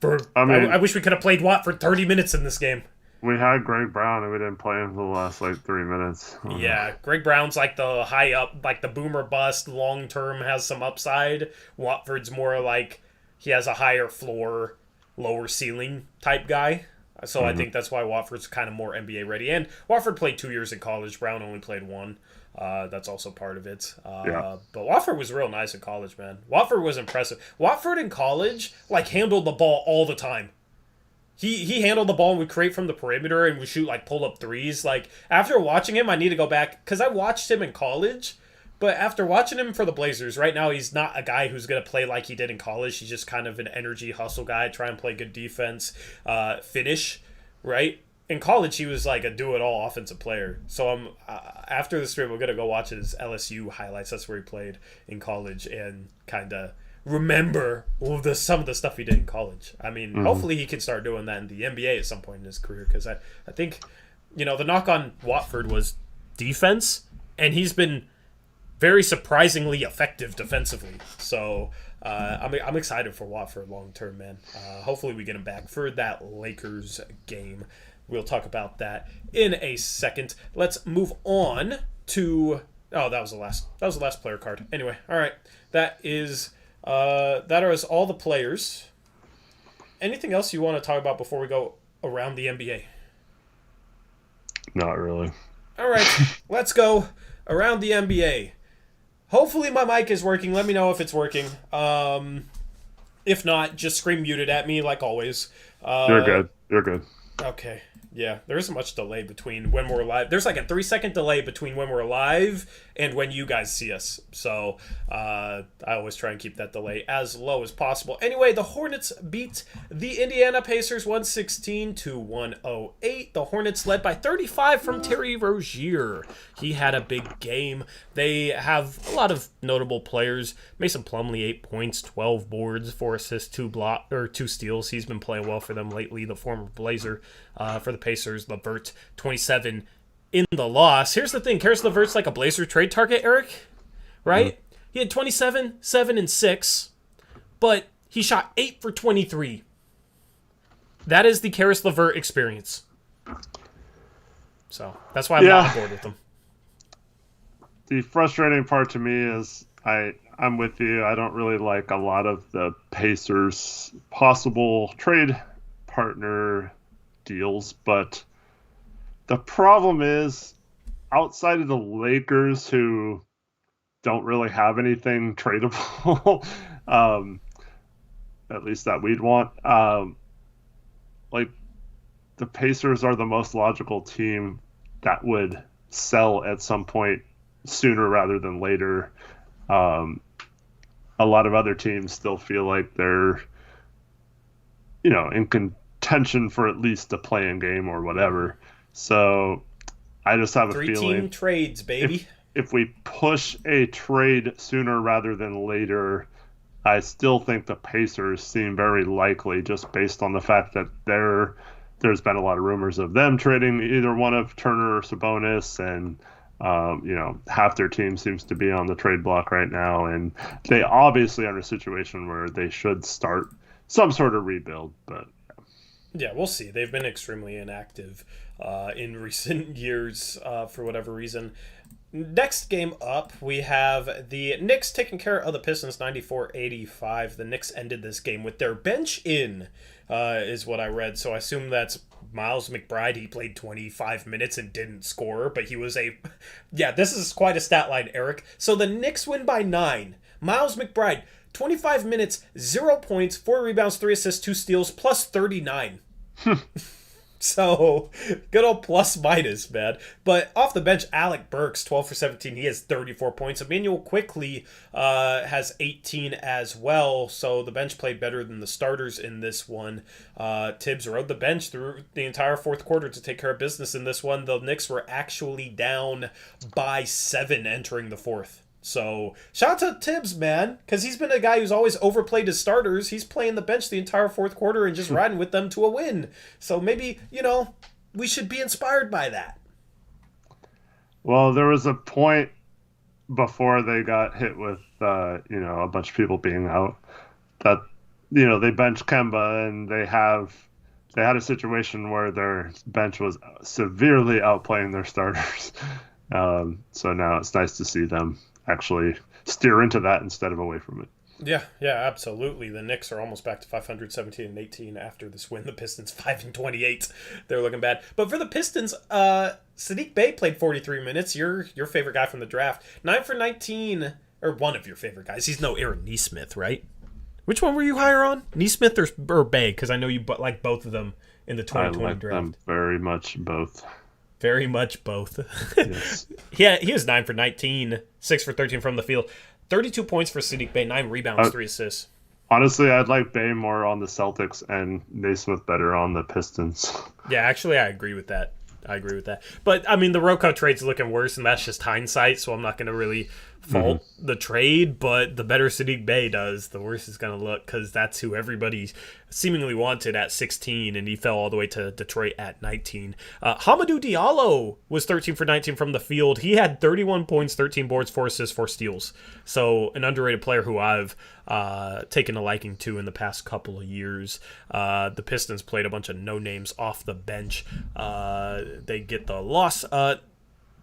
for. I wish we could have played Watford 30 minutes in this game. We had Greg Brown and we didn't play him for the last 3 minutes. Yeah, Greg Brown's like the high up, like the boomer bust, long term has some upside. Watford's more like he has a higher floor, lower ceiling type guy. So I think that's why Watford's kind of more NBA ready. And Watford played 2 years in college. Brown only played 1. That's also part of it. But Watford was real nice in college, man. Watford was impressive. Watford in college, handled the ball all the time. He handled the ball and would create from the perimeter and would shoot, pull-up threes. After watching him, I need to go back. Because I watched him in college. But after watching him for the Blazers, right now he's not a guy who's going to play like he did in college. He's just kind of an energy hustle guy, try and play good defense, finish, right? In college, he was like a do-it-all offensive player. So after the stream, we're going to go watch his LSU highlights. That's where he played in college and kind of remember some of the stuff he did in college. I mean, hopefully he can start doing that in the NBA at some point in his career, because I think, the knock on Watford was defense, and he's been very surprisingly effective defensively. So I'm excited for Watford long term, man. Hopefully we get him back for that Lakers game. We'll talk about that in a second. Let's move on to... Oh, that was the last player card. Anyway, all right. That is all the players. Anything else you want to talk about before we go around the NBA? Not really. All right, let's go around the NBA. Hopefully my mic is working. Let me know if it's working. If not, just scream muted at me like always. You're good. Okay. Yeah, there isn't much delay between when we're live. There's like a 3-second delay between when we're live and when you guys see us. So I always try and keep that delay as low as possible. Anyway, the Hornets beat the Indiana Pacers 116-108. The Hornets led by 35 from Terry Rozier. He had a big game. They have a lot of notable players. Mason Plumlee, 8 points, 12 boards, 4 assists, 2 steals. He's been playing well for them lately. The former Blazer for the Pacers, LeVert, 27 in the loss. Here's the thing. Karis LeVert's like a Blazer trade target, Eric. Right? Mm-hmm. He had 27, 7, and 6, but he shot 8 for 23. That is the Karis LeVert experience. So that's why I'm not on board with him. The frustrating part to me is I'm with you. I don't really like a lot of the Pacers' possible trade partner deals, but the problem is, outside of the Lakers, who don't really have anything tradable, at least that we'd want, like, the Pacers are the most logical team that would sell at some point sooner rather than later. A lot of other teams still feel like they're, in contention for at least a play-in game or whatever. So I just have a feeling 3-team trades, baby. If we push a trade sooner rather than later, I still think the Pacers seem very likely, just based on the fact that there's been a lot of rumors of them trading either one of Turner or Sabonis, and half their team seems to be on the trade block right now, and they obviously are in a situation where they should start some sort of rebuild, but yeah, we'll see. They've been extremely inactive in recent years for whatever reason. Next game up, we have the Knicks taking care of the Pistons 94-85. The Knicks ended this game with their bench in, is what I read. So I assume that's Miles McBride. He played 25 minutes and didn't score, but he was yeah, this is quite a stat line, Eric. So the Knicks win by 9. Miles McBride, 25 minutes, 0 points, 4 rebounds, 3 assists, 2 steals, plus 39. So, good old plus minus, man. But off the bench, Alec Burks, 12 for 17. He has 34 points. Emmanuel Quickley has 18 as well. So, the bench played better than the starters in this one. Tibbs rode the bench through the entire fourth quarter to take care of business in this one. The Knicks were actually down by 7 entering the fourth. So, shout out to Tibbs, man, because he's been a guy who's always overplayed his starters. He's playing the bench the entire fourth quarter and just riding with them to a win. So maybe, we should be inspired by that. Well, there was a point before they got hit with, a bunch of people being out that, they benched Kemba, and they had a situation where their bench was severely outplaying their starters. So now it's nice to see them actually steer into that instead of away from it. Yeah, absolutely. The Knicks are almost back to 500, 17-18 after this win. The Pistons 5-28. They're looking bad. But for the Pistons, Saddiq Bey played 43 minutes. Your favorite guy from the draft. 9 for 19, or one of your favorite guys. He's no Aaron Nesmith, right? Which one were you higher on? Nesmith or Bey? Because I know you like both of them in the 2020 I like draft. them very much both. Very much both. Yes. He was 9 for 19, 6 for 13 from the field. 32 points for Saddiq Bey, 9 rebounds, 3 assists. Honestly, I'd like Bey more on the Celtics and Naismith better on the Pistons. Yeah, actually, I agree with that. But, I mean, the Rocco trade's looking worse, and that's just hindsight, so I'm not going to really fault the trade, but the better Sadiq Bey does, the worse it's going to look, because that's who everybody seemingly wanted at 16, and he fell all the way to Detroit at 19. Hamidou Diallo was 13 for 19 from the field. He had 31 points, 13 boards, 4 assists, 4 steals. So an underrated player who I've taken a liking to in the past couple of years. The Pistons played a bunch of no-names off the bench. They get the loss.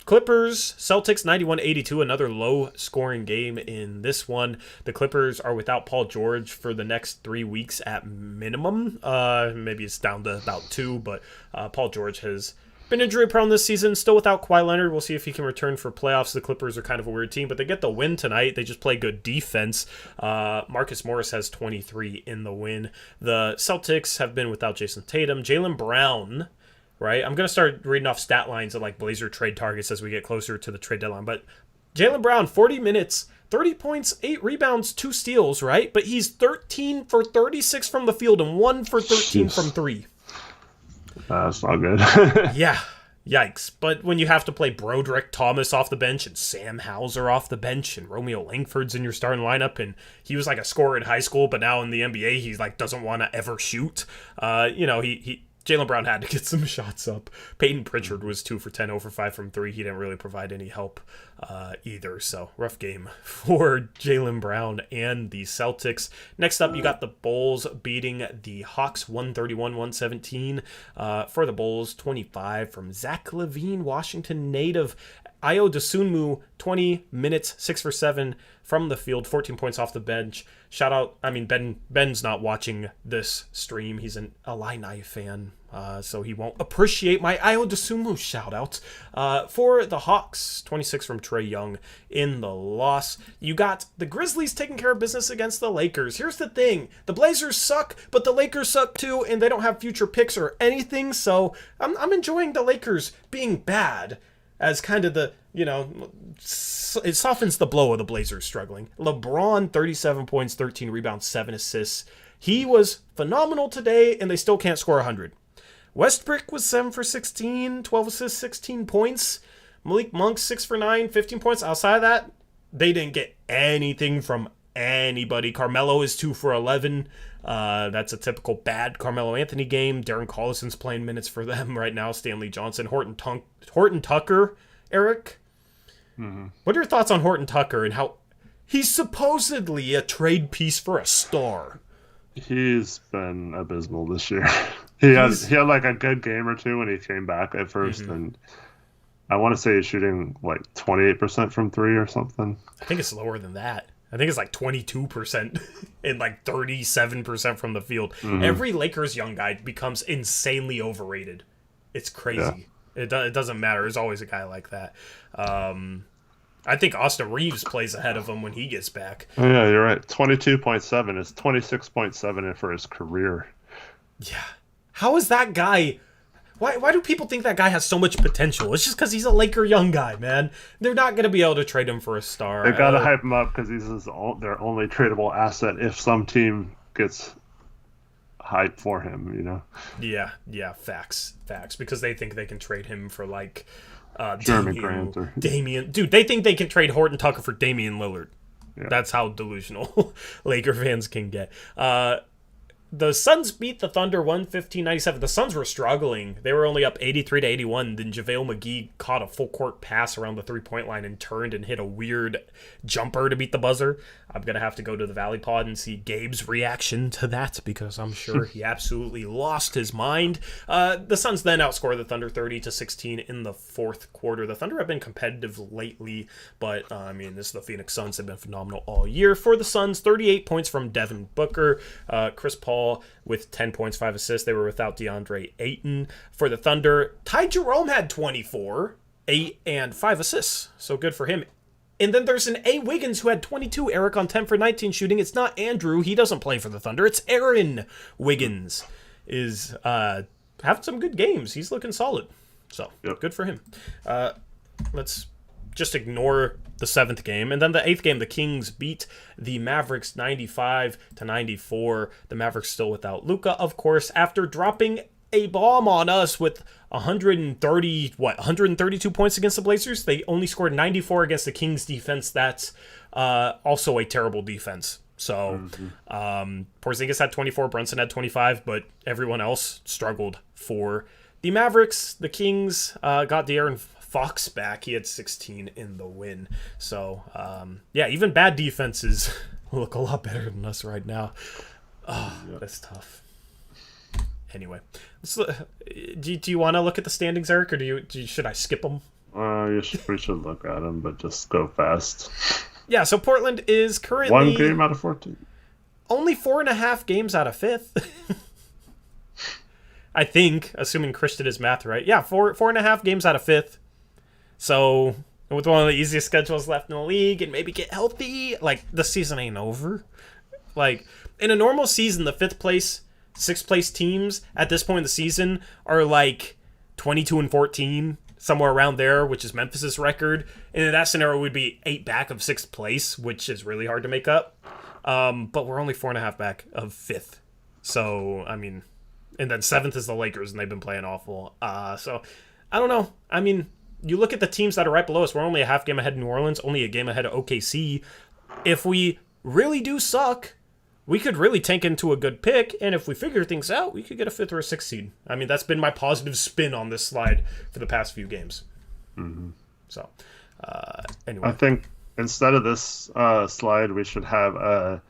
Clippers, Celtics 91-82, another low-scoring game in this one. The Clippers are without Paul George for the next 3 weeks at minimum. Maybe it's down to about 2, but Paul George has been injury-prone this season, still without Kawhi Leonard. We'll see if he can return for playoffs. The Clippers are kind of a weird team, but they get the win tonight. They just play good defense. Marcus Morris has 23 in the win. The Celtics have been without Jason Tatum. Jaylen Brown... Right, I'm going to start reading off stat lines of like Blazer trade targets as we get closer to the trade deadline. But Jaylen Brown, 40 minutes, 30 points, 8 rebounds, 2 steals, right? But he's 13 for 36 from the field and 1 for 13 from 3. That's not good. Yeah, yikes. But when you have to play Broderick Thomas off the bench and Sam Hauser off the bench and Romeo Langford's in your starting lineup, and he was like a scorer in high school, but now in the NBA he's like doesn't want to ever shoot. Jaylen Brown had to get some shots up. Peyton Pritchard was 2 for 10, 0 for 5 from 3. He didn't really provide any help either. So, rough game for Jaylen Brown and the Celtics. Next up, you got the Bulls beating the Hawks 131-117. For the Bulls, 25 from Zach LaVine, Washington native. Ayo Dosunmu, 20 minutes, 6 for 7 from the field, 14 points off the bench. Shout out, Ben's not watching this stream. He's an Illini fan, so he won't appreciate my Ayo Dosunmu shout out. For the Hawks, 26 from Trae Young in the loss. You got the Grizzlies taking care of business against the Lakers. Here's the thing. The Blazers suck, but the Lakers suck too, and they don't have future picks or anything, so I'm enjoying the Lakers being bad as kind of the, it softens the blow of the Blazers struggling. LeBron, 37 points, 13 rebounds, 7 assists. He was phenomenal today, and they still can't score 100. Westbrook was 7 for 16, 12 assists, 16 points. Malik Monk, 6 for 9, 15 points. Outside of that, they didn't get anything from anybody. Carmelo is 2 for 11. That's a typical bad Carmelo Anthony game. Darren Collison's playing minutes for them right now. Stanley Johnson, Horton Tucker, Eric. Mm-hmm. What are your thoughts on Horton Tucker and how he's supposedly a trade piece for a star? He's been abysmal this year. He had like a good game or two when he came back at first, and I want to say he's shooting like 28% from 3 or something. I think it's lower than that. I think it's like 22% and like 37% from the field. Mm-hmm. Every Lakers young guy becomes insanely overrated. It's crazy. Yeah. It doesn't matter. There's always a guy like that. I think Austin Reeves plays ahead of him when he gets back. Oh, yeah, you're right. 22.7 is 26.7 for his career. Yeah. How is that guy... Why do people think that guy has so much potential? It's just because he's a Laker young guy, man. They're not going to be able to trade him for a star. They got to hype him up because he's their only tradable asset if some team gets hype for him, Yeah, facts. Because they think they can trade him for, like, Jeremy Grant or... Damian. Dude, they think they can trade Horton Tucker for Damian Lillard. Yeah. That's how delusional Laker fans can get. The Suns beat the Thunder 115-97. The Suns were struggling. They were only up 83-81. Then JaVale McGee caught a full-court pass around the three-point line and turned and hit a weird jumper to beat the buzzer. I'm going to have to go to the Valley Pod and see Gabe's reaction to that because I'm sure he absolutely lost his mind. The Suns then outscored the Thunder 30-16 in the fourth quarter. The Thunder have been competitive lately, but this is the Phoenix Suns. Have been phenomenal all year. For the Suns, 38 points from Devin Booker. Chris Paul with 10 points, 5 assists. They were without DeAndre Ayton. For the Thunder, Ty Jerome had 24, 8, and 5 assists. So good for him. And then there's an A. Wiggins who had 22, Eric, on 10 for 19 shooting. It's not Andrew. He doesn't play for the Thunder. It's Aaron Wiggins is having some good games. He's looking solid. So, Good for him. Let's just ignore the 7th game. And then the 8th game, the Kings beat the Mavericks 95-94. The Mavericks still without Luka, of course, after dropping a bomb on us with 132 points against the Blazers. They only scored 94 against the Kings defense. That's also a terrible defense. So Porzingis had 24, Brunson had 25, but everyone else struggled for the Mavericks. The Kings got De'Aaron Fox back. He had 16 in the win. So, even bad defenses look a lot better than us right now. That's tough. Anyway, do you want to look at the standings, Eric, or should I skip them? We should look at them, but just go fast. Yeah, so Portland is currently 1 game out of 14. Only 4.5 games out of 5th. I think, assuming Chris did his math right. Yeah, 4.5 games out of 5th. So, with one of the easiest schedules left in the league and maybe get healthy, like, the season ain't over. Like, in a normal season, the 5th place, 6th place teams at this point in the season are like 22-14, somewhere around there, which is Memphis's record. And in that scenario, we'd be 8 back of 6th place, which is really hard to make up. But we're only 4.5 back of 5th. So, I mean, and then 7th is the Lakers, and they've been playing awful. So, I don't know. I mean, you look at the teams that are right below us. We're only a half game ahead of New Orleans, only a game ahead of OKC. If we really do suck, we could really tank into a good pick, and if we figure things out, we could get a 5th or a 6th seed. I mean, that's been my positive spin on this slide for the past few games. Mm-hmm. So, anyway. I think instead of this slide, we should have a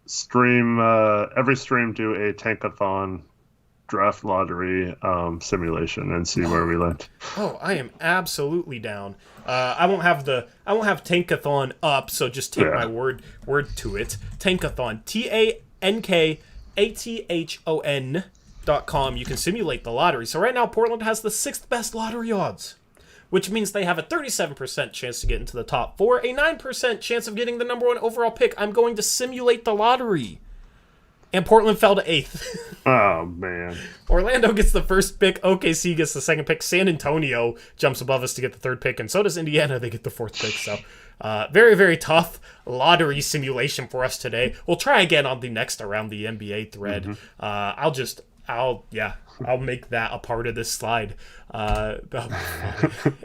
stream, every stream do a tankathon draft lottery simulation and see where we land. Oh, I am absolutely down. I won't have Tankathon up, so just take my word to it. Tankathon, TANKATHON.com. You can simulate the lottery. So right now, Portland has the 6th best lottery odds, which means they have a 37% chance to get into the top 4, a 9% chance of getting the number 1 overall pick. I'm going to simulate the lottery. And Portland fell to 8th. Oh, man. Orlando gets the 1st pick. OKC gets the 2nd pick. San Antonio jumps above us to get the 3rd pick. And so does Indiana. They get the 4th pick. So, very, very tough lottery simulation for us today. We'll try again on the next Around the NBA thread. Mm-hmm. I'll make that a part of this slide.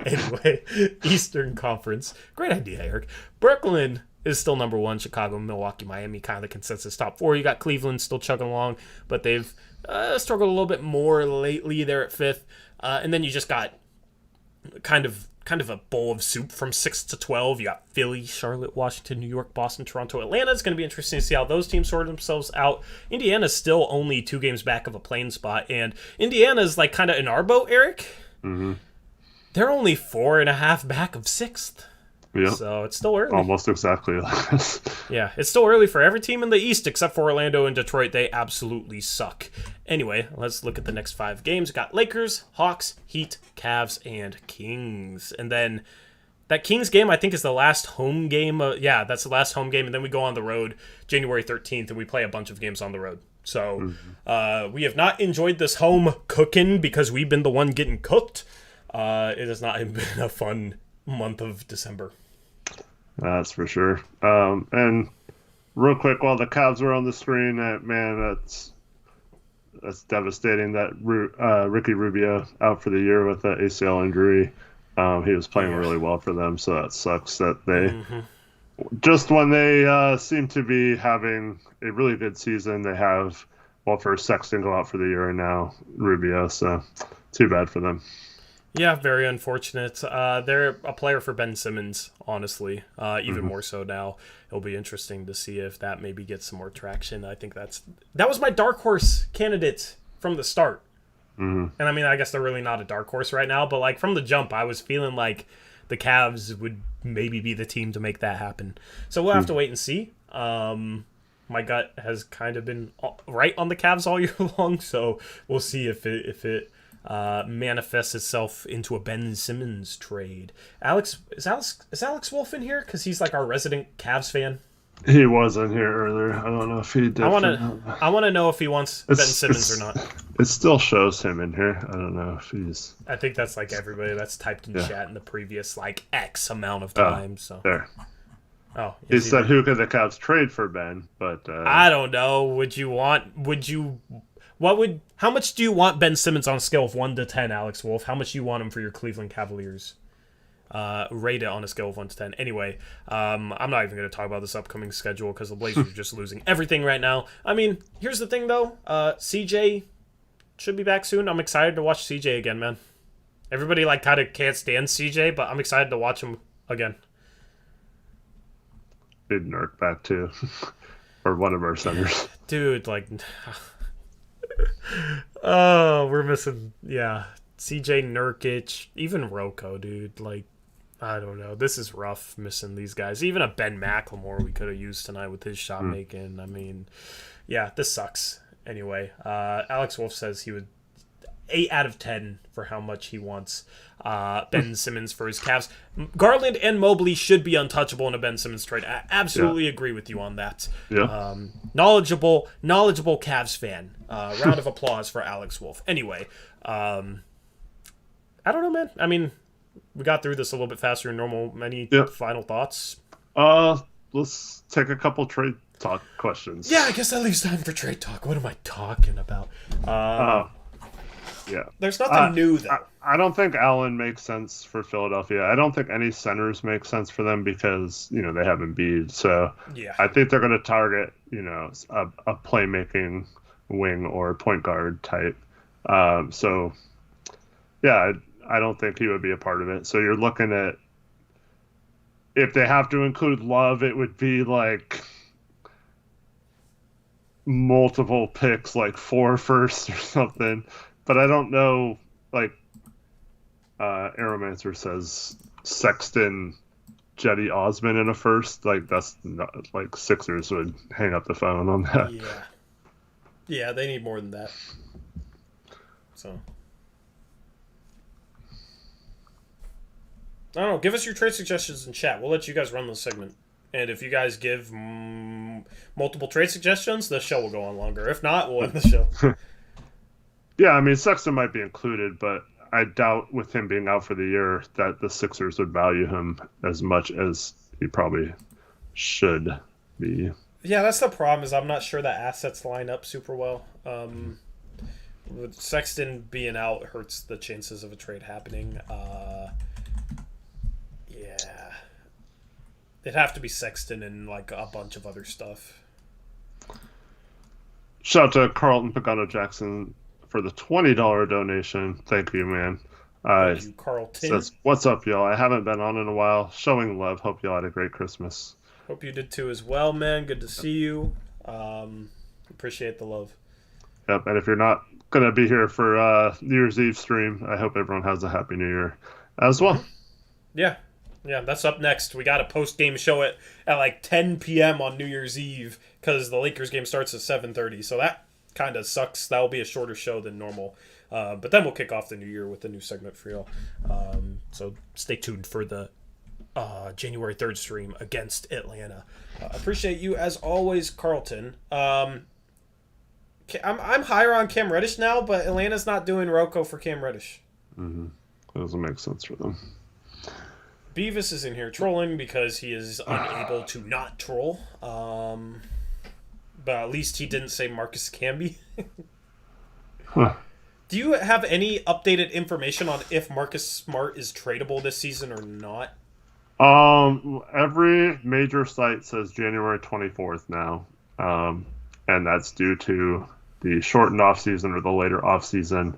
Anyway, Eastern Conference. Great idea, Eric. Brooklyn is still number 1. Chicago, Milwaukee, Miami, kind of the consensus top 4. You got Cleveland still chugging along, but they've struggled a little bit more lately. They're at 5th. And then you just got kind of a bowl of soup from 6 to 12. You got Philly, Charlotte, Washington, New York, Boston, Toronto, Atlanta. It's going to be interesting to see how those teams sort themselves out. Indiana's still only 2 games back of a playing spot, and Indiana's like kind of in our boat, Eric. Mm-hmm. They're only 4.5 back of 6th. Yeah. So it's still early. Almost exactly like this. Yeah, it's still early for every team in the East except for Orlando and Detroit. They absolutely suck. Anyway, let's look at the next 5 games. We've got Lakers, Hawks, Heat, Cavs, and Kings. And then that Kings game, I think, is the last home game. That's the last home game. And then we go on the road January 13th, and we play a bunch of games on the road. So we have not enjoyed this home cooking because we've been the one getting cooked. It has not been a fun month of December. That's for sure. And real quick, while the Cavs were on the screen, that's devastating that Ricky Rubio out for the year with an ACL injury. He was playing really well for them, so that sucks that they just when they seem to be having a really good season, they have first Sexton go out for the year and now Rubio, so too bad for them. Yeah, very unfortunate. They're a player for Ben Simmons, honestly, even more so now. It'll be interesting to see if that maybe gets some more traction. I think that was my dark horse candidate from the start. And I mean, I guess they're really not a dark horse right now, but like from the jump, I was feeling like the Cavs would maybe be the team to make that happen. So we'll have to wait and see. My gut has kind of been right on the Cavs all year long, so we'll see if it manifests itself into a Ben Simmons trade. Is Alex Wolf in here? Because he's like our resident Cavs fan. He wasn't here earlier. I don't know if he did. I want to know if he wants Ben Simmons or not. It still shows him in here. I don't know if he's. I think that's like everybody that's typed in chat in the previous like X amount of time. So there. Oh, he said, "Who could the Cavs trade for Ben?" But I don't know. Would you How much do you want Ben Simmons on a scale of 1 to 10, Alex Wolf? How much do you want him for your Cleveland Cavaliers? Rate it on a scale of 1 to 10. Anyway, I'm not even going to talk about this upcoming schedule because the Blazers are just losing everything right now. I mean, here's the thing, though. CJ should be back soon. I'm excited to watch CJ again, man. Everybody, kind of can't stand CJ, but I'm excited to watch him again. Big Nurk back, too. Or one of our centers. Dude, oh, we're missing, CJ Nurkic, even Rocco, dude. I don't know. This is rough missing these guys. Even a Ben McLemore we could have used tonight with his shot making. I mean, this sucks. Anyway, Alex Wolf says he would 8 out of 10 for how much he wants Ben Simmons for his Cavs. Garland and Mobley should be untouchable in a Ben Simmons trade. I absolutely agree with you on that. Yeah. Knowledgeable Cavs fan. Round of applause for Alex Wolf. Anyway, I don't know, man. I mean, we got through this a little bit faster than normal. Any final thoughts? Let's take a couple trade talk questions. Yeah, I guess that leaves time for trade talk. What am I talking about? Yeah. There's nothing new, though. I don't think Allen makes sense for Philadelphia. I don't think any centers make sense for them because, they have Embiid. So I think they're going to target, a playmaking wing or point guard type. I don't think he would be a part of it. So you're looking at, if they have to include Love, it would be multiple picks, 4 firsts or something. But I don't know, Aeromancer says Sexton, Jetty Osman in a first. That's not, Sixers would hang up the phone on that. Yeah, they need more than that. So. I don't know. Give us your trade suggestions in chat. We'll let you guys run the segment. And if you guys give multiple trade suggestions, the show will go on longer. If not, we'll end the show. Yeah, I mean, Sexton might be included, but I doubt with him being out for the year that the Sixers would value him as much as he probably should be. Yeah, that's the problem, is I'm not sure that assets line up super well. With Sexton being out hurts the chances of a trade happening. It'd have to be Sexton and a bunch of other stuff. Shout out to Carlton Pagano Jackson for the $20 donation. Thank you, man. Thank you, Carlton. Says, what's up, y'all? I haven't been on in a while. Showing love. Hope y'all had a great Christmas. Hope you did too as well, man. Good to see you. Appreciate the love. Yep, and if you're not going to be here for New Year's Eve stream, I hope everyone has a Happy New Year as well. Yeah. Yeah, that's up next. We got a post-game show at 10 p.m. on New Year's Eve because the Lakers game starts at 7:30. So that kind of sucks. That'll be a shorter show than normal. But then we'll kick off the new year with a new segment for y'all. So stay tuned for the January 3rd stream against Atlanta. Appreciate you as always, Carlton. I'm higher on Cam Reddish now, but Atlanta's not doing Rocco for Cam Reddish. Mm-hmm. That doesn't make sense for them. Beavis is in here trolling because he is unable to not troll. But at least he didn't say Marcus Camby. Do you have any updated information on if Marcus Smart is tradable this season or not? Every major site says January 24th now. And that's due to the shortened offseason or the later offseason.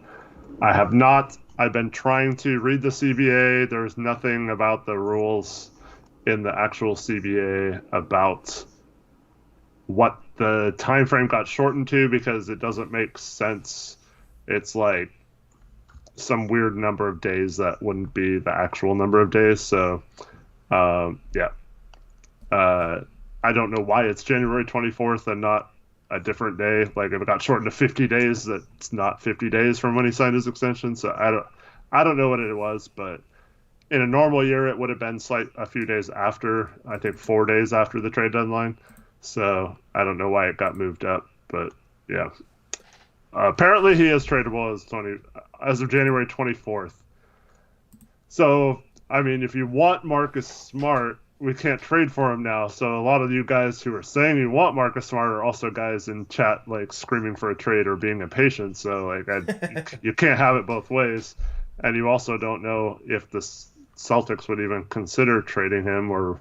I've been trying to read the CBA. There's nothing about the rules in the actual CBA about what the time frame got shortened to because it doesn't make sense. It's some weird number of days that wouldn't be the actual number of days. So, I don't know why it's January 24th and not a different day. If it got shortened to 50 days, that's not 50 days from when he signed his extension. So I don't know what it was, but in a normal year, it would have been a few days after, I think 4 days after the trade deadline. So I don't know why it got moved up, but yeah. Apparently he is tradable as of January 24th. So, I mean, if you want Marcus Smart, we can't trade for him now. So a lot of you guys who are saying you want Marcus Smart are also guys in chat like screaming for a trade or being impatient. So like you can't have it both ways, and you also don't know if the Celtics would even consider trading him or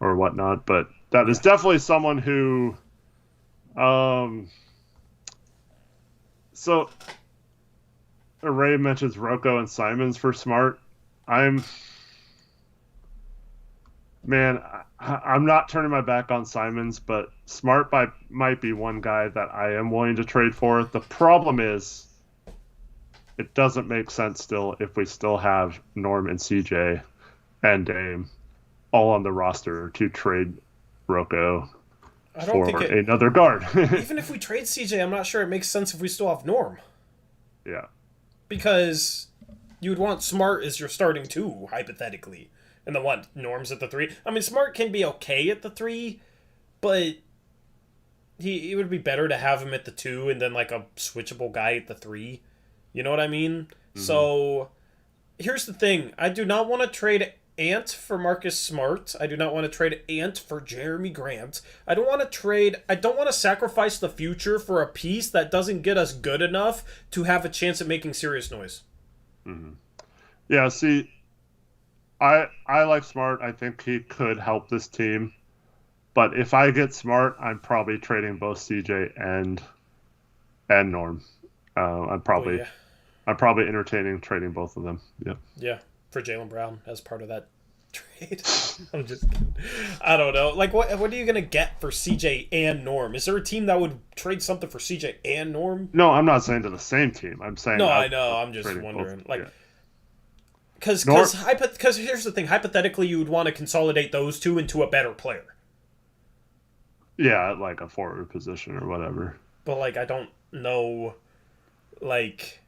whatnot. But that is definitely someone who, so Ray mentions Rocco and Simons for Smart. I'm not turning my back on Simons, but Smart might be one guy that I am willing to trade for. The problem is, it doesn't make sense still if we still have Norm and CJ and Dame all on the roster to trade Rocco for another guard. Even if we trade CJ, I'm not sure it makes sense if we still have Norm. Yeah. Because you would want Smart as your starting two, hypothetically. And the what? Norm's at the 3? I mean, Smart can be okay at the 3, but it would be better to have him at the 2 and then like a switchable guy at the 3. You know what I mean? Mm-hmm. So, here's the thing. I do not want to trade Ant for Marcus Smart. I do not want to trade Ant for Jeremy Grant. I don't want to sacrifice the future for a piece that doesn't get us good enough to have a chance at making serious noise. Mm-hmm. Yeah, see, I like Smart. I think he could help this team. But if I get Smart, I'm probably trading both CJ and Norm. I'm probably entertaining trading both of them. Yeah. Yeah, for Jaylen Brown as part of that trade. I'm just kidding. I don't know. Like, what are you gonna get for CJ and Norm? Is there a team that would trade something for CJ and Norm? No, I'm not saying to the same team. I'm saying I know. I'm just wondering. Both. Like. Because here's the thing. Hypothetically, you would want to consolidate those two into a better player. Yeah, like a forward position or whatever. But, like, I don't know, like,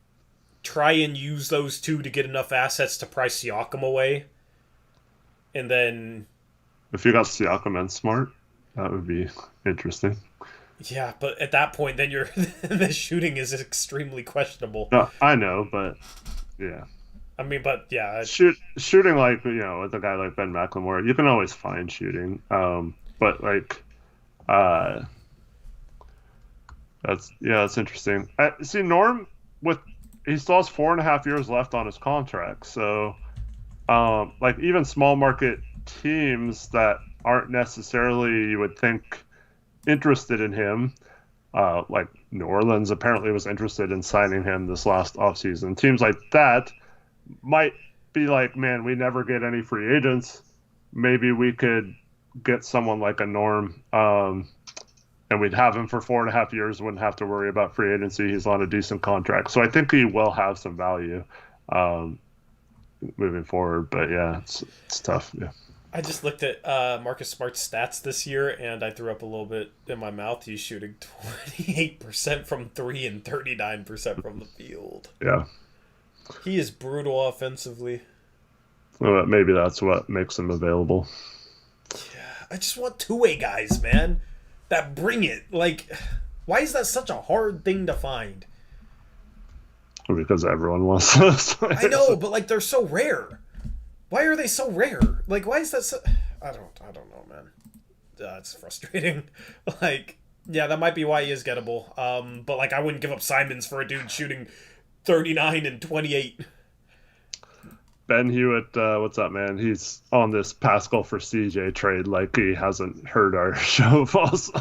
try and use those two to get enough assets to price Siakam away. And then... If you got Siakam and Smart, that would be interesting. Yeah, but at that point, then the shooting is extremely questionable. No, I know, but, yeah. I mean, but yeah, shooting like with a guy like Ben McLemore, you can always find shooting. But like, that's interesting. See, Norm he still has 4.5 years left on his contract, so like even small market teams that aren't necessarily you would think interested in him, like New Orleans apparently was interested in signing him this last offseason. Teams like that might be like, man, we never get any free agents. Maybe we could get someone like a Norm, and we'd have him for 4.5 years. Wouldn't have to worry about free agency. He's on a decent contract, so I think he will have some value moving forward. But yeah, it's tough. Yeah. I just looked at Marcus Smart's stats this year, and I threw up a little bit in my mouth. He's shooting 28% from 3 and 39% from the field. Yeah. He is brutal offensively. Well, maybe that's what makes him available. Yeah, I just want two-way guys, man, that bring it. Like, why is that such a hard thing to find? Because everyone wants those. I know, but like they're so rare. Why are they so rare? Like, why is that so? I don't know, man. It's frustrating. Like, yeah, that might be why he is gettable. But like, I wouldn't give up Simons for a dude shooting 39 and 28. Ben Hewitt, what's up, man? He's on this Pascal for CJ trade like he hasn't heard our show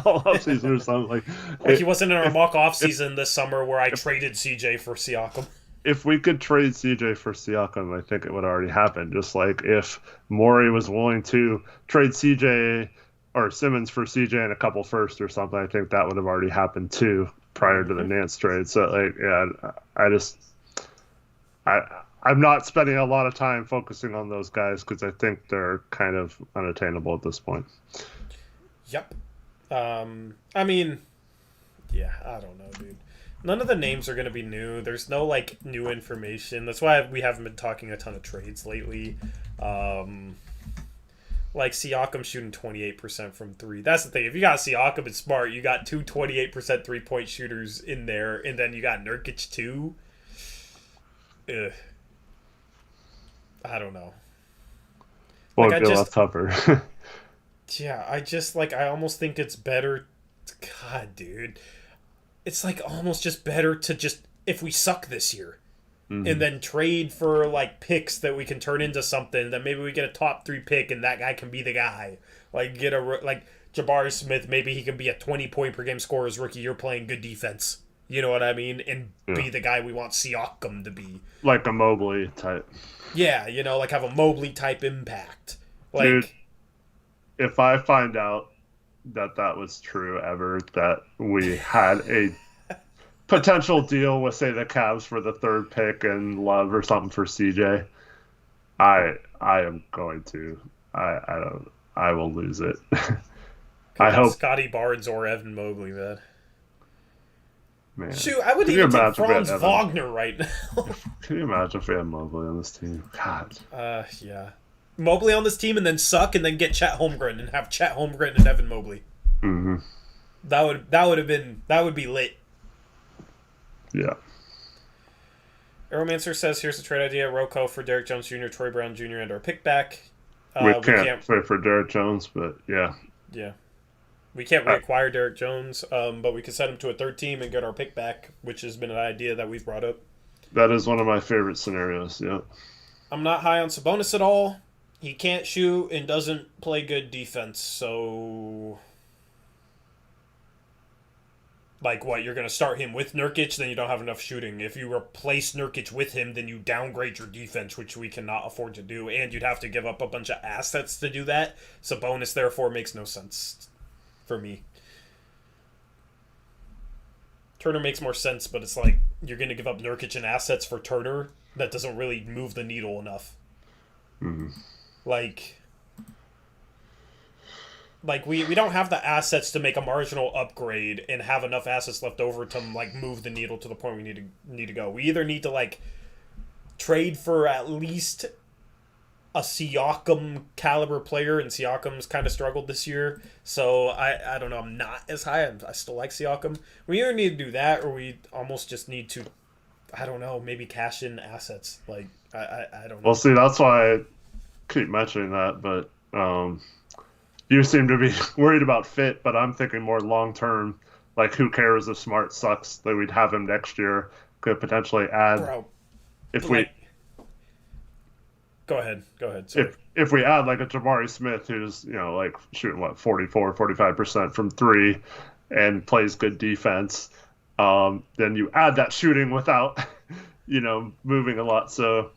all offseason or something. Like he wasn't in our mock offseason this summer where I traded CJ for Siakam. If we could trade CJ for Siakam, I think it would already happen. Just like if Morey was willing to trade CJ or Simmons for CJ and a couple first or something, I think that would have already happened too prior to the Nance trade. So like, yeah, I'm not spending a lot of time focusing on those guys because I think they're kind of unattainable at this point. Yep. I mean, yeah, I don't know, dude. None of the names are going to be new. There's no, like, new information. That's why we haven't been talking a ton of trades lately. Like, Siakam shooting 28% from 3. That's the thing. If you got Siakam and Smart, you got two 28% three-point shooters in there, and then you got Nurkic, too. Ugh. I don't know. Like Would I be a lot just tougher. yeah, I just like I almost think it's better. God, dude, it's like almost just better to just if we suck this year and Hmm. then trade for like picks that we can turn into something. Then maybe we get a top 3 pick and that guy can be the guy. Like get a like Jabari Smith. Maybe he can be a 20-point per game scorer as rookie. You're playing good defense. You know what I mean? And Yeah, be the guy we want Siakam to be. like a Mobley type. Yeah, like have a Mobley type impact. Dude, Like if I find out that that was true ever, that we had a potential deal with, say, the Cavs for the third pick and Love or something for CJ, I am going to. I don't. I will lose it. could I have hope, Scotty Barnes or Evan Mobley, man. man. Shoot, I would Can you even take imagine if we had Franz Evan? Wagner right now. Can you imagine if we had Mobley on this team? God. Yeah. Mobley on this team and then suck and then get Chet Holmgren and have Chet Holmgren and Evan Mobley. Hmm. That would be lit. Yeah. Aeromancer says here's the trade idea: Rocco for Derek Jones Jr., Troy Brown Jr., and our pick back. We We can't can't. play for Derek Jones, but yeah. Yeah, we can't Uh, reacquire Derek Jones, but we could send him to a third team and get our pick back, which has been an idea that we've brought up. that is one of my favorite scenarios. Yeah. I'm not high on Sabonis at all. He can't shoot and doesn't play good defense, so like what, you're going to start him with Nurkic, then you don't have enough shooting. If you replace Nurkic with him, then you downgrade your defense, which we cannot afford to do, and you'd have to give up a bunch of assets to do that. Sabonis therefore makes no sense for me. Turner makes more sense, but it's like you're going to give up Nurkic and assets for Turner that doesn't really move the needle enough. Hmm. Like we don't have the assets to make a marginal upgrade and have enough assets left over to like move the needle to the point we need to go. We either need to like trade for at least a Siakam caliber player, and Siakam's kind of struggled this year. So I don't know. I'm not as high. I still like Siakam. We either need to do that, or we almost just need to, I don't know, maybe cash in assets. Like I don't know. Well, see, that's why I keep mentioning that, but you seem to be worried about fit, but I'm thinking more long term. Like, who cares if Smart sucks? That we'd have him next year. Could potentially add Bro, if we like, go ahead. Sorry. if we add like a Jabari Smith who's like shooting what 44-45% from three and plays good defense, then you add that shooting without moving a lot. So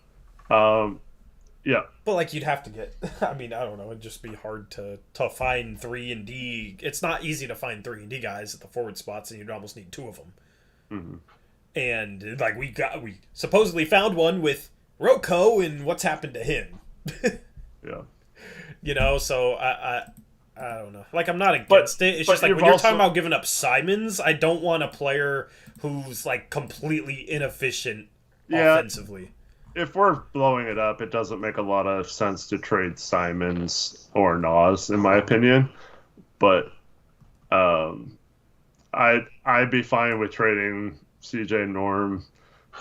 yeah. But like you'd have to get. I mean, I don't know. It'd just be hard to find 3 and D. It's not easy to find 3 and D guys at the forward spots, and you'd almost need 2 of them. Hmm. And like we supposedly found one with Rocco, and what's happened to him? Yeah. So I don't know. Like I'm not But against it. It's but just like you've when you're also talking about giving up Simons, I don't want a player who's like completely inefficient Yeah. offensively. If we're blowing it up, it doesn't make a lot of sense to trade Simons or Nas, in my opinion. But I'd be fine with trading CJ Norm,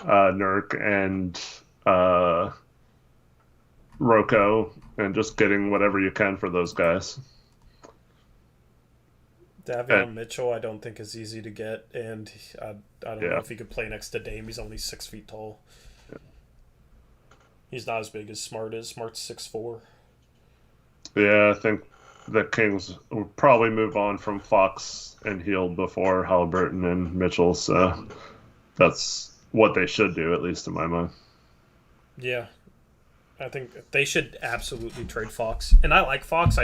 Nurk, and Rocco, and just getting whatever you can for those guys. Davion Mitchell, I don't think is easy to get, and I don't know Yeah. if he could play next to Dame. He's only 6 feet tall. He's not as big as Smart is. Smart's 6'4". Yeah, I think the Kings will probably move on from Fox and Hield before Halliburton and Mitchell, so that's what they should do, at least in my mind. Yeah, I think they should absolutely trade Fox, and I like Fox.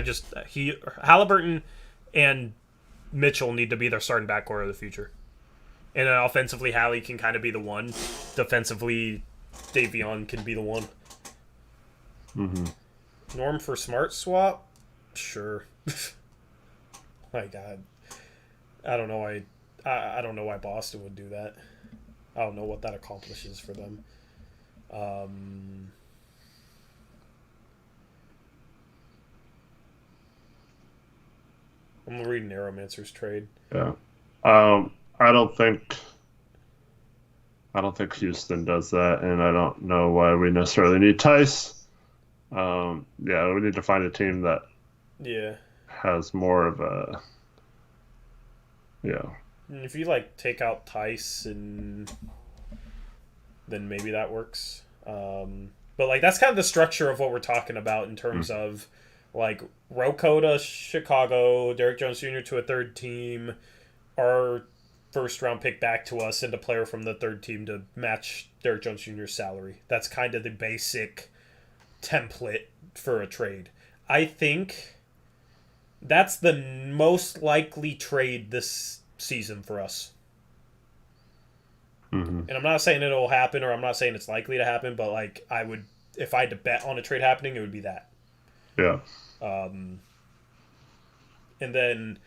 Halliburton and Mitchell need to be their starting backcourt of the future, and then offensively, Hallie can kind of be the one. Defensively, Davion can be the one. Mm-hmm. Norm for Smart swap, sure. My God, I don't know why. I don't know why Boston would do that. I don't know what that accomplishes for them. I'm reading Aeromancer's trade. Yeah. I don't think Houston does that, and I don't know why we necessarily need Tice. Yeah, we need to find a team that Yeah. has more of a yeah. And if you like take out Tice, and then maybe that works. But like that's kind of the structure of what we're talking about in terms of like Roko to Chicago, Derek Jones Jr. to a third team, our first round pick back to us, and a player from the third team to match Derek Jones Jr.'s salary. That's kind of the basic template for a trade. I think that's the most likely trade this season for us. Mm-hmm. And I'm not saying it'll happen, or I'm not saying it's likely to happen, but like I would, if I had to bet on a trade happening, it would be that. Yeah. And then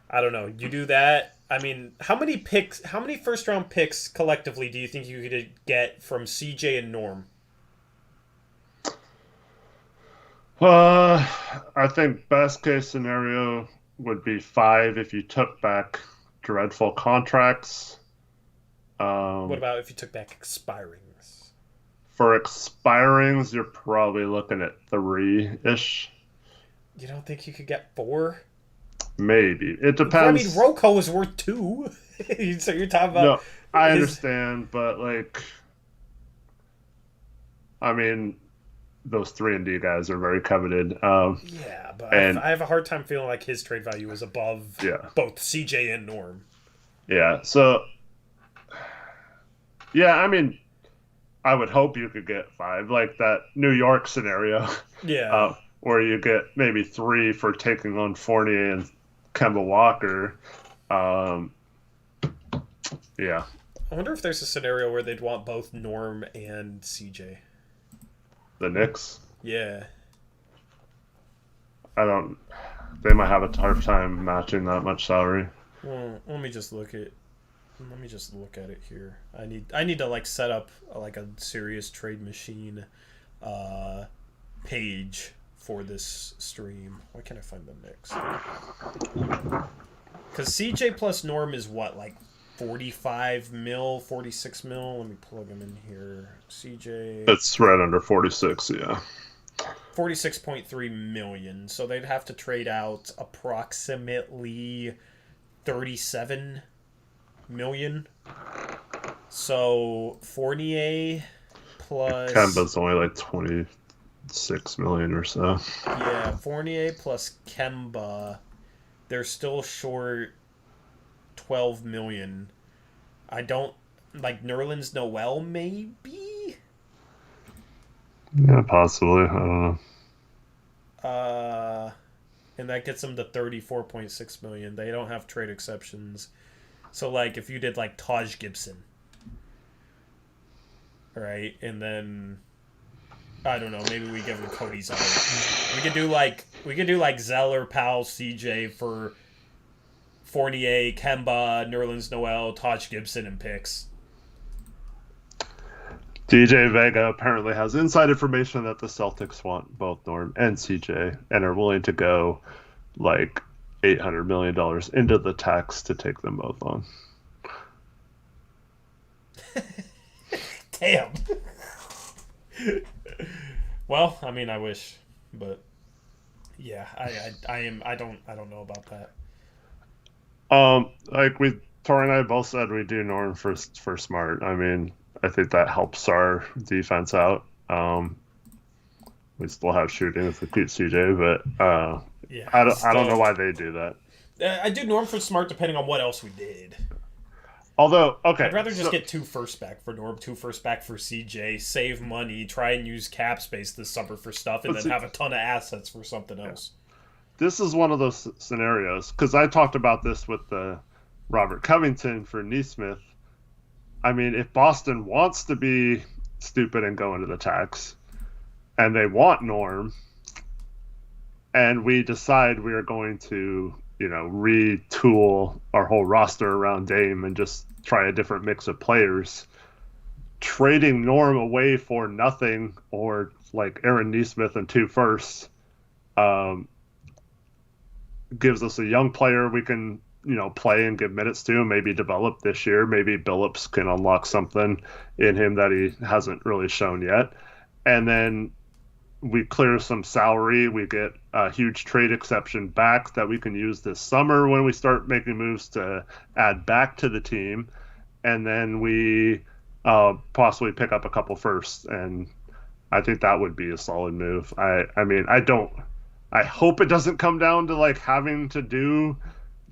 I don't know. You do that. I mean, how many first round picks collectively do you think you could get from CJ and Norm? I think best case scenario would be 5 if you took back dreadful contracts. What about if you took back expirings? For expirings, you're probably looking at 3-ish. You don't think you could get 4? Maybe. It I mean, depends. Roko is worth 2. So you're talking about No, I understand, but like, I mean, those 3-and-D guys are very coveted. Yeah, but and I have a hard time feeling like his trade value is above both CJ and Norm. Yeah, so yeah, I mean, I would hope you could get 5, like that New York scenario. Yeah. Where you get maybe 3 for taking on Fournier and Kemba Walker. Yeah. I wonder if there's a scenario where they'd want both Norm and CJ. The Knicks? Yeah. They might have a hard time matching that much salary. Well, let me just look at it here. I need to like set up like a serious trade machine page for this stream. Why can't I find the Knicks? Because CJ plus Norm is what, like 45 mil, 46 mil? Let me plug him in here. CJ. It's right under 46, yeah. 46.3 million. So they'd have to trade out approximately 37 million. So Fournier plus Kemba's only like 26 million or so. Yeah, Fournier plus Kemba, they're still short 12 million. I don't like Nerlens Noel, maybe. Yeah, possibly. I don't know. And that gets them to 34.6 million. They don't have trade exceptions. So like if you did like Taj Gibson, right, and then I don't know, maybe we give him Cody Zeller. We could do like Zeller, Powell, CJ for Fournier, Kemba, Nerlens Noel, Taj Gibson, and picks. DJ Vega apparently has inside information that the Celtics want both Norm and CJ and are willing to go like $800 million into the tax to take them both on. Damn. Well, I mean, I wish, but yeah, I don't know about that. Like Tori and I both said we do Norm for Smart. I mean, I think that helps our defense out. We still have shooting if we keep CJ, but yeah, I don't know why they do that. I do Norm for Smart depending on what else we did. Although, okay, I'd rather just get 2 first back for Norm, 2 first back for CJ, save money, try and use cap space this summer for stuff, and then have a ton of assets for something else. This is one of those scenarios, because I talked about this with the Robert Covington for Neesmith. I mean, if Boston wants to be stupid and go into the tax, and they want Norm, and we decide we are going to, retool our whole roster around Dame and just try a different mix of players, trading Norm away for nothing or like Aaron Neesmith and 2 firsts gives us a young player we can play and give minutes to, maybe develop this year. Maybe Billups can unlock something in him that he hasn't really shown yet. And then we clear some salary, we get a huge trade exception back that we can use this summer when we start making moves to add back to the team, and then we possibly pick up a couple firsts, and I think that would be a solid move. I mean, I hope it doesn't come down to like having to do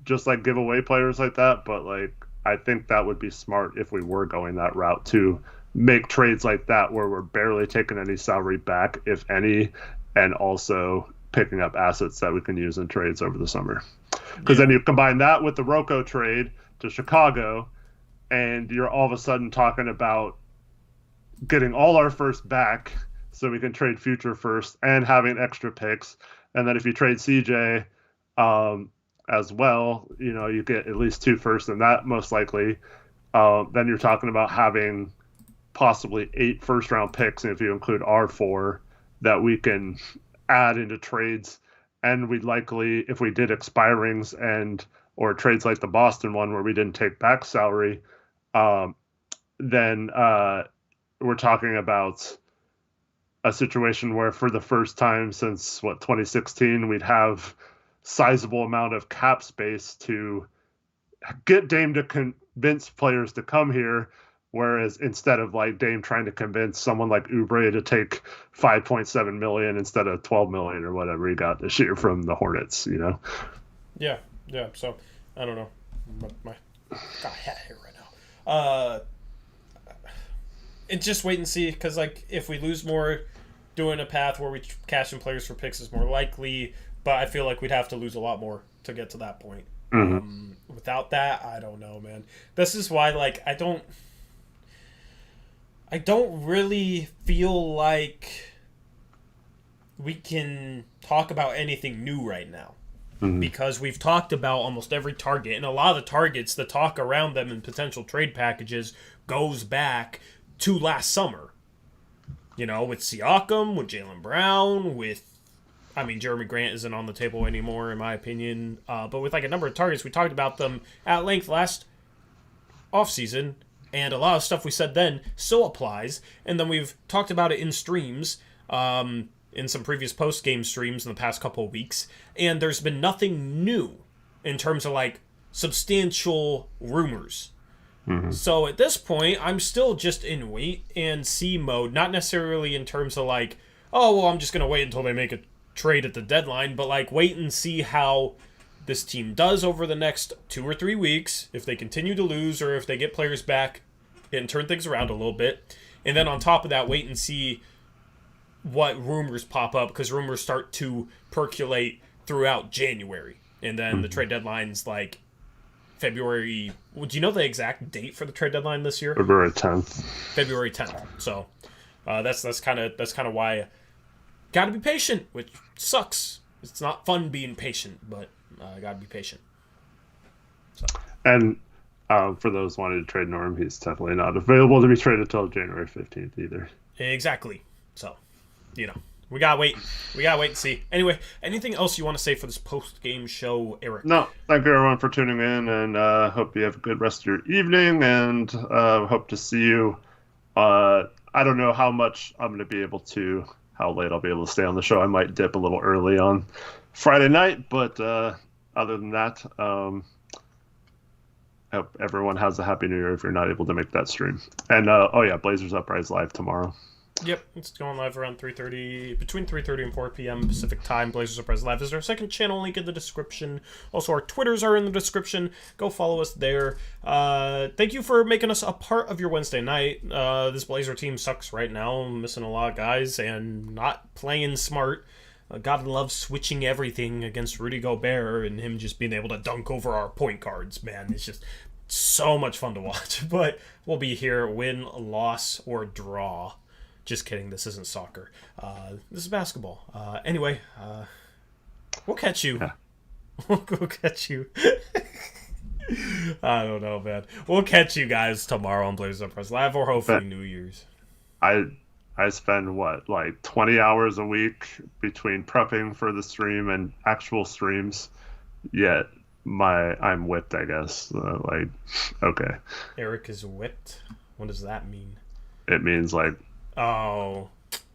just like give away players like that, but like I think that would be smart if we were going that route to make trades like that where we're barely taking any salary back, if any, and also picking up assets that we can use in trades over the summer. Because then you combine that with the Rocco trade to Chicago, and you're all of a sudden talking about getting all our first back so we can trade future first and having extra picks. And then if you trade CJ as well, you know, you get at least 2 firsts, and that most likely. Then you're talking about having possibly 8 first-round picks, and if you include our 4, that we can add into trades. And we'd likely, if we did expirings or trades like the Boston one where we didn't take back salary, then we're talking about a situation where for the first time since 2016, we'd have sizable amount of cap space to get Dame to convince players to come here, whereas instead of like Dame trying to convince someone like Oubre to take 5.7 million instead of 12 million or whatever he got this year from the Hornets, you know. Yeah. So I don't know. My got a hat here right now. And just wait and see, because like if we lose more, doing a path where we cash in players for picks is more likely. But I feel like we'd have to lose a lot more to get to that point. Mm-hmm. Without that, I don't know, man. This is why, like, I don't really feel like we can talk about anything new right now. Mm-hmm. Because we've talked about almost every target, and a lot of the targets, the talk around them and potential trade packages goes back to last summer. You know, with Siakam, with Jaylen Brown, Jeremy Grant isn't on the table anymore, in my opinion. But with like a number of targets, we talked about them at length last offseason, and a lot of stuff we said then still applies. And then we've talked about it in streams, in some previous post-game streams in the past couple of weeks. And there's been nothing new in terms of like substantial rumors. Mm-hmm. So at this point, I'm still just in wait and see mode, not necessarily in terms of like, oh, well, I'm just going to wait until they make a trade at the deadline, but like wait and see how this team does over the next 2 or 3 weeks, if they continue to lose or if they get players back and turn things around a little bit. And then on top of that, wait and see what rumors pop up, because rumors start to percolate throughout January. And then the trade deadline's like February. Do you know the exact date for the trade deadline this year? February 10th. February 10th. So that's kind of why gotta be patient, which sucks. It's not fun being patient, but gotta be patient. So. And for those wanting to trade Norm, he's definitely not available to be traded until January 15th either. Exactly. So, you know, we gotta wait. We gotta wait and see. Anyway, anything else you want to say for this post-game show, Eric? No, thank you everyone for tuning in, and hope you have a good rest of your evening, and hope to see you. I don't know how much I'm going to be able to, how late I'll be able to stay on the show. I might dip a little early on Friday night, but other than that, I hope everyone has a happy new year if you're not able to make that stream. And Blazers Uprise live tomorrow. Yep, it's going live around 3:30, between 3:30 and 4 p.m. Pacific time. Blazers Uprise Live is our second channel, link in the description. Also, our Twitters are in the description. Go follow us there. Thank you for making us a part of your Wednesday night. This Blazer team sucks right now. I'm missing a lot of guys and not playing smart. God loves switching everything against Rudy Gobert and him just being able to dunk over our point guards, man. It's just so much fun to watch. But we'll be here, win, loss, or draw. Just kidding, this isn't soccer. This is basketball. Anyway, we'll catch you. Yeah. We'll catch you. I don't know, man. We'll catch you guys tomorrow on Blazers Uprise Live, or hopefully New Year's. I spend, 20 hours a week between prepping for the stream and actual streams, yet I'm whipped, I guess. Okay. Eric is whipped? What does that mean? It means, Oh,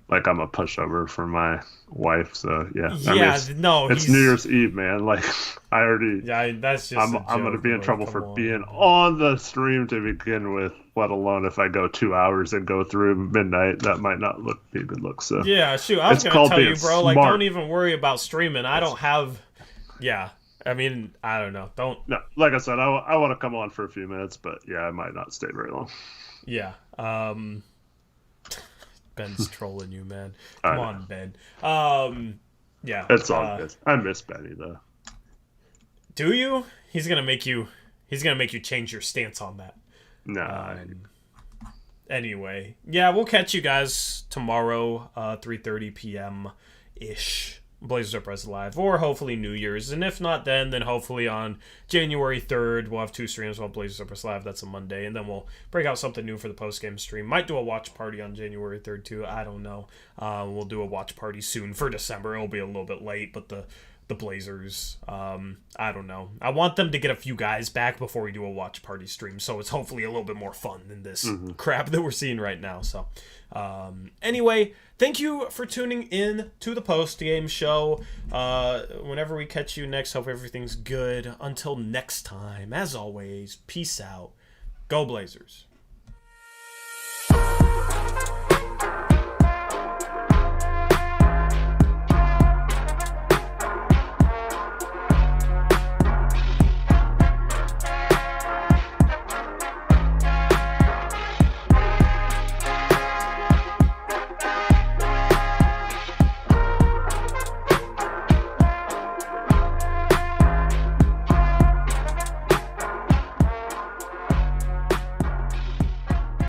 like I'm a pushover for my wife. So yeah, Yeah, no, it's New Year's Eve, man. Like I already, Yeah, that's just a I'm gonna joke. be in Like, trouble come for being on. on the stream to begin with. Let alone if I go 2 hours and go through midnight, that might not be a good look. So Yeah, shoot, I was it's gonna called tell being you, bro. Like, don't smart. even worry about streaming. I It's, don't have. Yeah, I mean, I don't know. Don't. no, like I said, I want to come on for a few minutes, but yeah, I might not stay very long. Yeah. Ben's trolling you, man. I Come know. on, Ben. Yeah. It's all good. I miss Benny though. Do you? He's gonna make you. He's gonna make you change your stance on that. Nah. Anyway, yeah, we'll catch you guys tomorrow, 3:30 p.m. ish. Blazers Uprise Live, or hopefully New Year's, and if not then hopefully on January 3rd we'll have 2 streams on Blazers Uprise Live. That's a Monday, and then we'll break out something new for the post-game stream. Might do a watch party on January 3rd too. I don't know. We'll do a watch party soon for December. It'll be a little bit late, but the Blazers, I don't know. I want them to get a few guys back before we do a watch party stream, so it's hopefully a little bit more fun than this crap that we're seeing right now. So, anyway, thank you for tuning in to the post-game show. Whenever we catch you next, hope everything's good. Until next time, as always, peace out. Go Blazers.